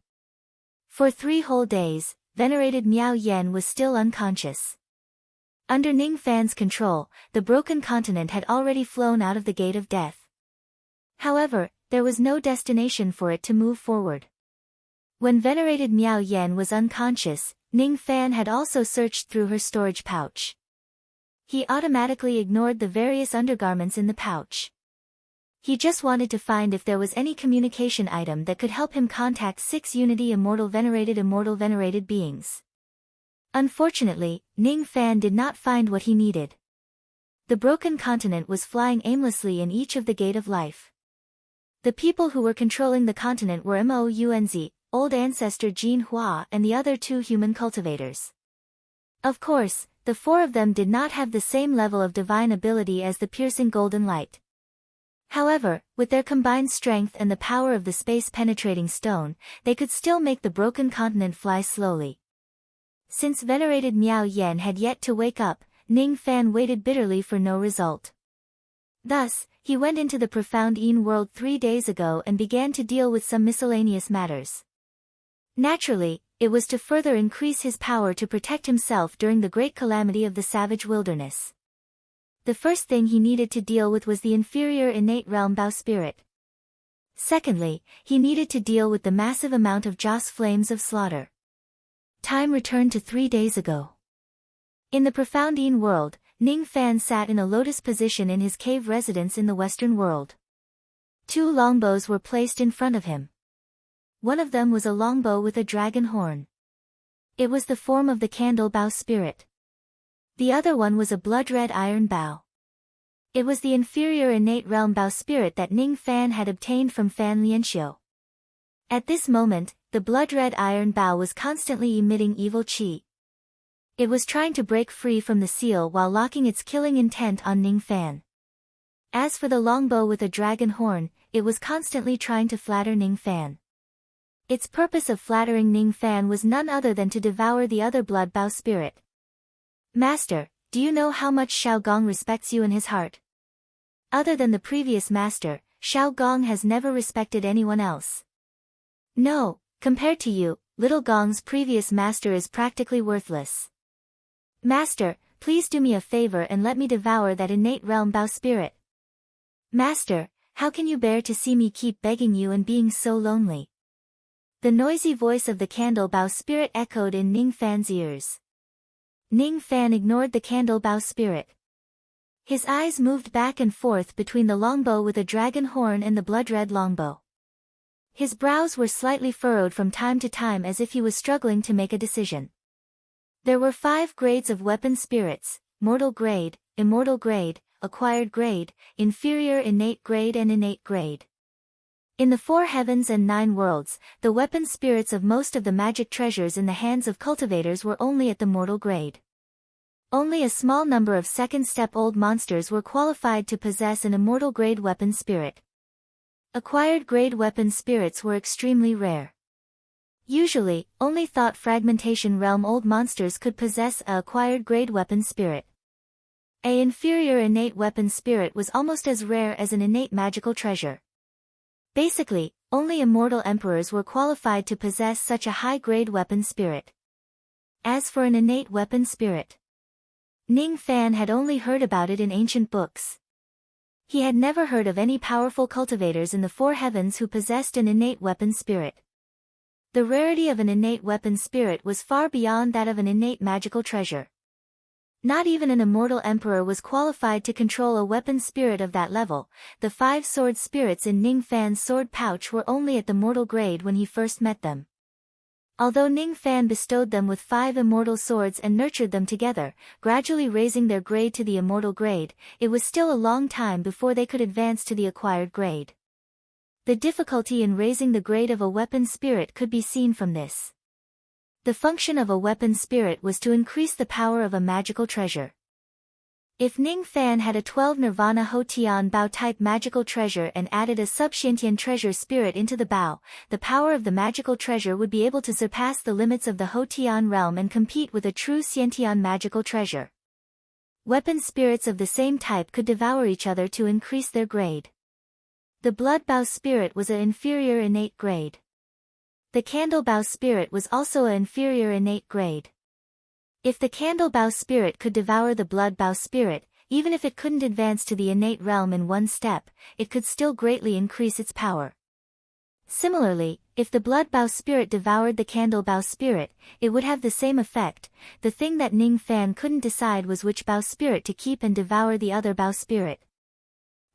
[SPEAKER 1] For 3 whole days, venerated Miao Yen was still unconscious. Under Ning Fan's control, the broken continent had already flown out of the gate of death. However, there was no destination for it to move forward. When venerated Miao Yen was unconscious, Ning Fan had also searched through her storage pouch. He automatically ignored the various undergarments in the pouch. He just wanted to find if there was any communication item that could help him contact 6 Unity immortal venerated beings. Unfortunately, Ning Fan did not find what he needed. The broken continent was flying aimlessly in each of the Gate of Life. The people who were controlling the continent were Mounz, Old Ancestor Jin Hua, and the other 2 human cultivators. Of course, the 4 of them did not have the same level of divine ability as the piercing golden light. However, with their combined strength and the power of the space-penetrating stone, they could still make the broken continent fly slowly. Since venerated Miao Yen had yet to wake up, Ning Fan waited bitterly for no result. Thus, he went into the profound Yin world 3 days ago and began to deal with some miscellaneous matters. Naturally, it was to further increase his power to protect himself during the great calamity of the savage wilderness. The first thing he needed to deal with was the inferior innate realm Bao spirit. Secondly, he needed to deal with the massive amount of Joss flames of slaughter. Time returned to 3 days ago. In the profound Yin world, Ning Fan sat in a lotus position in his cave residence in the Western world. 2 longbows were placed in front of him. One of them was a longbow with a dragon horn. It was the form of the candle bow spirit. The other one was a blood-red iron bow. It was the inferior innate realm bow spirit that Ning Fan had obtained from Fan Lianxiu. At this moment, the blood-red iron bow was constantly emitting evil qi. It was trying to break free from the seal while locking its killing intent on Ning Fan. As for the longbow with a dragon horn, it was constantly trying to flatter Ning Fan. Its purpose of flattering Ning Fan was none other than to devour the other blood bow spirit. Master, do you know how much Xiao Gong respects you in his heart? Other than the previous master, Xiao Gong has never respected anyone else. No, compared to you, Little Gong's previous master is practically worthless. Master, please do me a favor and let me devour that innate realm bow spirit. Master, how can you bear to see me keep begging you and being so lonely? The noisy voice of the candle bow spirit echoed in Ning Fan's ears. Ning Fan ignored the candle bow spirit. His eyes moved back and forth between the longbow with a dragon horn and the blood-red longbow. His brows were slightly furrowed from time to time as if he was struggling to make a decision. There were 5 grades of weapon spirits: mortal grade, immortal grade, acquired grade, inferior innate grade and innate grade. In the 4 heavens and 9 worlds, the weapon spirits of most of the magic treasures in the hands of cultivators were only at the mortal grade. Only a small number of second-step-old monsters were qualified to possess an immortal grade weapon spirit. Acquired grade weapon spirits were extremely rare. Usually, only thought fragmentation realm old monsters could possess a acquired grade weapon spirit. A inferior innate weapon spirit was almost as rare as an innate magical treasure. Basically, only immortal emperors were qualified to possess such a high-grade weapon spirit. As for an innate weapon spirit, Ning Fan had only heard about it in ancient books. He had never heard of any powerful cultivators in the 4 heavens who possessed an innate weapon spirit. The rarity of an innate weapon spirit was far beyond that of an innate magical treasure. Not even an immortal emperor was qualified to control a weapon spirit of that level. The 5 sword spirits in Ning Fan's sword pouch were only at the mortal grade when he first met them. Although Ning Fan bestowed them with 5 immortal swords and nurtured them together, gradually raising their grade to the immortal grade, it was still a long time before they could advance to the acquired grade. The difficulty in raising the grade of a weapon spirit could be seen from this. The function of a weapon spirit was to increase the power of a magical treasure. If Ning Fan had a 12 Nirvana Hotian Bao type magical treasure and added a sub-Xiantian treasure spirit into the Bao, the power of the magical treasure would be able to surpass the limits of the Hotian realm and compete with a true Xiantian magical treasure. Weapon spirits of the same type could devour each other to increase their grade. The Blood Bao spirit was an inferior innate grade. The Candle Bao spirit was also an inferior innate grade. If the Candle Bao spirit could devour the Blood Bao spirit, even if it couldn't advance to the innate realm in one step, it could still greatly increase its power. Similarly, if the Blood Bao spirit devoured the Candle Bao spirit, it would have the same effect. The thing that Ning Fan couldn't decide was which Bao spirit to keep and devour the other Bao spirit.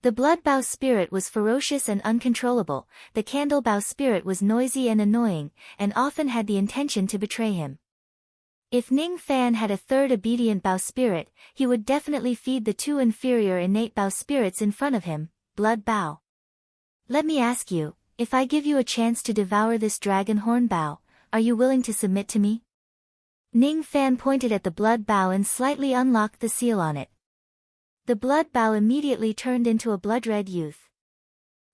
[SPEAKER 1] The Blood Bao spirit was ferocious and uncontrollable, the Candle Bao spirit was noisy and annoying, and often had the intention to betray him. If Ning Fan had a 3rd obedient Bao spirit, he would definitely feed the 2 inferior innate Bao spirits in front of him, Blood Bao. Let me ask you, if I give you a chance to devour this dragon horn Bao, are you willing to submit to me? Ning Fan pointed at the Blood Bao and slightly unlocked the seal on it. The Blood Bao immediately turned into a blood-red youth.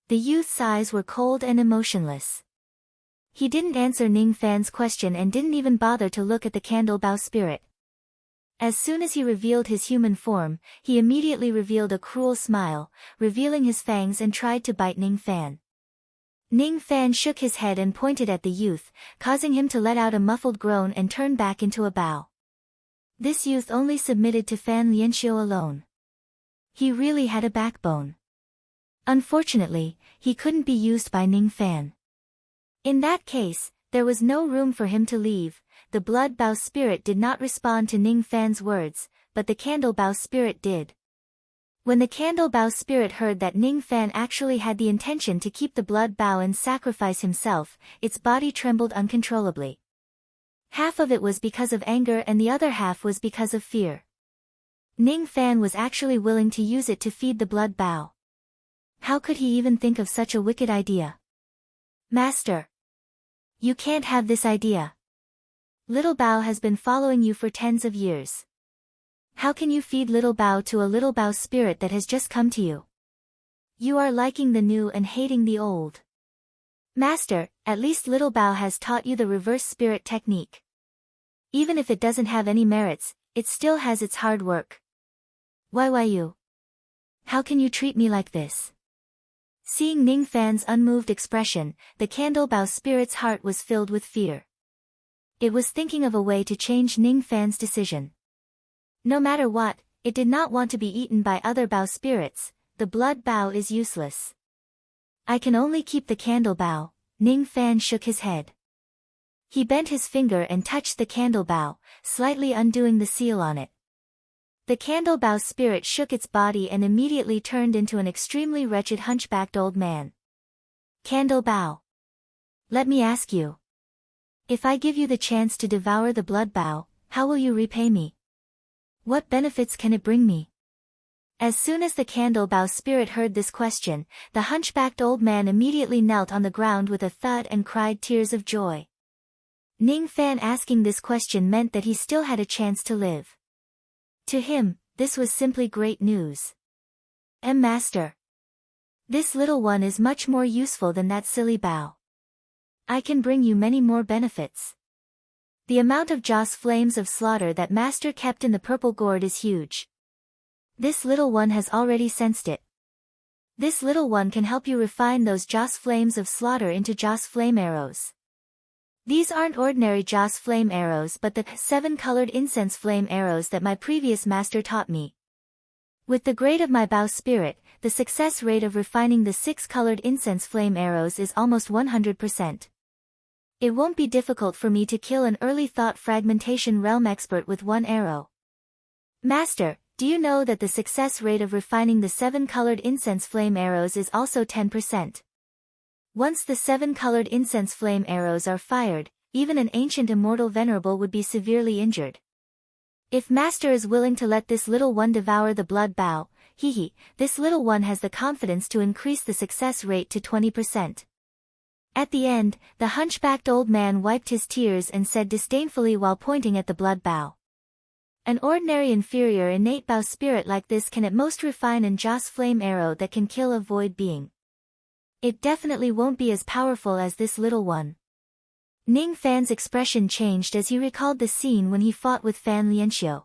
[SPEAKER 1] The youth's eyes were cold and emotionless. He didn't answer Ning Fan's question and didn't even bother to look at the Candle Bao spirit. As soon as he revealed his human form, he immediately revealed a cruel smile, revealing his fangs and tried to bite Ning Fan. Ning Fan shook his head and pointed at the youth, causing him to let out a muffled groan and turn back into a bao. This youth only submitted to Fan Lianxiu alone. He really had a backbone. Unfortunately, he couldn't be used by Ning Fan. In that case, there was no room for him to leave. The Blood Bao spirit did not respond to Ning Fan's words, but the Candlebow spirit did. When the Candlebow spirit heard that Ning Fan actually had the intention to keep the blood bow and sacrifice himself, its body trembled uncontrollably. Half of it was because of anger and the other half was because of fear. Ning Fan was actually willing to use it to feed the blood bow. How could he even think of such a wicked idea? Master! You can't have this idea. Little Bao has been following you for tens of years. How can you feed Little Bao to a Little Bao spirit that has just come to you? You are liking the new and hating the old. Master, at least Little Bao has taught you the reverse spirit technique. Even if it doesn't have any merits, it still has its hard work. Why you? How can you treat me like this? Seeing Ning Fan's unmoved expression, the Candlebow spirit's heart was filled with fear. It was thinking of a way to change Ning Fan's decision. No matter what, it did not want to be eaten by other Bao spirits. The blood bow is useless. I can only keep the Candlebow. Ning Fan shook his head. He bent his finger and touched the Candlebow, slightly undoing the seal on it. The Candlebow spirit shook its body and immediately turned into an extremely wretched hunchbacked old man. Candlebow. Let me ask you. If I give you the chance to devour the blood bow, how will you repay me? What benefits can it bring me? As soon as the Candlebow spirit heard this question, the hunchbacked old man immediately knelt on the ground with a thud and cried tears of joy. Ning Fan asking this question meant that he still had a chance to live. To him, this was simply great news. Master. This little one is much more useful than that silly bow. I can bring you many more benefits. The amount of Joss flames of slaughter that Master kept in the purple gourd is huge. This little one has already sensed it. This little one can help you refine those Joss flames of slaughter into Joss flame arrows. These aren't ordinary Joss flame arrows but the 7-colored incense flame arrows that my previous master taught me. With the grade of my Bao spirit, the success rate of refining the 6-colored incense flame arrows is almost 100%. It won't be difficult for me to kill an early thought fragmentation realm expert with one arrow. Master, do you know that the success rate of refining the 7-colored incense flame arrows is also 10%? Once the 7-colored incense flame arrows are fired, even an ancient immortal venerable would be severely injured. If Master is willing to let this little one devour the blood bow, this little one has the confidence to increase the success rate to 20%. At the end, the hunchbacked old man wiped his tears and said disdainfully while pointing at the blood bow. An ordinary inferior innate Bao spirit like this can at most refine an Joss flame arrow that can kill a void being. It definitely won't be as powerful as this little one. Ning Fan's expression changed as he recalled the scene when he fought with Fan Lianxiu.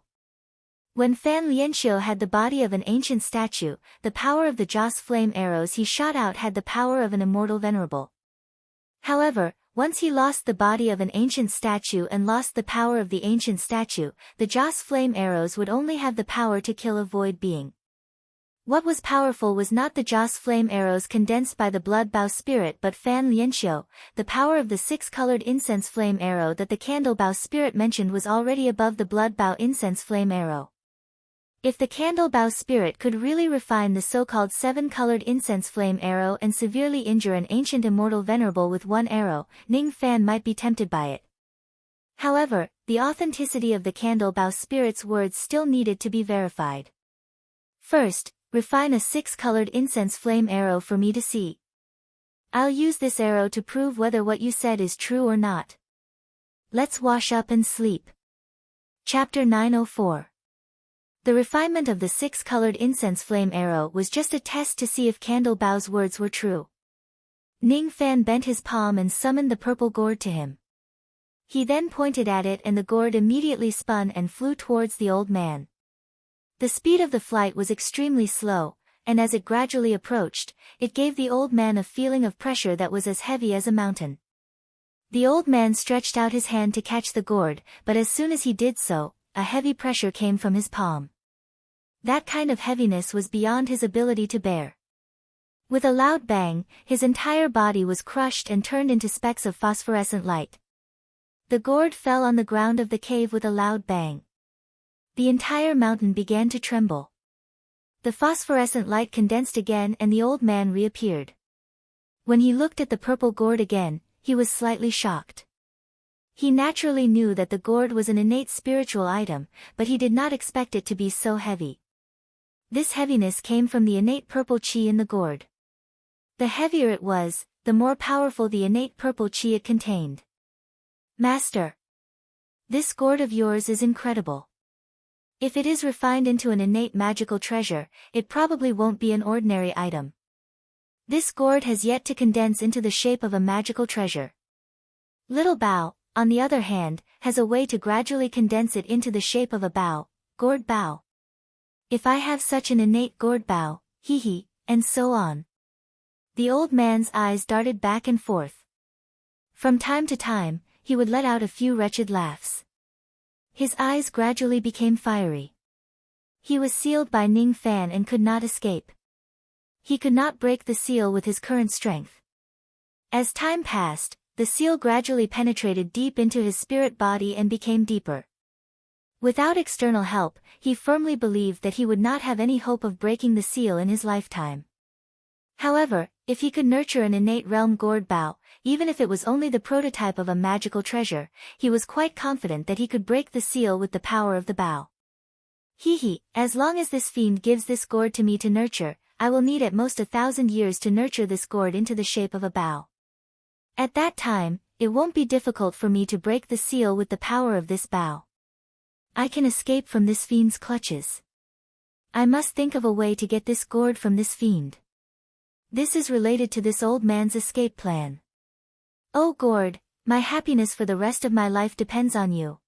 [SPEAKER 1] When Fan Lianxiu had the body of an ancient statue, the power of the Joss flame arrows he shot out had the power of an immortal venerable. However, once he lost the body of an ancient statue and lost the power of the ancient statue, the Joss flame arrows would only have the power to kill a void being. What was powerful was not the Joss flame arrows condensed by the blood Bao spirit but Fan Lianxiu. The power of the 6-colored incense flame arrow that the candle Bao spirit mentioned was already above the blood Bao incense flame arrow. If the candle Bao spirit could really refine the so-called 7-colored incense flame arrow and severely injure an ancient immortal venerable with one arrow, Ning Fan might be tempted by it. However, the authenticity of the candle Bao spirit's words still needed to be verified. First, refine a 6-colored incense flame arrow for me to see. I'll use this arrow to prove whether what you said is true or not. Let's wash up and sleep. Chapter 904. The refinement of the 6-colored incense flame arrow was just a test to see if Candle Bao's words were true. Ning Fan bent his palm and summoned the purple gourd to him. He then pointed at it and the gourd immediately spun and flew towards the old man. The speed of the flight was extremely slow, and as it gradually approached, it gave the old man a feeling of pressure that was as heavy as a mountain. The old man stretched out his hand to catch the gourd, but as soon as he did so, a heavy pressure came from his palm. That kind of heaviness was beyond his ability to bear. With a loud bang, his entire body was crushed and turned into specks of phosphorescent light. The gourd fell on the ground of the cave with a loud bang. The entire mountain began to tremble. The phosphorescent light condensed again and the old man reappeared. When he looked at the purple gourd again, he was slightly shocked. He naturally knew that the gourd was an innate spiritual item, but he did not expect it to be so heavy. This heaviness came from the innate purple chi in the gourd. The heavier it was, the more powerful the innate purple chi it contained. Master, this gourd of yours is incredible. If it is refined into an innate magical treasure, it probably won't be an ordinary item. This gourd has yet to condense into the shape of a magical treasure. Little Bao, on the other hand, has a way to gradually condense it into the shape of a bao, gourd bao. If I have such an innate gourd bao, hee, and so on. The old man's eyes darted back and forth. From time to time, he would let out a few wretched laughs. His eyes gradually became fiery. He was sealed by Ning Fan and could not escape. He could not break the seal with his current strength. As time passed, the seal gradually penetrated deep into his spirit body and became deeper. Without external help, he firmly believed that he would not have any hope of breaking the seal in his lifetime. However, if he could nurture an innate realm gourd bao, even if it was only the prototype of a magical treasure, he was quite confident that he could break the seal with the power of the bao. As long as this fiend gives this gourd to me to nurture, I will need at most 1,000 years to nurture this gourd into the shape of a bao. At that time, it won't be difficult for me to break the seal with the power of this bao. I can escape from this fiend's clutches. I must think of a way to get this gourd from this fiend. This is related to this old man's escape plan. Oh gourd, my happiness for the rest of my life depends on you.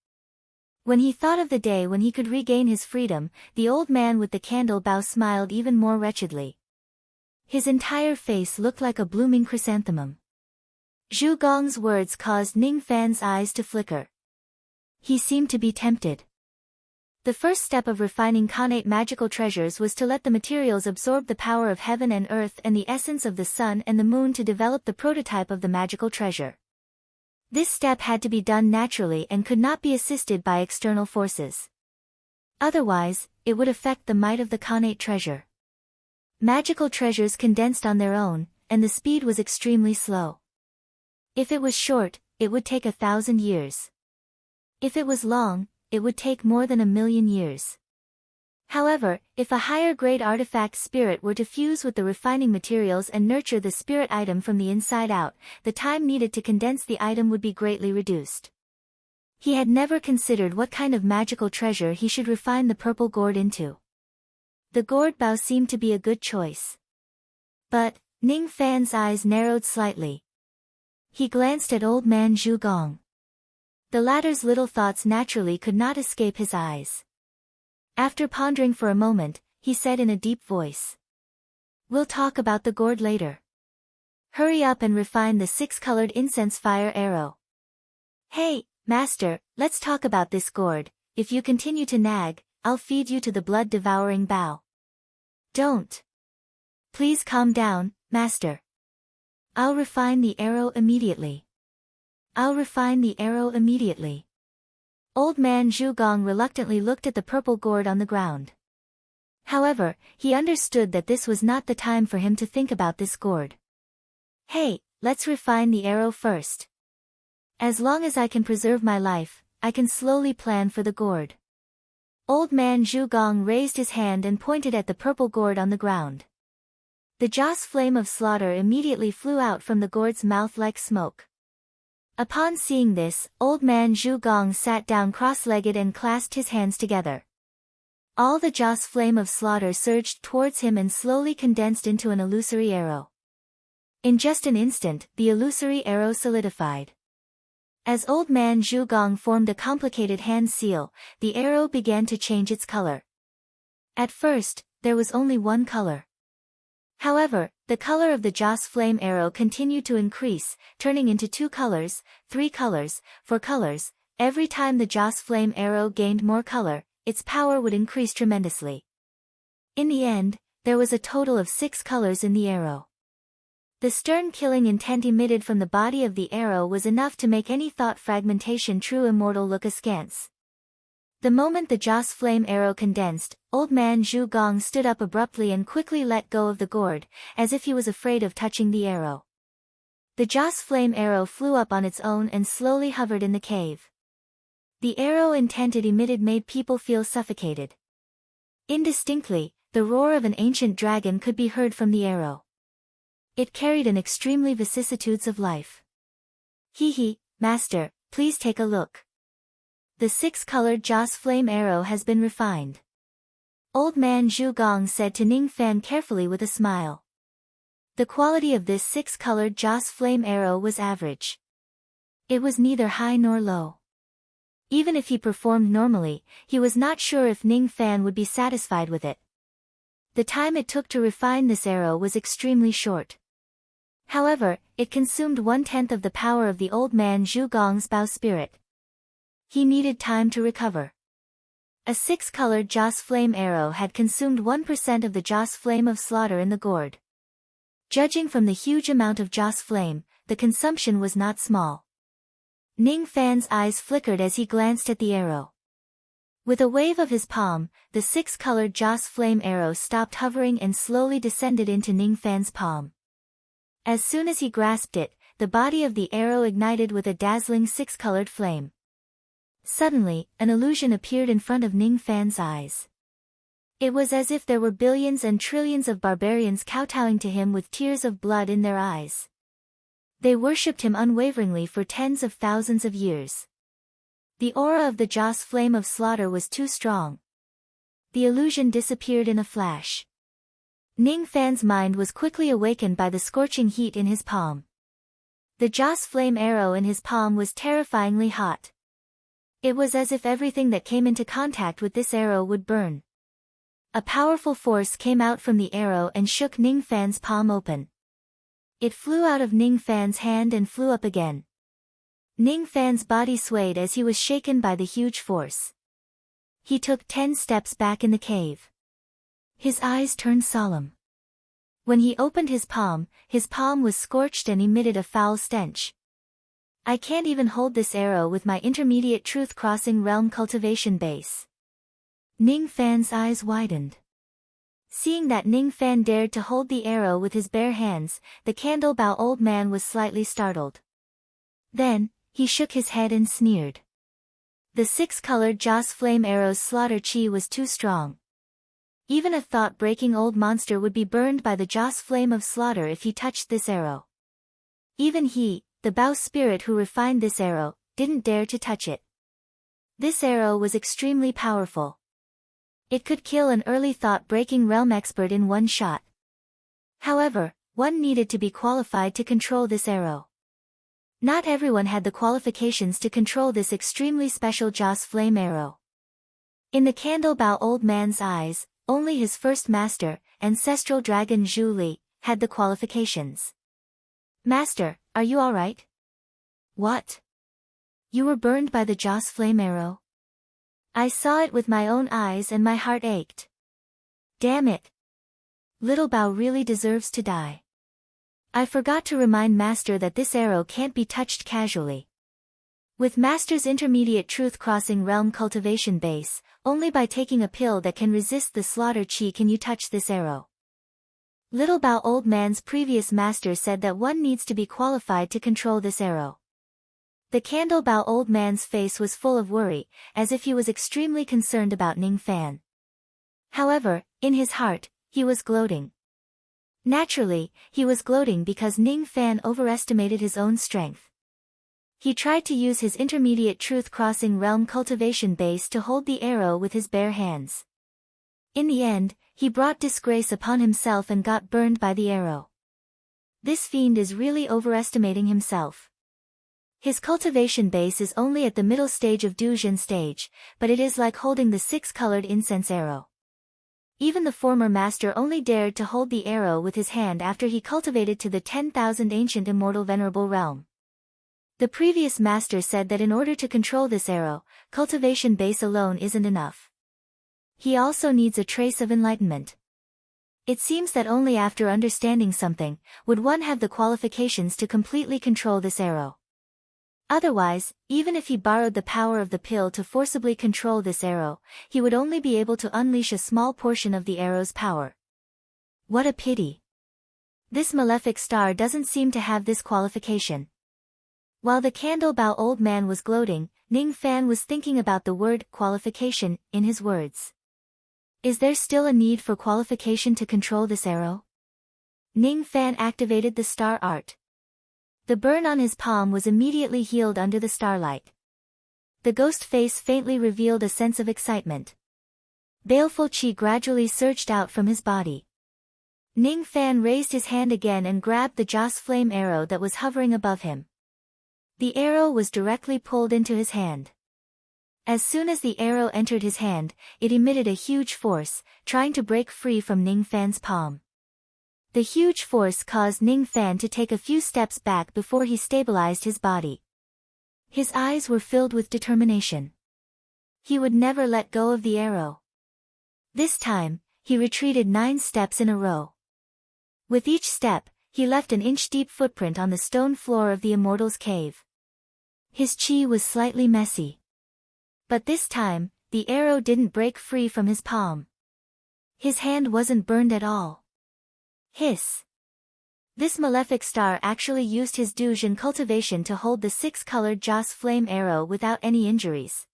[SPEAKER 1] When he thought of the day when he could regain his freedom, the old man with the candle bao smiled even more wretchedly. His entire face looked like a blooming chrysanthemum. Zhu Gong's words caused Ning Fan's eyes to flicker. He seemed to be tempted. The first step of refining connate magical treasures was to let the materials absorb the power of heaven and earth and the essence of the sun and the moon to develop the prototype of the magical treasure. This step had to be done naturally and could not be assisted by external forces. Otherwise, it would affect the might of the connate treasure. Magical treasures condensed on their own, and the speed was extremely slow. If it was short, it would take 1,000 years. If it was long, it would take more than 1,000,000 years. However, if a higher-grade artifact spirit were to fuse with the refining materials and nurture the spirit item from the inside out, the time needed to condense the item would be greatly reduced. He had never considered what kind of magical treasure he should refine the purple gourd into. The gourd bao seemed to be a good choice. But, Ning Fan's eyes narrowed slightly. He glanced at old man Zhu Gong. The latter's little thoughts naturally could not escape his eyes. After pondering for a moment, he said in a deep voice. We'll talk about the gourd later. Hurry up and refine the 6-colored incense fire arrow. Hey, master, let's talk about this gourd. If you continue to nag, I'll feed you to the blood-devouring bao. Don't. Please calm down, master. I'll refine the arrow immediately. I'll refine the arrow immediately. Old man Zhu Gong reluctantly looked at the purple gourd on the ground. However, he understood that this was not the time for him to think about this gourd. Hey, let's refine the arrow first. As long as I can preserve my life, I can slowly plan for the gourd. Old man Zhu Gong raised his hand and pointed at the purple gourd on the ground. The joss flame of slaughter immediately flew out from the gourd's mouth like smoke. Upon seeing this, old man Zhu Gong sat down cross-legged and clasped his hands together. All the joss flame of slaughter surged towards him and slowly condensed into an illusory arrow. In just an instant, the illusory arrow solidified. As old man Zhu Gong formed a complicated hand seal, the arrow began to change its color. At first, there was only one color. However, the color of the joss flame arrow continued to increase, turning into 2 colors, 3 colors, 4 colors. Every time the joss flame arrow gained more color, its power would increase tremendously. In the end, there was a total of 6 colors in the arrow. The stern killing intent emitted from the body of the arrow was enough to make any thought fragmentation true immortal look askance. The moment the Joss flame arrow condensed, old man Zhu Gong stood up abruptly and quickly let go of the gourd, as if he was afraid of touching the arrow. The Joss flame arrow flew up on its own and slowly hovered in the cave. The arrow intent it emitted made people feel suffocated. Indistinctly, the roar of an ancient dragon could be heard from the arrow. It carried an extremely vicissitudes of life. Hee, master, please take a look. The six-colored Joss flame arrow has been refined. Old man Zhu Gong said to Ning Fan carefully with a smile. The quality of this six-colored Joss flame arrow was average. It was neither high nor low. Even if he performed normally, he was not sure if Ning Fan would be satisfied with it. The time it took to refine this arrow was extremely short. However, it consumed 1/10 of the power of the old man Zhu Gong's Bao spirit. He needed time to recover. A six-colored Joss flame arrow had consumed 1% of the Joss flame of slaughter in the gourd. Judging from the huge amount of Joss flame, the consumption was not small. Ning Fan's eyes flickered as he glanced at the arrow. With a wave of his palm, the six-colored Joss flame arrow stopped hovering and slowly descended into Ning Fan's palm. As soon as he grasped it, the body of the arrow ignited with a dazzling six-colored flame. Suddenly, an illusion appeared in front of Ning Fan's eyes. It was as if there were billions and trillions of barbarians kowtowing to him with tears of blood in their eyes. They worshipped him unwaveringly for tens of thousands of years. The aura of the Joss flame of slaughter was too strong. The illusion disappeared in a flash. Ning Fan's mind was quickly awakened by the scorching heat in his palm. The Joss flame arrow in his palm was terrifyingly hot. It was as if everything that came into contact with this arrow would burn. A powerful force came out from the arrow and shook Ning Fan's palm open. It flew out of Ning Fan's hand and flew up again. Ning Fan's body swayed as he was shaken by the huge force. He took 10 steps back in the cave. His eyes turned solemn. When he opened his palm was scorched and emitted a foul stench. I can't even hold this arrow with my intermediate truth-crossing realm cultivation base. Ning Fan's eyes widened. Seeing that Ning Fan dared to hold the arrow with his bare hands, the Candlebow old man was slightly startled. Then, he shook his head and sneered. The six-colored Joss flame arrow's slaughter chi was too strong. Even a thought-breaking old monster would be burned by the Joss flame of slaughter if he touched this arrow. Even he, the Bao spirit who refined this arrow, didn't dare to touch it. This arrow was extremely powerful. It could kill an early thought-breaking realm expert in one shot. However, one needed to be qualified to control this arrow. Not everyone had the qualifications to control this extremely special Joss flame arrow. In the Candlebow old man's eyes, only his first master, ancestral dragon Zhu Li, had the qualifications. Master, are you alright? What? You were burned by the Joss flame arrow? I saw it with my own eyes and my heart ached. Damn it. Little Bao really deserves to die. I forgot to remind Master that this arrow can't be touched casually. With Master's intermediate truth-crossing realm cultivation base, only by taking a pill that can resist the slaughter chi can you touch this arrow. Little Bao old man's previous master said that one needs to be qualified to control this arrow. The Candlebow old man's face was full of worry, as if he was extremely concerned about Ning Fan. However, in his heart, he was gloating. Naturally, he was gloating because Ning Fan overestimated his own strength. He tried to use his intermediate truth-crossing realm cultivation base to hold the arrow with his bare hands. In the end, he brought disgrace upon himself and got burned by the arrow. This fiend is really overestimating himself. His cultivation base is only at the middle stage of Duzhen stage, but it is like holding the six-colored incense arrow. Even the former master only dared to hold the arrow with his hand after he cultivated to the 10,000 ancient immortal venerable realm. The previous master said that in order to control this arrow, cultivation base alone isn't enough. He also needs a trace of enlightenment. It seems that only after understanding something, would one have the qualifications to completely control this arrow. Otherwise, even if he borrowed the power of the pill to forcibly control this arrow, he would only be able to unleash a small portion of the arrow's power. What a pity. This malefic star doesn't seem to have this qualification. While the candle-bow old man was gloating, Ning Fan was thinking about the word qualification in his words. Is there still a need for qualification to control this arrow? Ning Fan activated the star art. The burn on his palm was immediately healed under the starlight. The ghost face faintly revealed a sense of excitement. Baleful qi gradually surged out from his body. Ning Fan raised his hand again and grabbed the Joss flame arrow that was hovering above him. The arrow was directly pulled into his hand. As soon as the arrow entered his hand, it emitted a huge force, trying to break free from Ning Fan's palm. The huge force caused Ning Fan to take a few steps back before he stabilized his body. His eyes were filled with determination. He would never let go of the arrow. This time, he retreated 9 steps in a row. With each step, he left an inch-deep footprint on the stone floor of the immortal's cave. His chi was slightly messy. But this time, the arrow didn't break free from his palm. His hand wasn't burned at all. Hiss. This malefic star actually used his Dujin cultivation to hold the 6-colored Joss flame arrow without any injuries.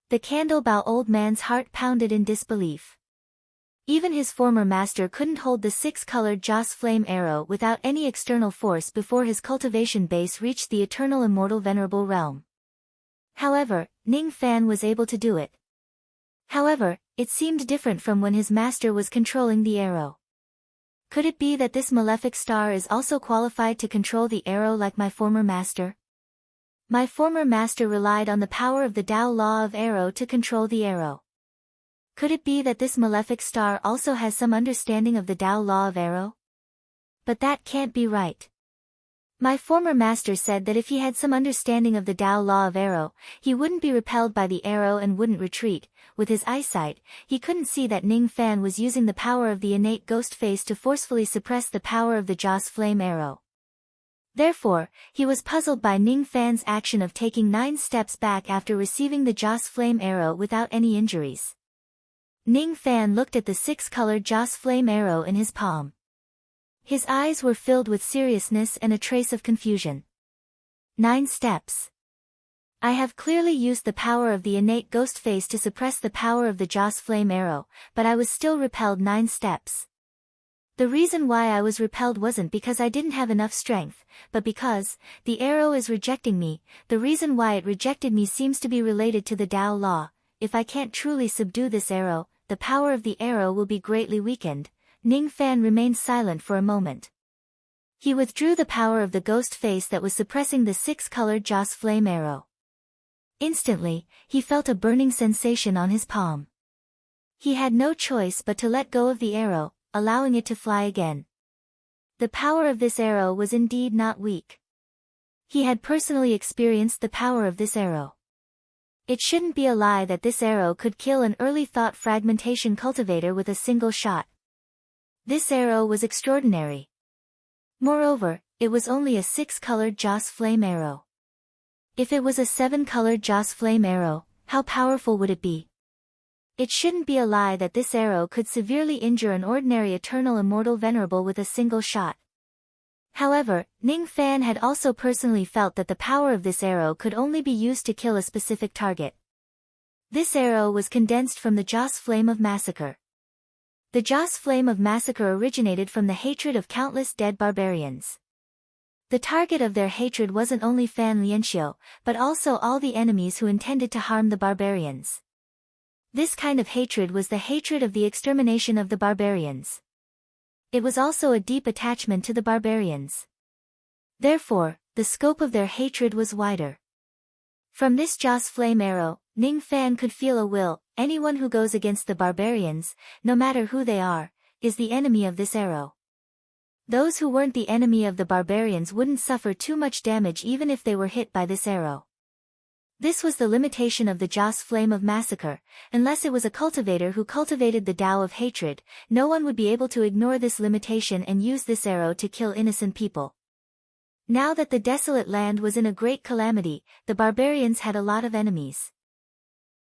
[SPEAKER 1] The candle-bow old man's heart pounded in disbelief. Even his former master couldn't hold the 6-colored Joss flame arrow without any external force before his cultivation base reached the eternal immortal venerable realm. However, Ning Fan was able to do it. However, it seemed different from when his master was controlling the arrow. Could it be that this malefic star is also qualified to control the arrow like my former master? My former master relied on the power of the Tao law of arrow to control the arrow. Could it be that this malefic star also has some understanding of the Tao law of arrow? But that can't be right. My former master said that if he had some understanding of the Tao law of arrow, he wouldn't be repelled by the arrow and wouldn't retreat. With his eyesight, he couldn't see that Ning Fan was using the power of the innate ghost face to forcefully suppress the power of the Joss flame arrow. Therefore, he was puzzled by Ning Fan's action of taking 9 steps back after receiving the Joss flame arrow without any injuries. Ning Fan looked at the 6-colored Joss flame arrow in his palm. His eyes were filled with seriousness and a trace of confusion. 9 steps. I have clearly used the power of the innate ghost face to suppress the power of the Joss flame arrow, but I was still repelled 9 steps. The reason why I was repelled wasn't because I didn't have enough strength, but because the arrow is rejecting me. The reason why it rejected me seems to be related to the Tao law. If I can't truly subdue this arrow, the power of the arrow will be greatly weakened. Ning Fan remained silent for a moment. He withdrew the power of the ghost face that was suppressing the 6-colored Joss flame arrow. Instantly, he felt a burning sensation on his palm. He had no choice but to let go of the arrow, allowing it to fly again. The power of this arrow was indeed not weak. He had personally experienced the power of this arrow. It shouldn't be a lie that this arrow could kill an early thought fragmentation cultivator with a single shot. This arrow was extraordinary. Moreover, it was only a 6-colored Joss flame arrow. If it was a 7-colored Joss flame arrow, how powerful would it be? It shouldn't be a lie that this arrow could severely injure an ordinary eternal immortal venerable with a single shot. However, Ning Fan had also personally felt that the power of this arrow could only be used to kill a specific target. This arrow was condensed from the Joss flame of massacre. The Joss flame of massacre originated from the hatred of countless dead barbarians. The target of their hatred wasn't only Fan Lianxiu, but also all the enemies who intended to harm the barbarians. This kind of hatred was the hatred of the extermination of the barbarians. It was also a deep attachment to the barbarians. Therefore, the scope of their hatred was wider. From this Joss flame arrow, Ning Fan could feel a will. Anyone who goes against the barbarians, no matter who they are, is the enemy of this arrow. Those who weren't the enemy of the barbarians wouldn't suffer too much damage even if they were hit by this arrow. This was the limitation of the Joss flame of massacre. Unless it was a cultivator who cultivated the Tao of hatred, no one would be able to ignore this limitation and use this arrow to kill innocent people. Now that the desolate land was in a great calamity, the barbarians had a lot of enemies.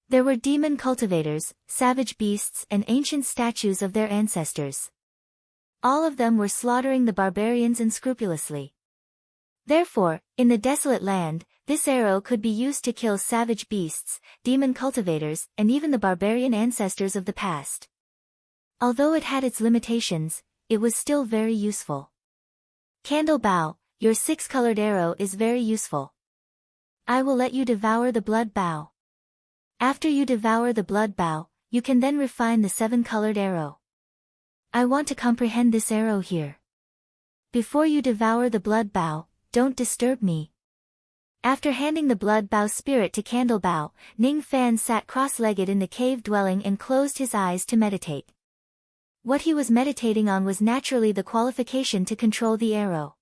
[SPEAKER 1] There were demon cultivators, savage beasts and ancient statues of their ancestors. All of them were slaughtering the barbarians unscrupulously. Therefore, in the desolate land, this arrow could be used to kill savage beasts, demon cultivators, and even the barbarian ancestors of the past. Although it had its limitations, it was still very useful. Candle bow, your 6-colored arrow is very useful. I will let you devour the blood bow. After you devour the blood bow, you can then refine the 7-colored arrow. I want to comprehend this arrow here. Before you devour the blood bow, don't disturb me. After handing the blood bow spirit to Candle Bow, Ning Fan sat cross-legged in the cave dwelling and closed his eyes to meditate. What he was meditating on was naturally the qualification to control the arrow.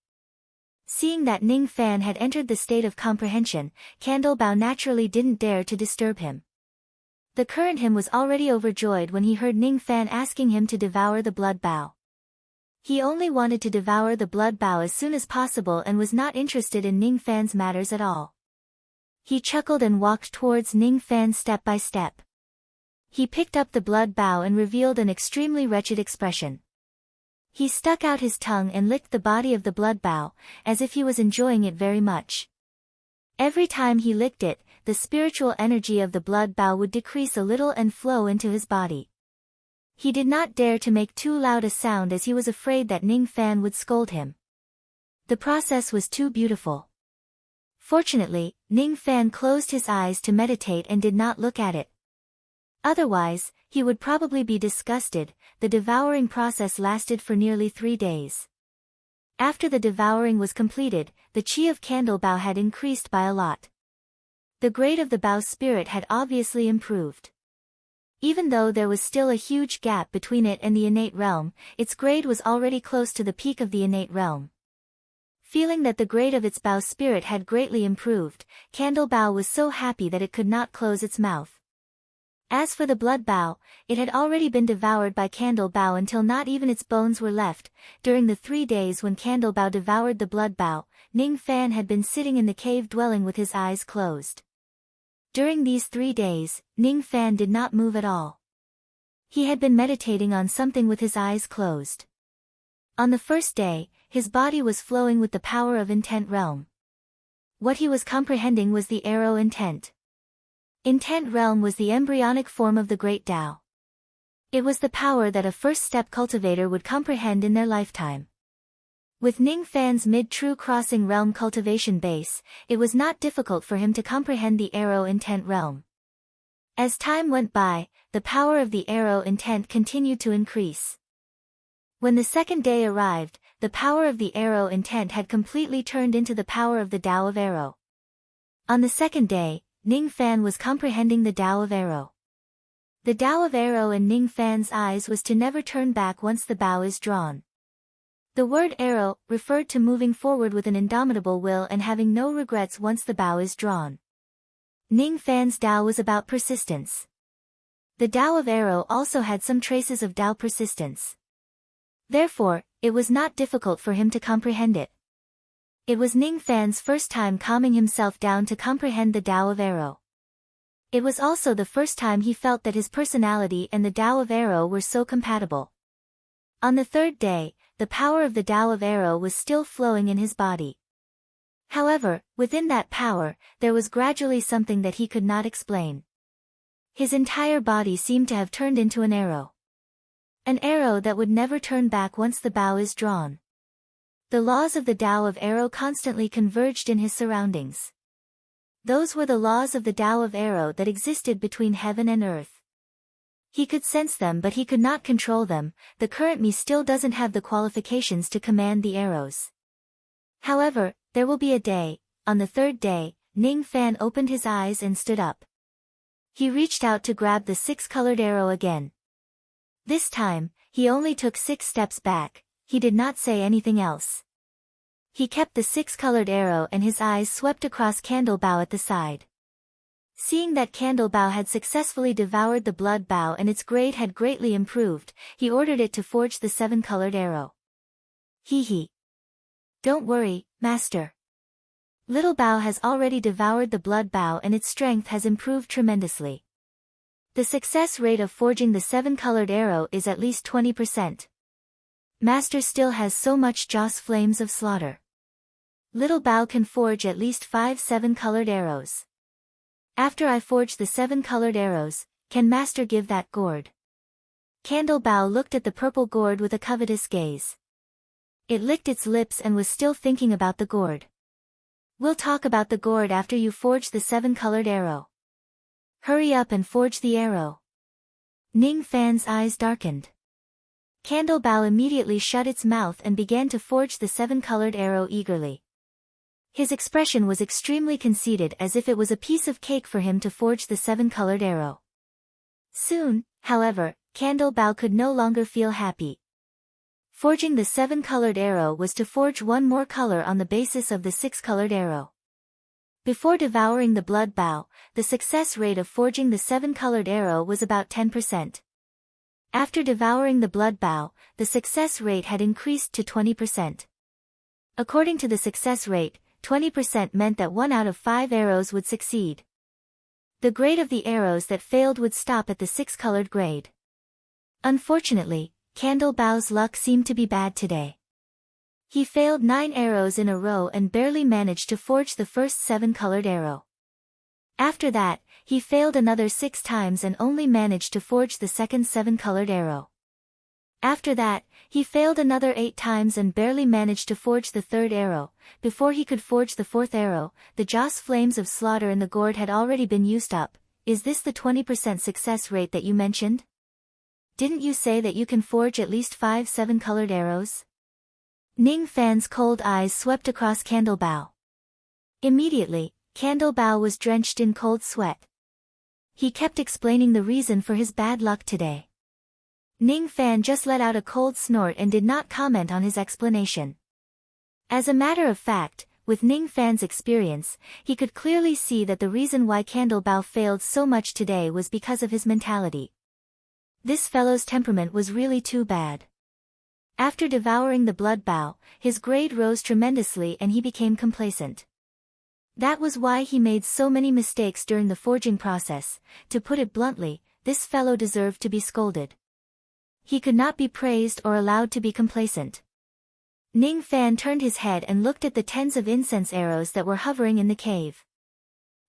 [SPEAKER 1] Seeing that Ning Fan had entered the state of comprehension, Candle Bow naturally didn't dare to disturb him. The current him was already overjoyed when he heard Ning Fan asking him to devour the blood bow. He only wanted to devour the blood bow as soon as possible and was not interested in Ning Fan's matters at all. He chuckled and walked towards Ning Fan step by step. He picked up the blood bow and revealed an extremely wretched expression. He stuck out his tongue and licked the body of the blood bow, as if he was enjoying it very much. Every time he licked it, the spiritual energy of the blood bow would decrease a little and flow into his body. He did not dare to make too loud a sound as he was afraid that Ning Fan would scold him. The process was too beautiful. Fortunately, Ning Fan closed his eyes to meditate and did not look at it. Otherwise, he would probably be disgusted. The devouring process lasted for nearly 3 days. After the devouring was completed, the chi of Candle Bow had increased by a lot. The grade of the bow spirit had obviously improved. Even though there was still a huge gap between it and the innate realm, its grade was already close to the peak of the innate realm. Feeling that the grade of its bow spirit had greatly improved, Candle Bow was so happy that it could not close its mouth. As for the blood bow, it had already been devoured by Candle Bow until not even its bones were left. During the 3 days when Candle Bow devoured the blood bow, Ning Fan had been sitting in the cave dwelling with his eyes closed. During these 3 days, Ning Fan did not move at all. He had been meditating on something with his eyes closed. On the first day, his body was flowing with the power of intent realm. What he was comprehending was the arrow intent. Intent realm was the embryonic form of the great Tao. It was the power that a first-step cultivator would comprehend in their lifetime. With Ning Fan's mid-true crossing realm cultivation base, it was not difficult for him to comprehend the arrow intent realm. As time went by, the power of the arrow intent continued to increase. When the second day arrived, the power of the arrow intent had completely turned into the power of the Tao of arrow. On the second day, Ning Fan was comprehending the Tao of arrow. The Tao of arrow in Ning Fan's eyes was to never turn back once the bow is drawn. The word arrow referred to moving forward with an indomitable will and having no regrets once the bow is drawn. Ning Fan's Tao was about persistence. The Tao of arrow also had some traces of Tao persistence. Therefore, it was not difficult for him to comprehend it. It was Ning Fan's first time calming himself down to comprehend the Tao of arrow. It was also the first time he felt that his personality and the Tao of arrow were so compatible. On the third day, the power of the Tao of arrow was still flowing in his body. However, within that power, there was gradually something that he could not explain. His entire body seemed to have turned into an arrow. An arrow that would never turn back once the bow is drawn. The laws of the Tao of arrow constantly converged in his surroundings. Those were the laws of the Tao of arrow that existed between heaven and earth. He could sense them but he could not control them. The current me still doesn't have the qualifications to command the arrows. However, there will be a day. On the third day, Ning Fan opened his eyes and stood up. He reached out to grab the 6-colored arrow again. This time, he only took 6 steps back. He did not say anything else. He kept the 6-colored arrow and his eyes swept across Candle Bow at the side. Seeing that Candle Bow had successfully devoured the blood bow and its grade had greatly improved, he ordered it to forge the 7-colored arrow. Hee hee. Don't worry, Master. Little Bao has already devoured the blood bao and its strength has improved tremendously. The success rate of forging the 7-colored arrow is at least 20%. Master still has so much joss flames of slaughter. Little Bao can forge at least 5 7-colored arrows. After I forge the 7-colored arrows, can Master give that gourd? Candle Bao looked at the purple gourd with a covetous gaze. It licked its lips and was still thinking about the gourd. We'll talk about the gourd after you forge the 7-colored arrow. Hurry up and forge the arrow. Ning Fan's eyes darkened. Candle Bao immediately shut its mouth and began to forge the 7-colored arrow eagerly. His expression was extremely conceited, as if it was a piece of cake for him to forge the 7-colored arrow. Soon, however, Candle Bao could no longer feel happy. Forging the 7-colored arrow was to forge one more color on the basis of the 6-colored arrow. Before devouring the blood bao, the success rate of forging the 7-colored arrow was about 10%. After devouring the blood bao, the success rate had increased to 20%. According to the success rate, 20% meant that 1 out of 5 arrows would succeed. The grade of the arrows that failed would stop at the 6-colored grade. Unfortunately, Candle Bao's luck seemed to be bad today. He failed 9 arrows in a row and barely managed to forge the first 7-colored arrow. After that, he failed another 6 times and only managed to forge the second 7-colored arrow. After that, he failed another 8 times and barely managed to forge the 3rd arrow. Before he could forge the 4th arrow, the joss flames of slaughter in the gourd had already been used up. Is this the 20% success rate that you mentioned? Didn't you say that you can forge at least 5 7-colored arrows? Ning Fan's cold eyes swept across Candle Bao. Immediately, Candle Bao was drenched in cold sweat. He kept explaining the reason for his bad luck today. Ning Fan just let out a cold snort and did not comment on his explanation. As a matter of fact, with Ning Fan's experience, he could clearly see that the reason why Candle Bao failed so much today was because of his mentality. This fellow's temperament was really too bad. After devouring the blood bao, his grade rose tremendously and he became complacent. That was why he made so many mistakes during the forging process. To put it bluntly, this fellow deserved to be scolded. He could not be praised or allowed to be complacent. Ning Fan turned his head and looked at the tens of incense arrows that were hovering in the cave.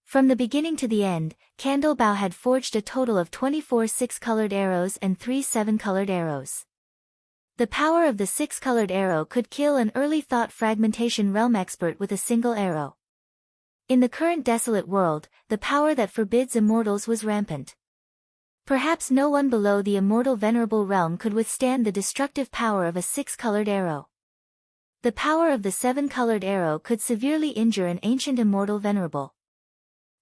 [SPEAKER 1] From the beginning to the end, Candle Bao had forged a total of 24 6-colored arrows and 3 7-colored arrows. The power of the 6-colored arrow could kill an early thought fragmentation realm expert with a single arrow. In the current desolate world, the power that forbids immortals was rampant. Perhaps no one below the immortal venerable realm could withstand the destructive power of a 6-colored arrow. The power of the 7-colored arrow could severely injure an ancient immortal venerable.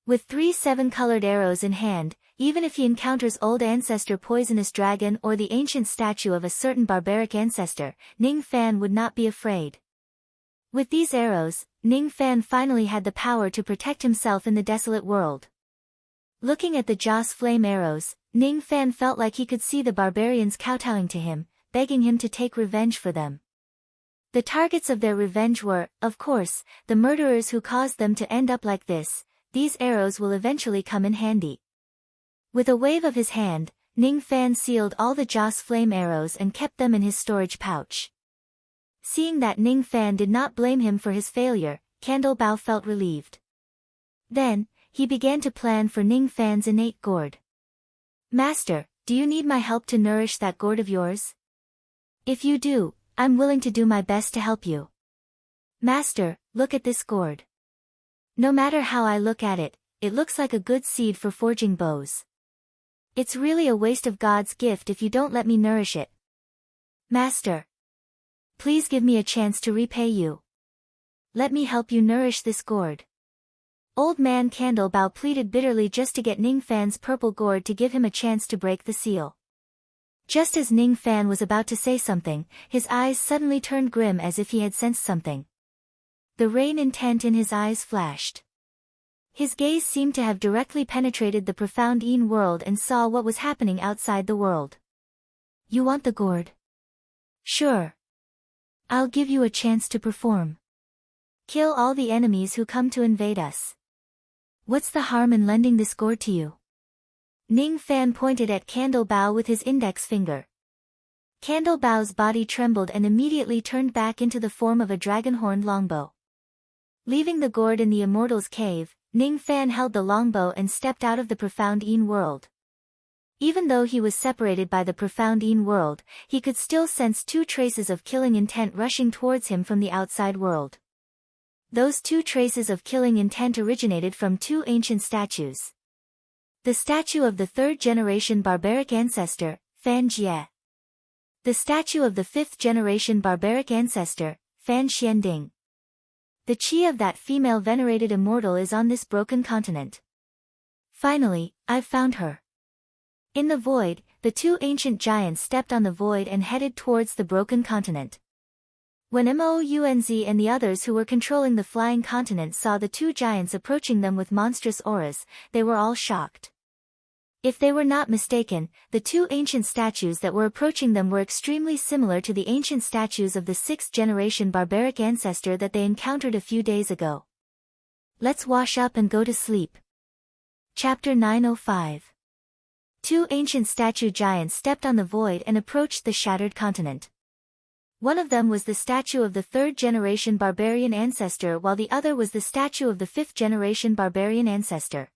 [SPEAKER 1] With 3 7-colored arrows in hand, even if he encounters old ancestor poisonous dragon or the ancient statue of a certain barbaric ancestor, Ning Fan would not be afraid. With these arrows, Ning Fan finally had the power to protect himself in the desolate world. Looking at the joss flame arrows, Ning Fan felt like he could see the barbarians kowtowing to him, begging him to take revenge for them. The targets of their revenge were, of course, the murderers who caused them to end up like this. These arrows will eventually come in handy. With a wave of his hand, Ning Fan sealed all the joss flame arrows and kept them in his storage pouch. Seeing that Ning Fan did not blame him for his failure, Candle Bao felt relieved. Then, he began to plan for Ning Fan's innate gourd. Master, do you need my help to nourish that gourd of yours? If you do, I'm willing to do my best to help you. Master, look at this gourd. No matter how I look at it, it looks like a good seed for forging bows. It's really a waste of God's gift if you don't let me nourish it. Master, please give me a chance to repay you. Let me help you nourish this gourd. Old man Candle Bao pleaded bitterly just to get Ning Fan's purple gourd to give him a chance to break the seal. Just as Ning Fan was about to say something, his eyes suddenly turned grim as if he had sensed something. The rain intent in his eyes flashed. His gaze seemed to have directly penetrated the profound Yin world and saw what was happening outside the world. You want the gourd? Sure. I'll give you a chance to perform. Kill all the enemies who come to invade us. What's the harm in lending this gourd to you? Ning Fan pointed at Candle Bao with his index finger. Candle Bao's body trembled and immediately turned back into the form of a dragon-horned longbow. Leaving the gourd in the immortal's cave, Ning Fan held the longbow and stepped out of the profound Yin world. Even though he was separated by the profound Yin world, he could still sense two traces of killing intent rushing towards him from the outside world. Those two traces of killing intent originated from two ancient statues. The statue of the third-generation barbaric ancestor, Fan Jie. The statue of the fifth-generation barbaric ancestor, Fan Xianding. The chi of that female venerated immortal is on this broken continent. Finally, I've found her. In the void, the two ancient giants stepped on the void and headed towards the broken continent. When Mounz and the others who were controlling the flying continent saw the two giants approaching them with monstrous auras, they were all shocked. If they were not mistaken, the two ancient statues that were approaching them were extremely similar to the ancient statues of the sixth-generation barbaric ancestor that they encountered a few days ago. Let's wash up and go to sleep. Chapter 905. Two ancient statue giants stepped on the void and approached the shattered continent. One of them was the statue of the third-generation barbarian ancestor while the other was the statue of the fifth-generation barbarian ancestor.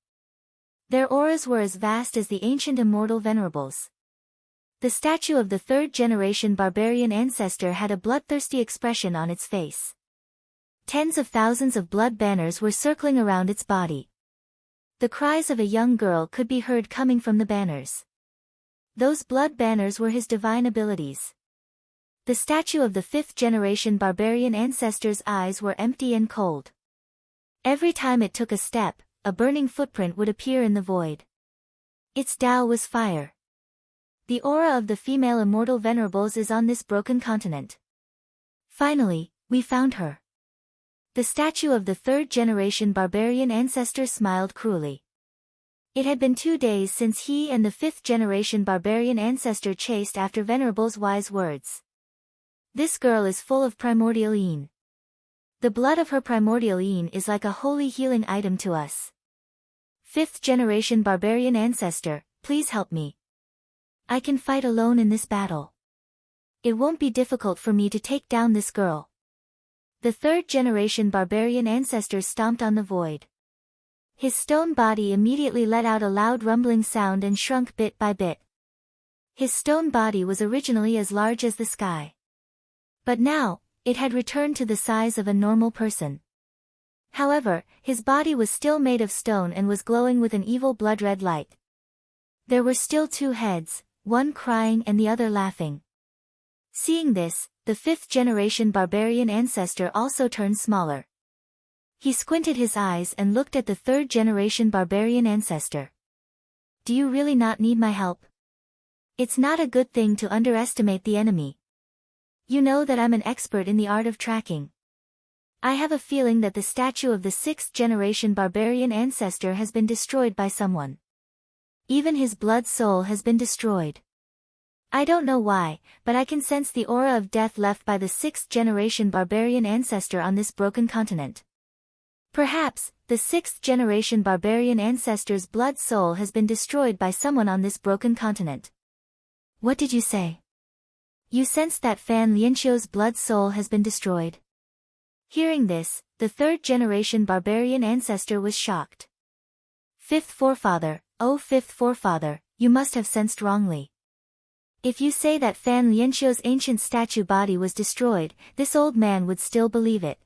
[SPEAKER 1] Their auras were as vast as the ancient immortal venerables. The statue of the third-generation barbarian ancestor had a bloodthirsty expression on its face. Tens of thousands of blood banners were circling around its body. The cries of a young girl could be heard coming from the banners. Those blood banners were his divine abilities. The statue of the fifth-generation barbarian ancestor's eyes were empty and cold. Every time it took a step, a burning footprint would appear in the void. Its Tao was fire. The aura of the female immortal venerables is on this broken continent. Finally, we found her. The statue of the third-generation barbarian ancestor smiled cruelly. It had been 2 days since he and the fifth-generation barbarian ancestor chased after Venerable's wise words. This girl is full of primordial yin. The blood of her primordial yin is like a holy healing item to us. Fifth-generation barbarian ancestor, please help me. I can fight alone in this battle. It won't be difficult for me to take down this girl. The third-generation barbarian ancestor stomped on the void. His stone body immediately let out a loud rumbling sound and shrunk bit by bit. His stone body was originally as large as the sky. But now, it had returned to the size of a normal person. However, his body was still made of stone and was glowing with an evil blood-red light. There were still two heads, one crying and the other laughing. Seeing this, the fifth-generation barbarian ancestor also turned smaller. He squinted his eyes and looked at the third-generation barbarian ancestor. Do you really not need my help? It's not a good thing to underestimate the enemy. You know that I'm an expert in the art of tracking. I have a feeling that the statue of the sixth-generation barbarian ancestor has been destroyed by someone. Even his blood soul has been destroyed. I don't know why, but I can sense the aura of death left by the sixth-generation barbarian ancestor on this broken continent. Perhaps, the sixth-generation barbarian ancestor's blood soul has been destroyed by someone on this broken continent. What did you say? You sensed that Fan Lianqiu's blood soul has been destroyed? Hearing this, the third-generation barbarian ancestor was shocked. Fifth forefather, oh fifth forefather, you must have sensed wrongly. If you say that Fan Lianqiu's ancient statue body was destroyed, this old man would still believe it.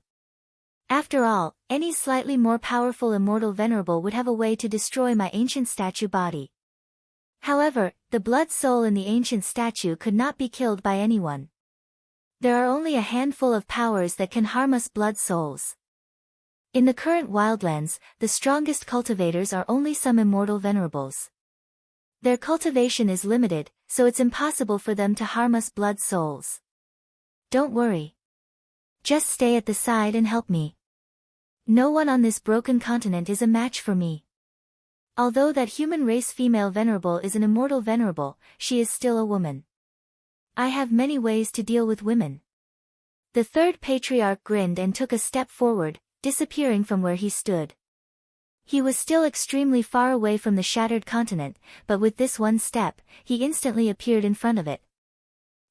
[SPEAKER 1] After all, any slightly more powerful immortal venerable would have a way to destroy my ancient statue body. However, the blood soul in the ancient statue could not be killed by anyone. There are only a handful of powers that can harm us blood souls. In the current wildlands, the strongest cultivators are only some immortal venerables. Their cultivation is limited, so it's impossible for them to harm us blood souls. Don't worry. Just stay at the side and help me. No one on this broken continent is a match for me. Although that human race female venerable is an immortal venerable, she is still a woman. I have many ways to deal with women. The third patriarch grinned and took a step forward, disappearing from where he stood. He was still extremely far away from the shattered continent, but with this one step, he instantly appeared in front of it.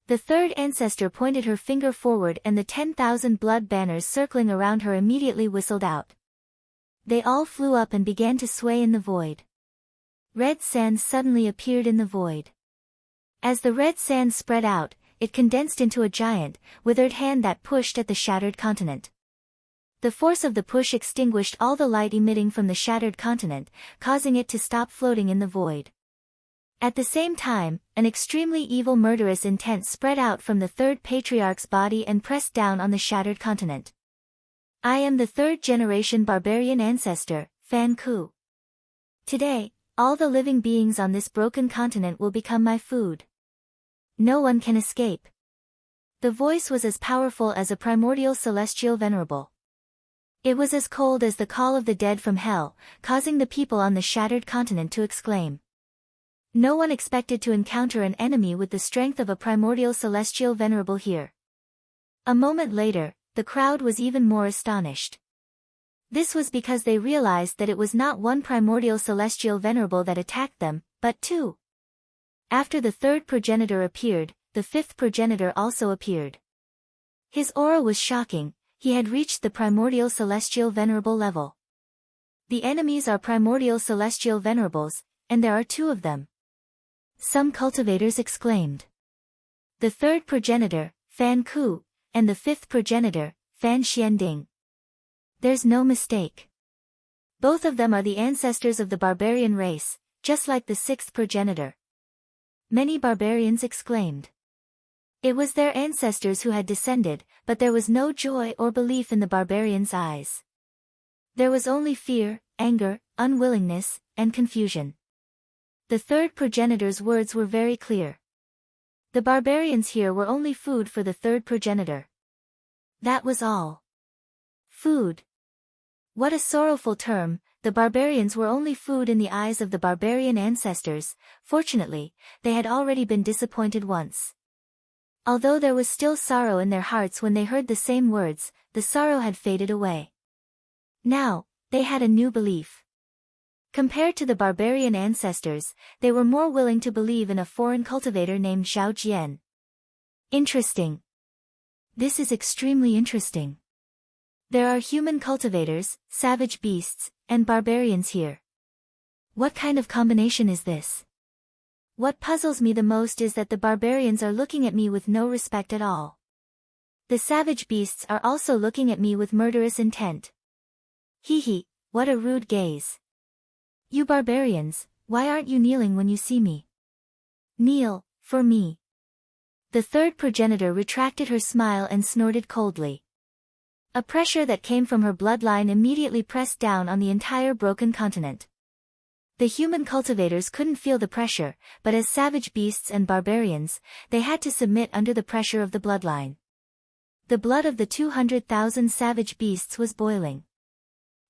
[SPEAKER 1] The third ancestor pointed her finger forward and the 10,000 blood banners circling around her immediately whistled out. They all flew up and began to sway in the void. Red sand suddenly appeared in the void. As the red sand spread out, it condensed into a giant, withered hand that pushed at the shattered continent. The force of the push extinguished all the light emitting from the shattered continent, causing it to stop floating in the void. At the same time, an extremely evil murderous intent spread out from the third patriarch's body and pressed down on the shattered continent. I am the third-generation barbarian ancestor, Fan Ku. Today, all the living beings on this broken continent will become my food. No one can escape. The voice was as powerful as a primordial celestial venerable. It was as cold as the call of the dead from hell, causing the people on the shattered continent to exclaim. No one expected to encounter an enemy with the strength of a primordial celestial venerable here. A moment later, the crowd was even more astonished. This was because they realized that it was not one primordial celestial venerable that attacked them, but two. After the third progenitor appeared, the fifth progenitor also appeared. His aura was shocking. He had reached the primordial celestial venerable level. The enemies are primordial celestial venerables, and there are two of them. Some cultivators exclaimed. The third progenitor, Fan Ku, and the fifth progenitor, Fan Xianding. There's no mistake. Both of them are the ancestors of the barbarian race, just like the sixth progenitor. Many barbarians exclaimed. It was their ancestors who had descended, but there was no joy or belief in the barbarians' eyes. There was only fear, anger, unwillingness, and confusion. The third progenitor's words were very clear. The barbarians here were only food for the third progenitor. That was all. Food. What a sorrowful term. The barbarians were only food in the eyes of the barbarian ancestors. Fortunately, they had already been disappointed once. Although there was still sorrow in their hearts when they heard the same words, the sorrow had faded away. Now, they had a new belief. Compared to the barbarian ancestors, they were more willing to believe in a foreign cultivator named Zhao Jian. Interesting. This is extremely interesting. There are human cultivators, savage beasts, and barbarians here. What kind of combination is this? What puzzles me the most is that the barbarians are looking at me with no respect at all. The savage beasts are also looking at me with murderous intent. Hee, what a rude gaze. You barbarians, why aren't you kneeling when you see me? Kneel, for me. The third progenitor retracted her smile and snorted coldly. A pressure that came from her bloodline immediately pressed down on the entire broken continent. The human cultivators couldn't feel the pressure, but as savage beasts and barbarians, they had to submit under the pressure of the bloodline. The blood of the 200,000 savage beasts was boiling.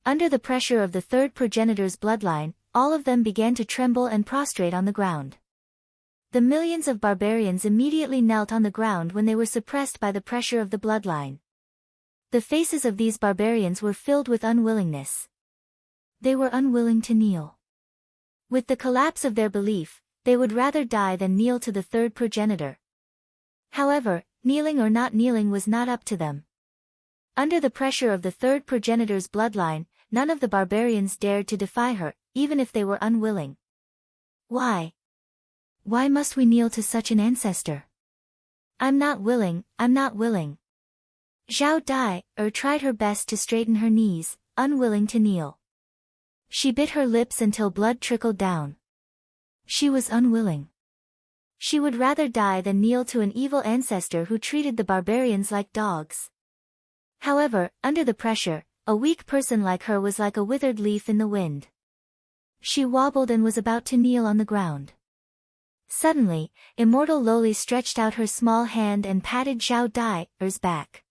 [SPEAKER 1] Under the pressure of the third progenitor's bloodline, all of them began to tremble and prostrate on the ground. The millions of barbarians immediately knelt on the ground when they were suppressed by the pressure of the bloodline. The faces of these barbarians were filled with unwillingness. They were unwilling to kneel. With the collapse of their belief, they would rather die than kneel to the third progenitor. However, kneeling or not kneeling was not up to them. Under the pressure of the third progenitor's bloodline, none of the barbarians dared to defy her, even if they were unwilling. Why? Why must we kneel to such an ancestor? I'm not willing, I'm not willing. Zhao Dai tried her best to straighten her knees, unwilling to kneel. She bit her lips until blood trickled down. She was unwilling. She would rather die than kneel to an evil ancestor who treated the barbarians like dogs. However, under the pressure, a weak person like her was like a withered leaf in the wind. She wobbled and was about to kneel on the ground. Suddenly, Immortal Loli stretched out her small hand and patted Zhao Dai's back.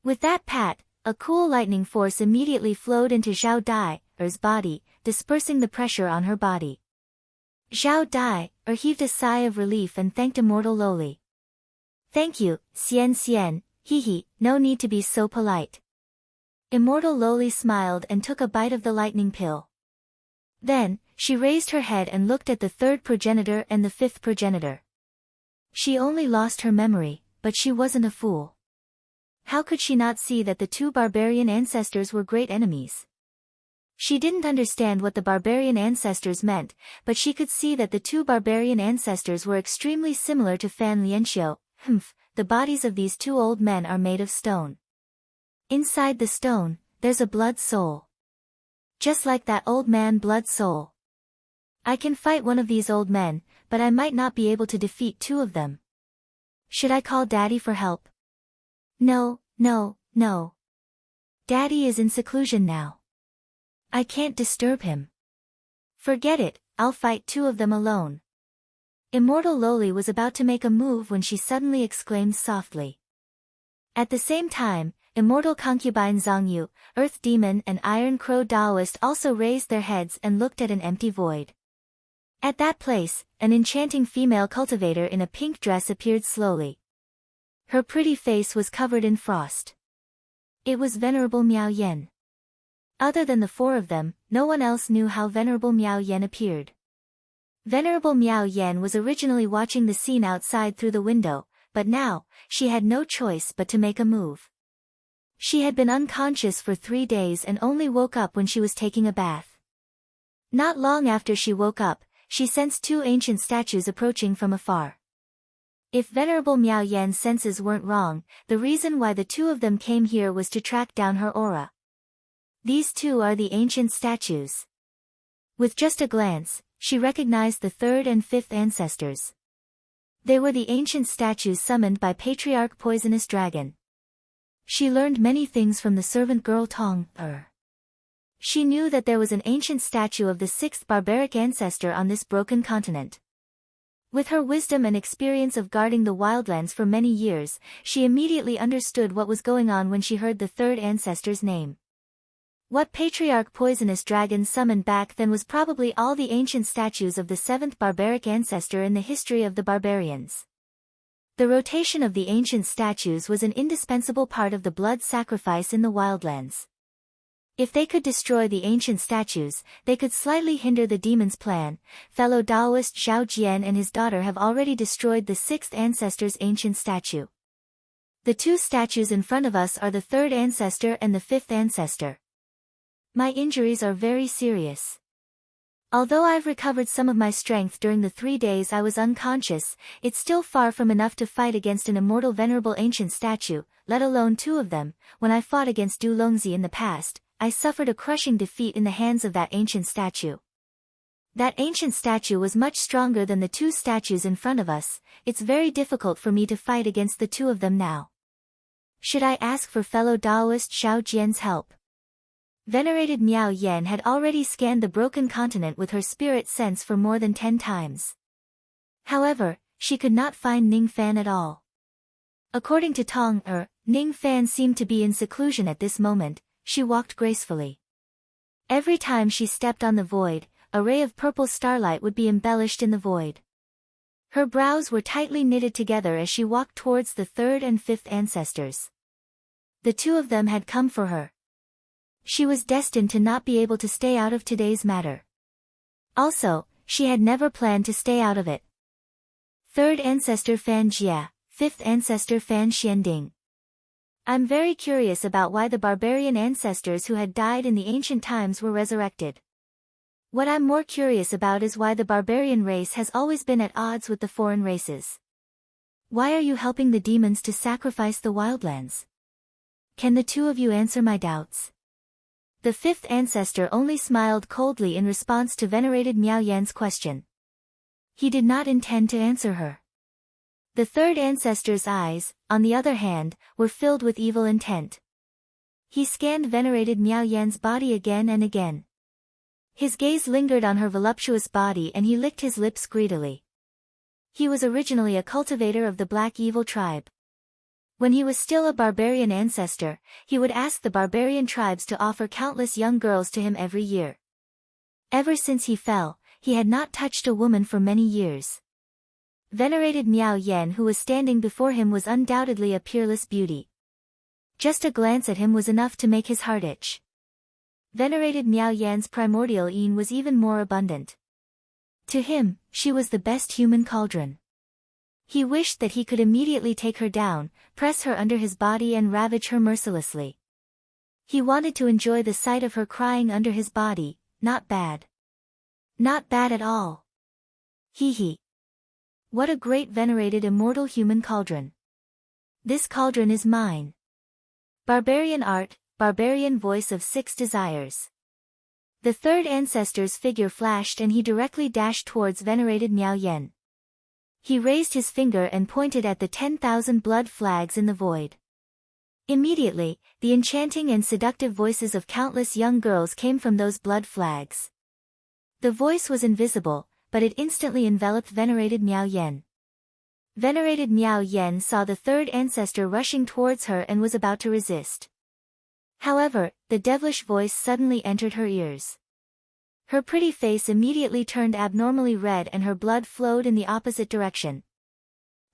[SPEAKER 1] With that pat, a cool lightning force immediately flowed into Zhao Dai's body, dispersing the pressure on her body. Zhao Dai heaved a sigh of relief and thanked Immortal Loli. Thank you, Xian Xian, Hee, no need to be so polite. Immortal lowly smiled and took a bite of the lightning pill. Then, she raised her head and looked at the third progenitor and the fifth progenitor. She only lost her memory, but she wasn't a fool. How could she not see that the two barbarian ancestors were great enemies? She didn't understand what the barbarian ancestors meant, but she could see that the two barbarian ancestors were extremely similar to Fan Lianxiu. The bodies of these two old men are made of stone. Inside the stone, there's a blood soul. Just like that old man blood soul. I can fight one of these old men, but I might not be able to defeat two of them. Should I call Daddy for help? No. Daddy is in seclusion now. I can't disturb him. Forget it, I'll fight two of them alone. Immortal Loli was about to make a move when she suddenly exclaimed softly. At the same time, Immortal Concubine Zhongyu, Earth Demon and Iron Crow Daoist also raised their heads and looked at an empty void. At that place, an enchanting female cultivator in a pink dress appeared slowly. Her pretty face was covered in frost. It was Venerable Miao Yen. Other than the four of them, no one else knew how Venerable Miao Yen appeared. Venerable Miao Yen was originally watching the scene outside through the window, but now, she had no choice but to make a move. She had been unconscious for 3 days and only woke up when she was taking a bath. Not long after she woke up, she sensed two ancient statues approaching from afar. If Venerable Miao Yen's senses weren't wrong, the reason why the two of them came here was to track down her aura. These two are the ancient statues. With just a glance, she recognized the third and fifth ancestors. They were the ancient statues summoned by Patriarch Poisonous Dragon. She learned many things from the servant girl Tong. She knew that there was an ancient statue of the sixth barbaric ancestor on this broken continent. With her wisdom and experience of guarding the wildlands for many years, she immediately understood what was going on when she heard the third ancestor's name. What Patriarch Poisonous Dragon summoned back then was probably all the ancient statues of the seventh barbaric ancestor in the history of the barbarians. The rotation of the ancient statues was an indispensable part of the blood sacrifice in the wildlands. If they could destroy the ancient statues, they could slightly hinder the demon's plan. Fellow Daoist Zhao Jian and his daughter have already destroyed the sixth ancestor's ancient statue. The two statues in front of us are the third ancestor and the fifth ancestor. My injuries are very serious. Although I've recovered some of my strength during the 3 days I was unconscious, it's still far from enough to fight against an immortal venerable ancient statue, let alone two of them. When I fought against Du Longzi in the past, I suffered a crushing defeat in the hands of that ancient statue. That ancient statue was much stronger than the two statues in front of us. It's very difficult for me to fight against the two of them now. Should I ask for fellow Daoist Zhao Jian's help? Venerated Miao Yen had already scanned the broken continent with her spirit sense for more than 10 times. However, she could not find Ning Fan at all. According to Tong Ning Fan seemed to be in seclusion at this moment. She walked gracefully. Every time she stepped on the void, a ray of purple starlight would be embellished in the void. Her brows were tightly knitted together as she walked towards the third and fifth ancestors. The two of them had come for her. She was destined to not be able to stay out of today's matter. Also, she had never planned to stay out of it. Third ancestor Fan Jia, fifth ancestor Fan Xianding. I'm very curious about why the barbarian ancestors who had died in the ancient times were resurrected. What I'm more curious about is why the barbarian race has always been at odds with the foreign races. Why are you helping the demons to sacrifice the wildlands? Can the two of you answer my doubts? The fifth ancestor only smiled coldly in response to venerated Miao Yan's question. He did not intend to answer her. The third ancestor's eyes, on the other hand, were filled with evil intent. He scanned venerated Miao Yan's body again and again. His gaze lingered on her voluptuous body and he licked his lips greedily. He was originally a cultivator of the Black Evil tribe. When he was still a barbarian ancestor, he would ask the barbarian tribes to offer countless young girls to him every year. Ever since he fell, he had not touched a woman for many years. Venerated Miao Yen who was standing before him was undoubtedly a peerless beauty. Just a glance at him was enough to make his heart itch. Venerated Miao Yan's primordial yin was even more abundant. To him, she was the best human cauldron. He wished that he could immediately take her down, press her under his body and ravage her mercilessly. He wanted to enjoy the sight of her crying under his body. Not bad. Not bad at all. Hee. What a great venerated immortal human cauldron. This cauldron is mine. Barbarian art, barbarian voice of 6 desires. The third ancestor's figure flashed and he directly dashed towards venerated Miao Yan. He raised his finger and pointed at the 10,000 blood flags in the void. Immediately, the enchanting and seductive voices of countless young girls came from those blood flags. The voice was invisible, but it instantly enveloped venerated Miao Yan. Venerated Miao Yan saw the third ancestor rushing towards her and was about to resist. However, the devilish voice suddenly entered her ears. Her pretty face immediately turned abnormally red and her blood flowed in the opposite direction.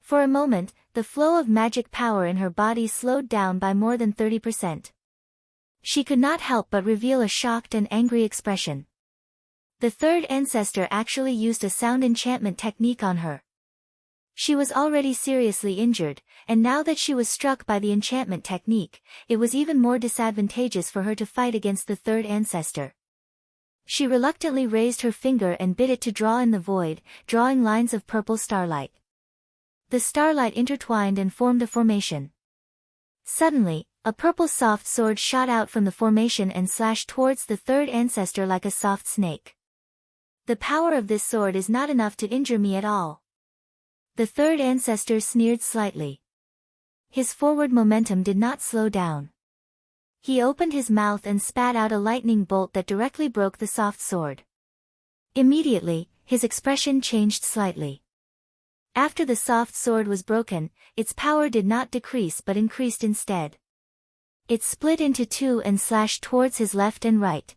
[SPEAKER 1] For a moment, the flow of magic power in her body slowed down by more than 30%. She could not help but reveal a shocked and angry expression. The third ancestor actually used a sound enchantment technique on her. She was already seriously injured, and now that she was struck by the enchantment technique, it was even more disadvantageous for her to fight against the third ancestor. She reluctantly raised her finger and bit it to draw in the void, drawing lines of purple starlight. The starlight intertwined and formed a formation. Suddenly, a purple soft sword shot out from the formation and slashed towards the third ancestor like a soft snake. The power of this sword is not enough to injure me at all. The third ancestor sneered slightly. His forward momentum did not slow down. He opened his mouth and spat out a lightning bolt that directly broke the soft sword. Immediately, his expression changed slightly. After the soft sword was broken, its power did not decrease but increased instead. It split into 2 and slashed towards his left and right.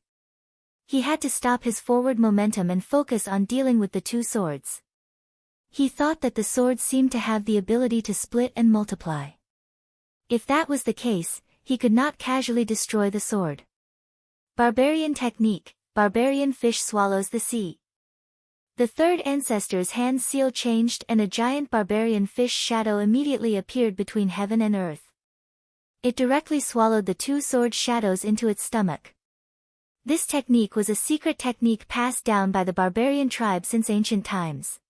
[SPEAKER 1] He had to stop his forward momentum and focus on dealing with the 2 swords. He thought that the sword seemed to have the ability to split and multiply. If that was the case, he could not casually destroy the sword. Barbarian technique, barbarian fish swallows the sea. The third ancestor's hand seal changed and a giant barbarian fish shadow immediately appeared between heaven and earth. It directly swallowed the 2 sword shadows into its stomach. This technique was a secret technique passed down by the barbarian tribe since ancient times.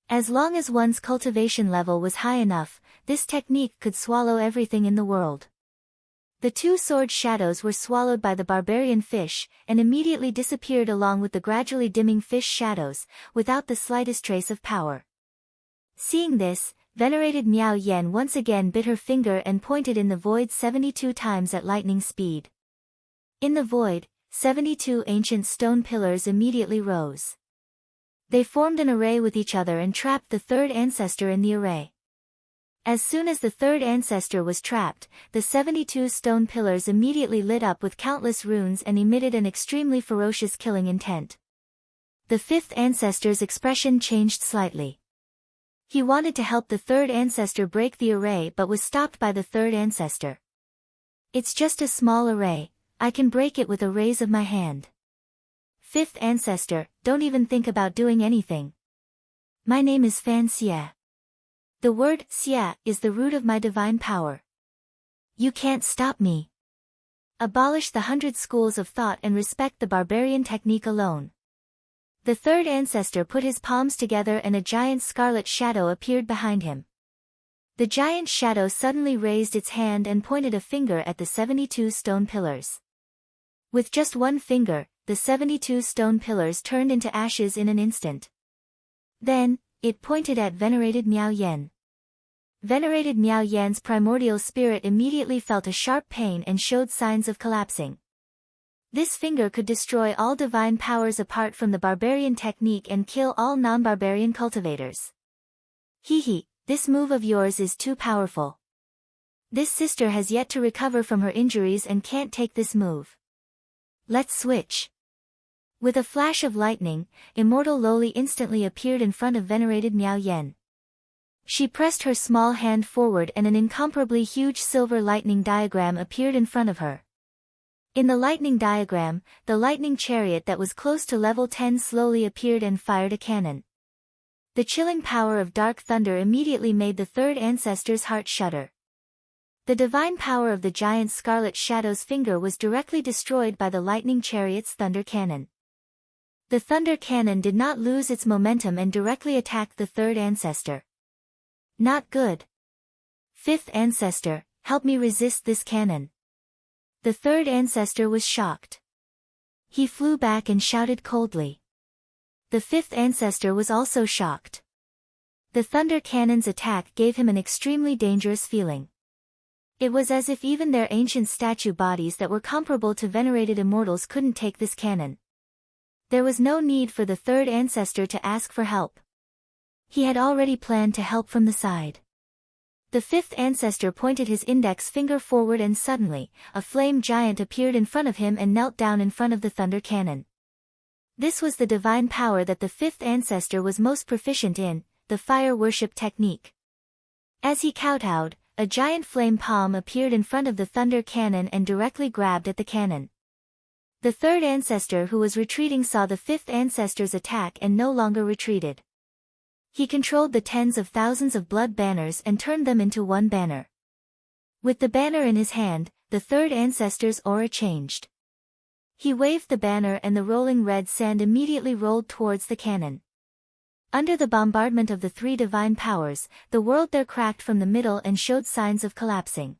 [SPEAKER 1] As long as one's cultivation level was high enough, this technique could swallow everything in the world. The 2 sword shadows were swallowed by the barbarian fish, and immediately disappeared along with the gradually dimming fish shadows, without the slightest trace of power. Seeing this, venerated Miao Yan once again bit her finger and pointed in the void 72 times at lightning speed. In the void, 72 ancient stone pillars immediately rose. They formed an array with each other and trapped the third ancestor in the array. As soon as the third ancestor was trapped, the 72 stone pillars immediately lit up with countless runes and emitted an extremely ferocious killing intent. The fifth ancestor's expression changed slightly. He wanted to help the third ancestor break the array but was stopped by the third ancestor. "It's just a small array, I can break it with a raise of my hand." Fifth ancestor, "Don't even think about doing anything. My name is Fan Xie. The word Xie is the root of my divine power. You can't stop me. Abolish the 100 schools of thought and respect the barbarian technique alone." The third ancestor put his palms together and a giant scarlet shadow appeared behind him. The giant shadow suddenly raised its hand and pointed a finger at the 72 stone pillars. With just one finger, the 72 stone pillars turned into ashes in an instant. Then, it pointed at venerated Miao Yan. Venerated Miao Yan's primordial spirit immediately felt a sharp pain and showed signs of collapsing. This finger could destroy all divine powers apart from the barbarian technique and kill all non-barbarian cultivators. Hee, this move of yours is too powerful. This sister has yet to recover from her injuries and can't take this move. Let's switch. With a flash of lightning, Immortal Loli instantly appeared in front of venerated Miao Yan. She pressed her small hand forward and an incomparably huge silver lightning diagram appeared in front of her. In the lightning diagram, the lightning chariot that was close to level 10 slowly appeared and fired a cannon. The chilling power of dark thunder immediately made the third ancestor's heart shudder. The divine power of the giant Scarlet Shadow's finger was directly destroyed by the lightning chariot's thunder cannon. The thunder cannon did not lose its momentum and directly attacked the third ancestor. Not good. Fifth ancestor, help me resist this cannon. The third ancestor was shocked. He flew back and shouted coldly. The fifth ancestor was also shocked. The thunder cannon's attack gave him an extremely dangerous feeling. It was as if even their ancient statue bodies that were comparable to venerated immortals couldn't take this cannon. There was no need for the third ancestor to ask for help. He had already planned to help from the side. The fifth ancestor pointed his index finger forward and suddenly, a flame giant appeared in front of him and knelt down in front of the thunder cannon. This was the divine power that the fifth ancestor was most proficient in, the fire worship technique. As he kowtowed, a giant flame palm appeared in front of the thunder cannon and directly grabbed at the cannon. The third ancestor who was retreating saw the fifth ancestor's attack and no longer retreated. He controlled the tens of thousands of blood banners and turned them into one banner. With the banner in his hand, the third ancestor's aura changed. He waved the banner and the rolling red sand immediately rolled towards the cannon. Under the bombardment of the three divine powers, the world there cracked from the middle and showed signs of collapsing.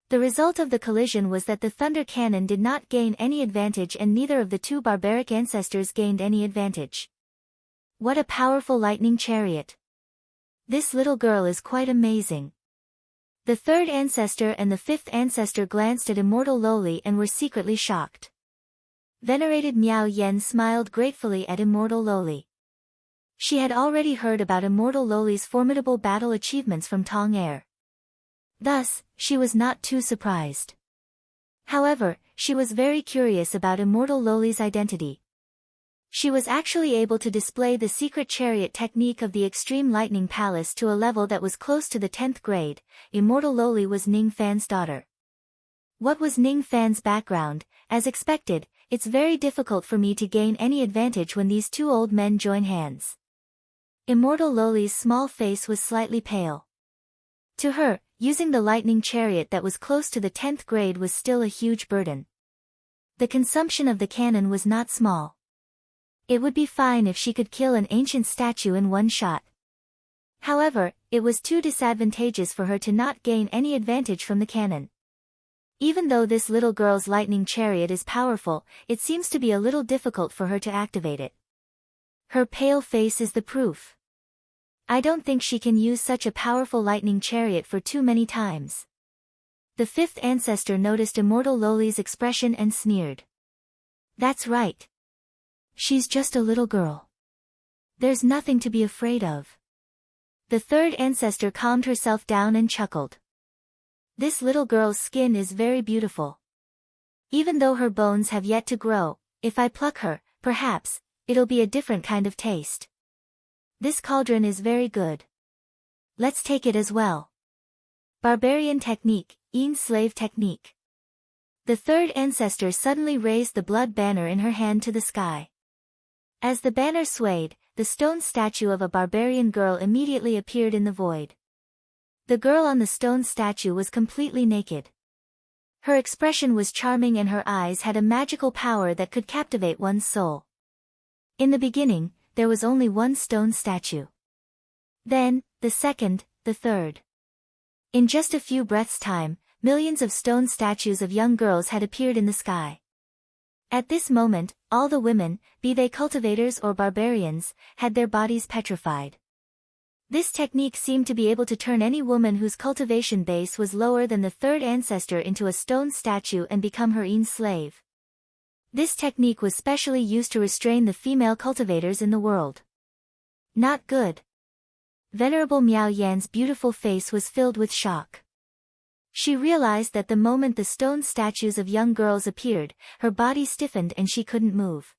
[SPEAKER 1] The result of the collision was that the thunder cannon did not gain any advantage and neither of the two barbaric ancestors gained any advantage. What a powerful lightning chariot! This little girl is quite amazing. The third ancestor and the fifth ancestor glanced at Immortal Loli and were secretly shocked. Venerated Miao Yen smiled gratefully at Immortal Loli. She had already heard about Immortal Loli's formidable battle achievements from Tong Air. Thus, she was not too surprised. However, she was very curious about Immortal Loli's identity. She was actually able to display the secret chariot technique of the Extreme Lightning Palace to a level that was close to the 10th grade. Immortal Loli was Ning Fan's daughter. What was Ning Fan's background? As expected, it's very difficult for me to gain any advantage when these two old men join hands. Immortal Loli's small face was slightly pale. To her, using the lightning chariot that was close to the 10th grade was still a huge burden. The consumption of the cannon was not small. It would be fine if she could kill an ancient statue in one shot. However, it was too disadvantageous for her to not gain any advantage from the cannon. Even though this little girl's lightning chariot is powerful, it seems to be a little difficult for her to activate it. Her pale face is the proof. I don't think she can use such a powerful lightning chariot for too many times. The fifth ancestor noticed Immortal Loli's expression and sneered. That's right. She's just a little girl. There's nothing to be afraid of. The third ancestor calmed herself down and chuckled. This little girl's skin is very beautiful. Even though her bones have yet to grow, if I pluck her, perhaps, it'll be a different kind of taste. This cauldron is very good. Let's take it as well. Barbarian technique, slave technique. The third ancestor suddenly raised the blood banner in her hand to the sky. As the banner swayed, the stone statue of a barbarian girl immediately appeared in the void. The girl on the stone statue was completely naked. Her expression was charming and her eyes had a magical power that could captivate one's soul. In the beginning, there was only one stone statue. Then, the second, the third. In just a few breaths' time, millions of stone statues of young girls had appeared in the sky. At this moment, all the women, be they cultivators or barbarians, had their bodies petrified. This technique seemed to be able to turn any woman whose cultivation base was lower than the third ancestor into a stone statue and become her own slave. This technique was specially used to restrain the female cultivators in the world. Not good. Venerable Miao Yan's beautiful face was filled with shock. She realized that the moment the stone statues of young girls appeared, her body stiffened and she couldn't move.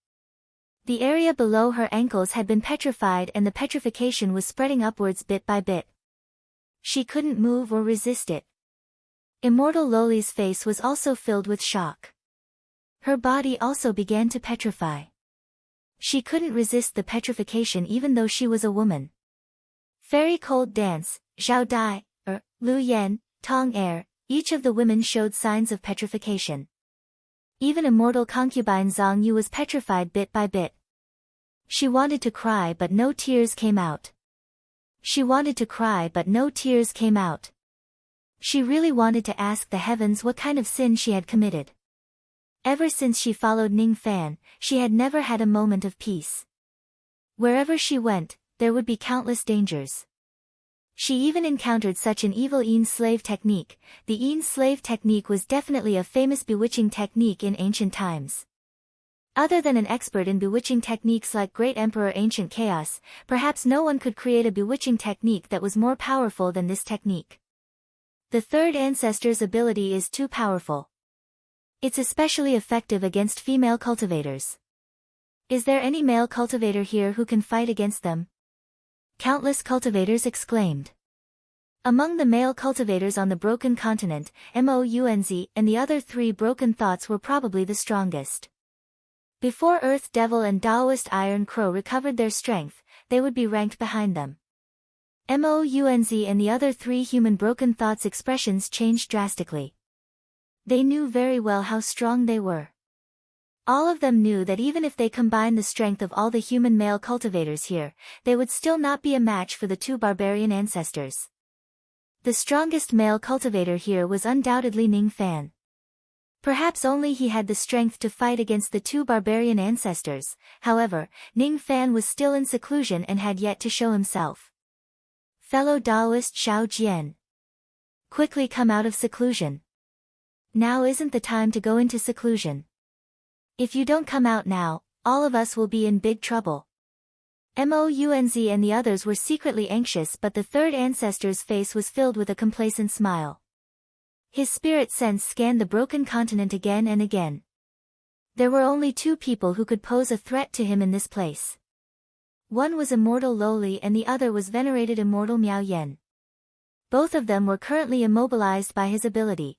[SPEAKER 1] The area below her ankles had been petrified and the petrification was spreading upwards bit by bit. She couldn't move or resist it. Immortal Loli's face was also filled with shock. Her body also began to petrify. She couldn't resist the petrification even though she was a woman. Fairy Cold Dance, Zhao Dai, Lu Yan, Tong Air, each of the women showed signs of petrification. Even immortal concubine Zhang Yu was petrified bit by bit. She wanted to cry but no tears came out. She wanted to cry but no tears came out. She really wanted to ask the heavens what kind of sin she had committed. Ever since she followed Ning Fan, she had never had a moment of peace. Wherever she went, there would be countless dangers. She even encountered such an evil Yin slave technique. The Yin slave technique was definitely a famous bewitching technique in ancient times. Other than an expert in bewitching techniques like Great Emperor Ancient Chaos, perhaps no one could create a bewitching technique that was more powerful than this technique. The third ancestor's ability is too powerful. It's especially effective against female cultivators. Is there any male cultivator here who can fight against them? Countless cultivators exclaimed. Among the male cultivators on the Broken Continent, Mounz and the other three Broken Thoughts were probably the strongest. Before Earth Devil and Taoist Iron Crow recovered their strength, they would be ranked behind them. Mounz and the other three human Broken Thoughts' expressions changed drastically. They knew very well how strong they were. All of them knew that even if they combined the strength of all the human male cultivators here, they would still not be a match for the two barbarian ancestors. The strongest male cultivator here was undoubtedly Ning Fan. Perhaps only he had the strength to fight against the two barbarian ancestors. However, Ning Fan was still in seclusion and had yet to show himself. Fellow Taoist Xiao Jian. Quickly come out of seclusion. Now isn't the time to go into seclusion. If you don't come out now, all of us will be in big trouble. Mounz and the others were secretly anxious, but the third ancestor's face was filled with a complacent smile. His spirit sense scanned the Broken Continent again and again. There were only two people who could pose a threat to him in this place. One was Immortal Loli and the other was venerated Immortal Miao Yan. Both of them were currently immobilized by his ability.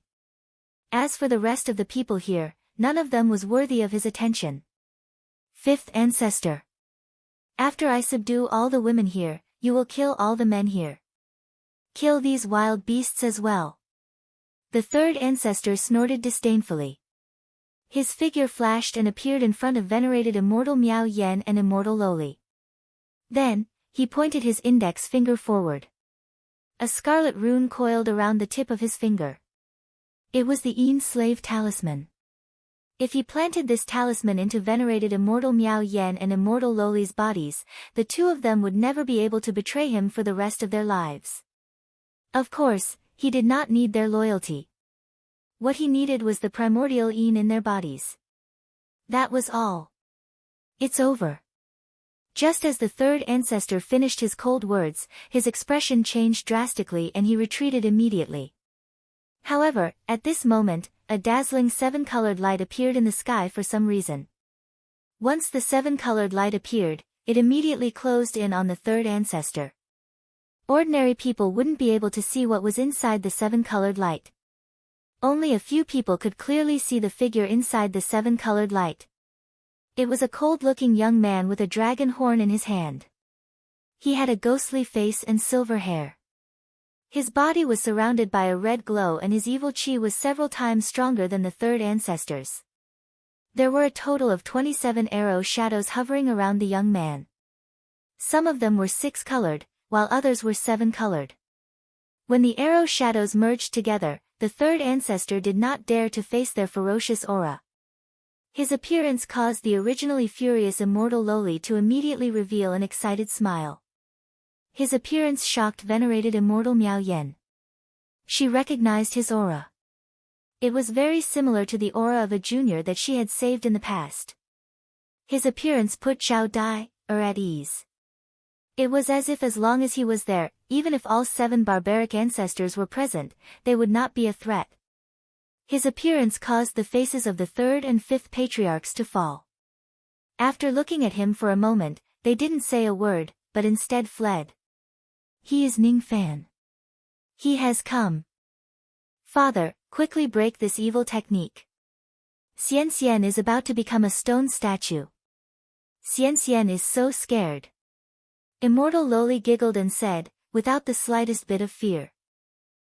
[SPEAKER 1] As for the rest of the people here, none of them was worthy of his attention. Fifth Ancestor. After I subdue all the women here, you will kill all the men here. Kill these wild beasts as well. The third ancestor snorted disdainfully. His figure flashed and appeared in front of venerated Immortal Miao Yan and Immortal Loli. Then, he pointed his index finger forward. A scarlet rune coiled around the tip of his finger. It was the Yin slave talisman. If he planted this talisman into venerated Immortal Miao Yan and Immortal Loli's bodies, the two of them would never be able to betray him for the rest of their lives. Of course, he did not need their loyalty. What he needed was the primordial Yin in their bodies. That was all. It's over. Just as the third ancestor finished his cold words, his expression changed drastically and he retreated immediately. However, at this moment, a dazzling seven-colored light appeared in the sky for some reason. Once the seven-colored light appeared, it immediately closed in on the third ancestor. Ordinary people wouldn't be able to see what was inside the seven-colored light. Only a few people could clearly see the figure inside the seven-colored light. It was a cold-looking young man with a dragon horn in his hand. He had a ghostly face and silver hair. His body was surrounded by a red glow and his evil chi was several times stronger than the third ancestor's. There were a total of 27 arrow shadows hovering around the young man. Some of them were 6-colored, while others were 7-colored. When the arrow shadows merged together, the third ancestor did not dare to face their ferocious aura. His appearance caused the originally furious Immortal Loli to immediately reveal an excited smile. His appearance shocked venerated Immortal Miao Yan. She recognized his aura. It was very similar to the aura of a junior that she had saved in the past. His appearance put Zhao Dai at ease. It was as if as long as he was there, even if all 7 barbaric ancestors were present, they would not be a threat. His appearance caused the faces of the 3rd and 5th patriarchs to fall. After looking at him for a moment, they didn't say a word, but instead fled. He is Ning Fan. He has come. Father, quickly break this evil technique. Xian Xian is about to become a stone statue. Xian Xian is so scared. Immortal Loli giggled and said, without the slightest bit of fear.